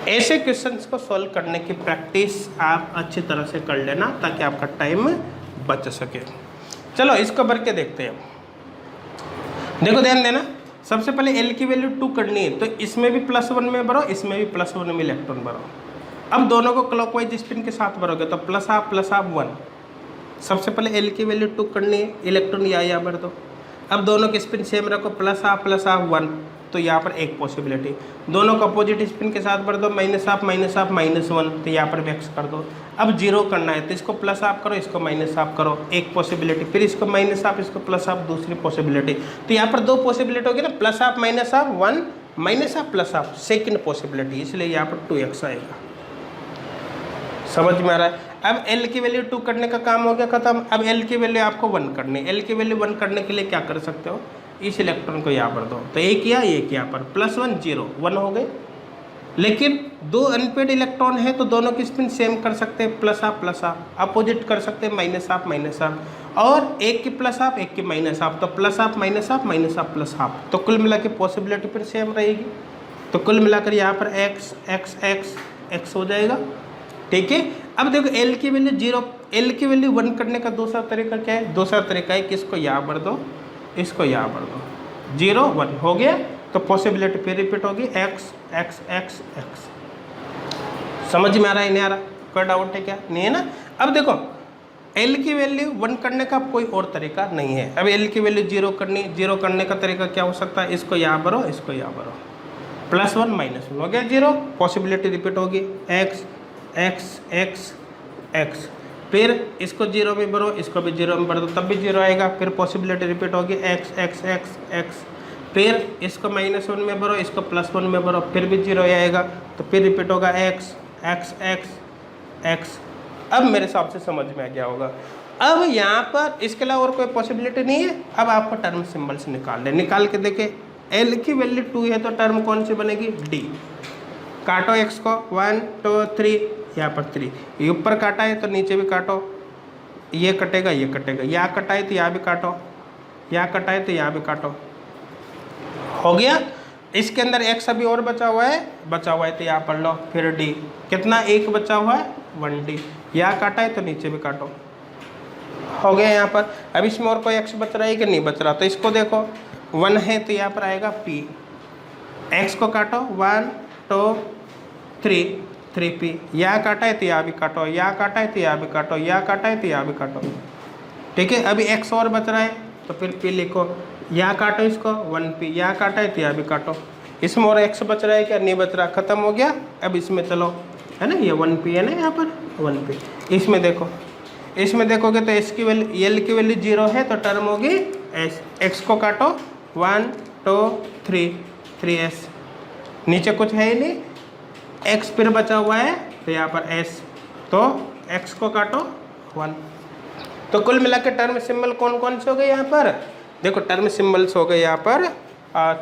ऐसे क्वेश्चंस को सॉल्व करने की प्रैक्टिस आप अच्छी तरह से कर लेना ताकि आपका टाइम बच सके। चलो इसको भर के देखते हैं। देखो ध्यान देना, सबसे पहले एल की वैल्यू 2 करनी है, तो इसमें भी +1 में भरो, इसमें भी +1 में इलेक्ट्रॉन भरो। अब दोनों को क्लॉकवाइज स्पिन के साथ भरोगे तो +1 1। सबसे पहले एल की वैल्यू 2 करनी है, इलेक्ट्रॉन यहाँ भर दो। अब दोनों के स्पिन सेम रखो, +1 1, तो यहाँ पर एक पॉसिबिलिटी। दोनों को अपोजिट स्पिन के साथ भर दो, माइनस हाफ माइनस वन, तो यहाँ पर वेक्स कर दो। अब जीरो करना है तो इसको प्लस हाफ करो, इसको माइनस हाफ करो, एक पॉसिबिलिटी, फिर इसको माइनस हाफ, इसको प्लस हाफ, दूसरी पॉसिबिलिटी। तो यहाँ पर दो पॉसिबिलिटी होगी ना, plus half minus half, one minus half plus half, second possibility, इसलिए यहाँ पर 2x आएगा। समझ में आ रहा है? अब l की वैल्यू 2 करने का काम हो गया खत्म। अब l की वैल्यू आपको 1 करनी है। l की वैल्यू 1 करने के लिए क्या कर सकते हो, इस इलेक्ट्रॉन को यहाँ पर दो, तो एक यहाँ पर +1 0 1 हो गए। लेकिन दो अनपेड इलेक्ट्रॉन है तो दोनों की स्पिन सेम कर सकते हैं, प्लस हाफ, अपोजिट कर सकते हैं, माइनस हाफ, और एक की प्लस हाफ एक की माइनस हाफ, तो plus half minus half plus half, तो कुल मिला के पॉसिबिलिटी फिर सेम रहेगी। तो कुल मिलाकर यहाँ पर x हो जाएगा। ठीक है, अब देखो l की वैल्यू 0, l की वैल्यू 1 करने का दूसरा तरीका क्या है, दूसरा तरीका है कि इसको यहाँ भर दो, इसको यहाँ भर दो, 0 1 हो गया, तो पॉसिबिलिटी फिर रिपीट होगी x। समझ में आ रहा है नहीं आ रहा, कोई डाउट है क्या? नहीं है ना। अब देखो l की वैल्यू 1 करने का कोई और तरीका नहीं है। अब l की वैल्यू 0 करने का तरीका क्या हो सकता है, इसको यहाँ भरो, इसको यहाँ भरो, +1 -1 हो गया 0, पॉसिबिलिटी रिपीट होगी x। फिर इसको 0 में भरो, इसको भी 0 में भर दो, तब भी 0 आएगा, फिर पॉसिबिलिटी रिपीट होगी x। फिर इसको -1 में भरो, इसको +1 में भरो, फिर भी 0 आएगा, तो फिर रिपीट होगा x। अब मेरे हिसाब से समझ में आ गया होगा। अब यहाँ पर इसके अलावा और कोई पॉसिबिलिटी नहीं है। अब आपको टर्म सिंबल्स निकाल के देखे, l की वैल्यू 2 है तो टर्म कौन सी बनेगी, d। काटो x को, 1 2 3, यहाँ पर 3, ये ऊपर काटा है तो नीचे भी काटो, ये कटेगा, यहाँ कटा है तो यहाँ भी काटो, यहाँ कटा है तो यहाँ भी काटो, हो गया। इसके अंदर x अभी और बचा हुआ है तो यहाँ पढ़ लो, फिर d, कितना, 1 बचा हुआ है 1d, यहाँ काटा है तो नीचे भी काटो, हो गया यहाँ पर। अब इसमें और कोई x बच रहा है कि नहीं बच रहा, तो इसको देखो 1 है तो यहाँ पर आएगा p, x को काटो 1 2 3 3p, यहाँ काटा है तो यहाँ भी काटो, यहाँ काटा है तो यहाँ भी काटो, यहाँ काटा है तो यहाँ भी काटो। ठीक है, अभी x और बच रहा है तो फिर p लिखो, यहाँ काटो इसको 1p, यहाँ काटा है तो यहाँ भी काटो। इसमें और x बच रहा है क्या, नहीं बच रहा, खत्म हो गया। अब इसमें चलो, है ना, ये 1p है ना, यहाँ पर 1p। इसमें देखोगे तो l की वैल्यू 0 है तो टर्म होगी x को काटो 1 2 3 3s, नीचे कुछ है ही नहीं, x फिर बचा हुआ है तो यहाँ पर s, तो x को काटो 1। तो कुल मिला के टर्म सिंबल कौन से हो गए यहाँ पर, देखो टर्म सिंबल्स हो गए यहाँ पर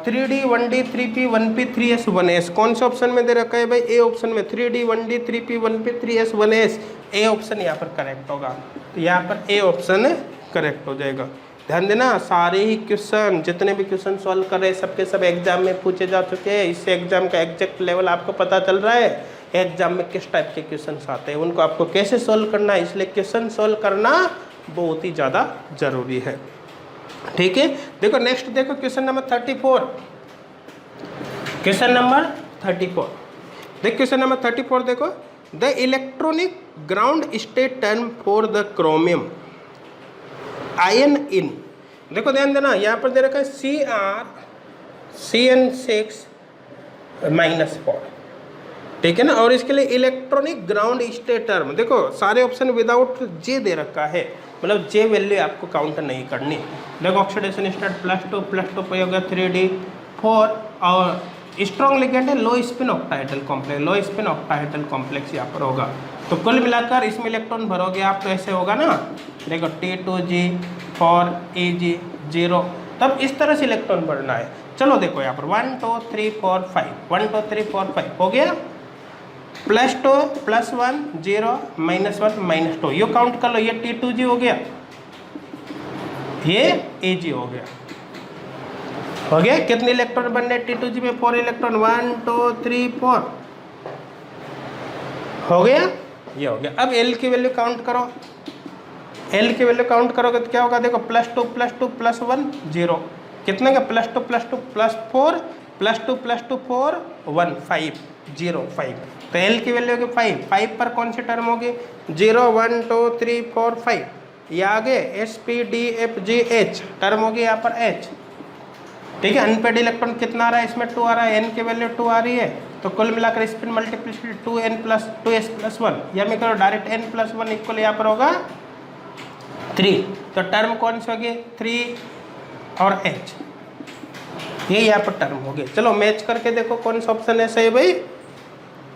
3d 1d 3p 1p 3s 1s। कौन से ऑप्शन में दे रखा है भाई, ए ऑप्शन में 3d 1d 3p 1p 3s 1s, A option यहाँ पर करेक्ट होगा, तो यहाँ पर ए ऑप्शन करेक्ट हो जाएगा। ध्यान देना, सारे ही क्वेश्चन, जितने भी क्वेश्चन सॉल्व कर रहे हैं सबके सब एग्जाम में पूछे जा चुके हैं। इससे एग्जाम का एग्जैक्ट लेवल आपको पता चल रहा है, एग्जाम में किस टाइप के क्वेश्चन आते हैं, उनको आपको कैसे सॉल्व करना है, इसलिए क्वेश्चन सॉल्व करना बहुत ही ज़्यादा जरूरी है। ठीक है, देखो नेक्स्ट देखो क्वेश्चन नंबर 34। क्वेश्चन नंबर 34 देख, क्वेश्चन नंबर 34 देखो, the electronic ground state term for the chromium ion इन, देखो ध्यान देना, यहाँ पर दे रखा है CrCN6-4, ठीक है ना। और इसके लिए इलेक्ट्रॉनिक ग्राउंड स्टेट टर्म, देखो सारे ऑप्शन विदाउट जे दे रखा है, मतलब जे वैल्यू आपको काउंट नहीं करनी। देखो ऑक्सीडेशन स्टेट +2 पे हो गया 3d4, और स्ट्रॉन्ग लिगेंड है लो स्पिन ऑक्टाहेड्रल कॉम्प्लेक्स यहाँ पर होगा। तो कुल मिलाकर इसमें इलेक्ट्रॉन भरोगे आप तो ऐसे होगा ना, देखो T2G 4Eg 0, तब इस तरह से इलेक्ट्रॉन भरना है। चलो देखो यहाँ पर 1 2 3 4 5 1 2 3 4 5 हो गया, +2 +1 0 -1 -2, ये काउंट कर लो, ये T2G हो गया, ये Ag हो गया, कितने इलेक्ट्रॉन बनने T2G में, 4 इलेक्ट्रॉन, 1 2 3 4 हो गया, ये हो गया। अब L की वैल्यू काउंट करो, L की वैल्यू काउंट करोगे तो क्या होगा, देखो +2 +2 +1 0, कितने का, +2 +2 +4 +2 +2 4 1 5 0 5, तो L की वैल्यू होगी 5 पर कौन सी टर्म होगी, 0 1 2 3 4 5, ये आगे S P D F G H term होगी यहाँ पर H, ठीक है। अनपेड इलेक्ट्रॉन कितना आ रहा है, इसमें 2 आ रहा है, n की वैल्यू 2 आ रही है, तो कुल मिलाकर स्पिन मल्टीप्लिसिटी 2s+1, या मैं करो डायरेक्ट n+1 इक्वल यहाँ पर होगा 3। तो टर्म कौन सी होगी, 3 और h, ये यहाँ पर टर्म हो गए। चलो मैच करके देखो कौन सा ऑप्शन है सही भाई।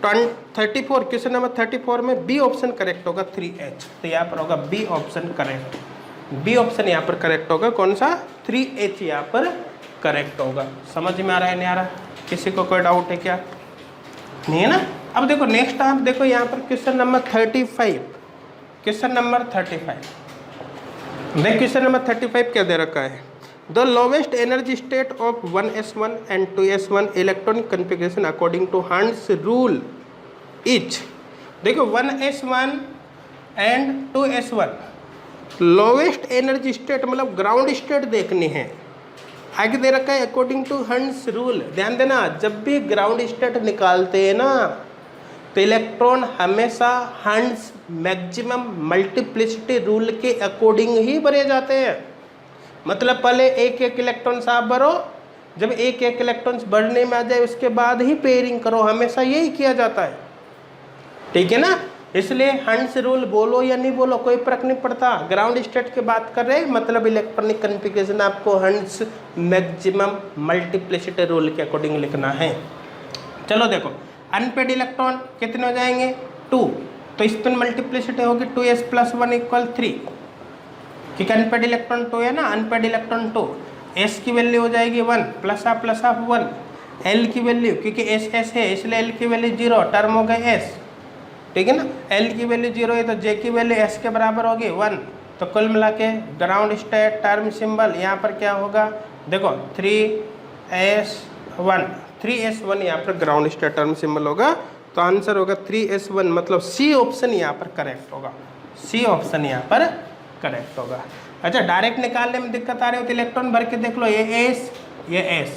34 क्वेश्चन नंबर 34 में बी ऑप्शन करेक्ट होगा 3h, तो यहाँ पर होगा B option correct. B option यहाँ पर करेक्ट होगा, कौन सा 3h यहाँ पर करेक्ट होगा। समझ में आ रहा है नहीं आ रहा, किसी को कोई डाउट है क्या, नहीं है ना। अब देखो नेक्स्ट आप देखो यहाँ पर क्वेश्चन नंबर 35, क्वेश्चन नंबर 35 देख, क्वेश्चन नंबर 35 क्या दे रखा है, the lowest energy state of 1s1 and 2s1 electronic configuration according to Hund's rule is. देखो 1s1 and 2s1 lowest energy state मतलब ग्राउंड स्टेट देखनी है, आगे दे रखा है अकॉर्डिंग टू हंड्स रूल। ध्यान देना, जब भी ग्राउंड स्टेट निकालते हैं ना तो इलेक्ट्रॉन हमेशा हंड्स मैक्सिमम मल्टीप्लिसिटी रूल के अकॉर्डिंग ही भरे जाते हैं। मतलब पहले एक एक इलेक्ट्रॉन्स आप भरो, जब एक एक इलेक्ट्रॉन्स बढ़ने में आ जाए उसके बाद ही पेयरिंग करो, हमेशा यही किया जाता है, ठीक है ना। इसलिए हंड्स रूल बोलो या नहीं बोलो कोई फर्क नहीं पड़ता, ग्राउंड स्टेट की बात कर रहे हैं मतलब इलेक्ट्रॉनिक कन्फिग्रेशन आपको हंड्स मैक्सिमम मल्टीप्लिसिटी रूल के अकॉर्डिंग लिखना है। चलो देखो अनपेड इलेक्ट्रॉन कितने हो जाएंगे 2, तो स्पिन मल्टीप्लिसिटी होगी 2s+1 = 3, क्योंकि अनपेड इलेक्ट्रॉन 2 है ना, अनपेड इलेक्ट्रॉन 2, s की वैल्यू हो जाएगी 1 ++ 1, l की वैल्यू क्योंकि s है इसलिए l की वैल्यू 0, टर्म हो गए s, ठीक है ना। l की वैल्यू 0 है तो j की वैल्यू s के बराबर होगी 1, तो कुल मिला के ग्राउंड स्टेट टर्म सिंबल यहाँ पर क्या होगा, देखो 3s1 यहाँ पर ग्राउंड स्टेट टर्म सिंबल होगा, तो आंसर होगा 3s1, मतलब सी ऑप्शन यहाँ पर करेक्ट होगा, सी ऑप्शन यहाँ पर करेक्ट होगा। अच्छा डायरेक्ट निकालने में दिक्कत आ रही हो तो इलेक्ट्रॉन भर के देख लो, ये s ये s,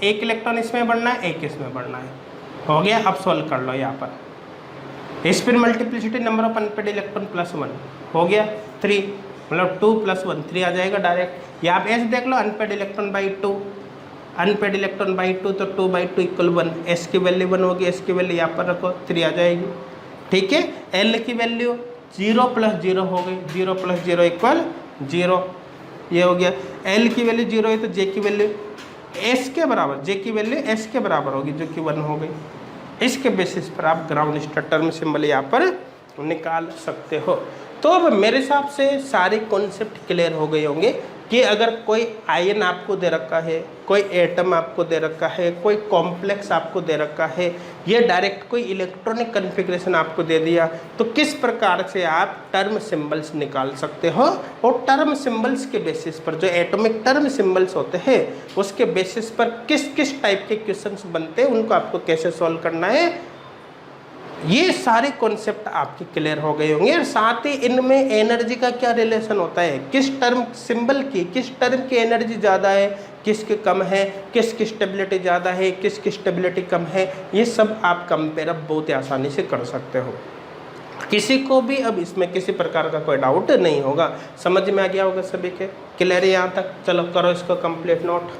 एक इलेक्ट्रॉन इसमें बढ़ना है एक इसमें बढ़ना है, हो गया। अब सोल्व कर लो यहाँ पर spin multiplicity number of unpaired electron +1 हो गया 3, मतलब 2 + 1 3 आ जाएगा डायरेक्ट। यहाँ पे s देख लो, unpaired electron by 2, unpaired electron by 2 तो 2/2 = 1, s की वैल्यू 1 होगी, s की वैल्यू यहाँ पर रखो 3 आ जाएगी, ठीक है। l की वैल्यू 0 + 0 हो गई, 0 + 0 = 0, ये हो गया। l की वैल्यू 0 है तो j की वैल्यू s के बराबर, j की वैल्यू s के बराबर होगी जो कि 1 हो गई। इसके बेसिस पर आप ग्राउंड स्टेट टर्म सिंबल यहाँ पर निकाल सकते हो। तो अब मेरे हिसाब से सारे कॉन्सेप्ट क्लियर हो गए होंगे कि अगर कोई आयन आपको दे रखा है, कोई एटम आपको दे रखा है, कोई कॉम्प्लेक्स आपको दे रखा है, ये डायरेक्ट कोई इलेक्ट्रॉनिक कन्फिग्रेशन आपको दे दिया तो किस प्रकार से आप टर्म सिंबल्स निकाल सकते हो, और टर्म सिंबल्स के बेसिस पर जो एटॉमिक टर्म सिंबल्स होते हैं उसके बेसिस पर किस किस टाइप के क्वेश्चंस बनते हैं, उनको आपको कैसे सॉल्व करना है, ये सारे कॉन्सेप्ट आपके क्लियर हो गए होंगे। और साथ ही इनमें एनर्जी का क्या रिलेशन होता है, किस टर्म सिंबल की किस टर्म की एनर्जी ज़्यादा है, किसकी कम है, किसकी स्टेबिलिटी ज़्यादा है, किसकी स्टेबिलिटी कम है, ये सब आप कंपेयर अब बहुत आसानी से कर सकते हो। किसी को भी अब इसमें किसी प्रकार का कोई डाउट नहीं होगा। समझ में आ गया होगा सभी के, क्लियर है यहाँ तक। चलो करो इसको कंप्लीट नोट।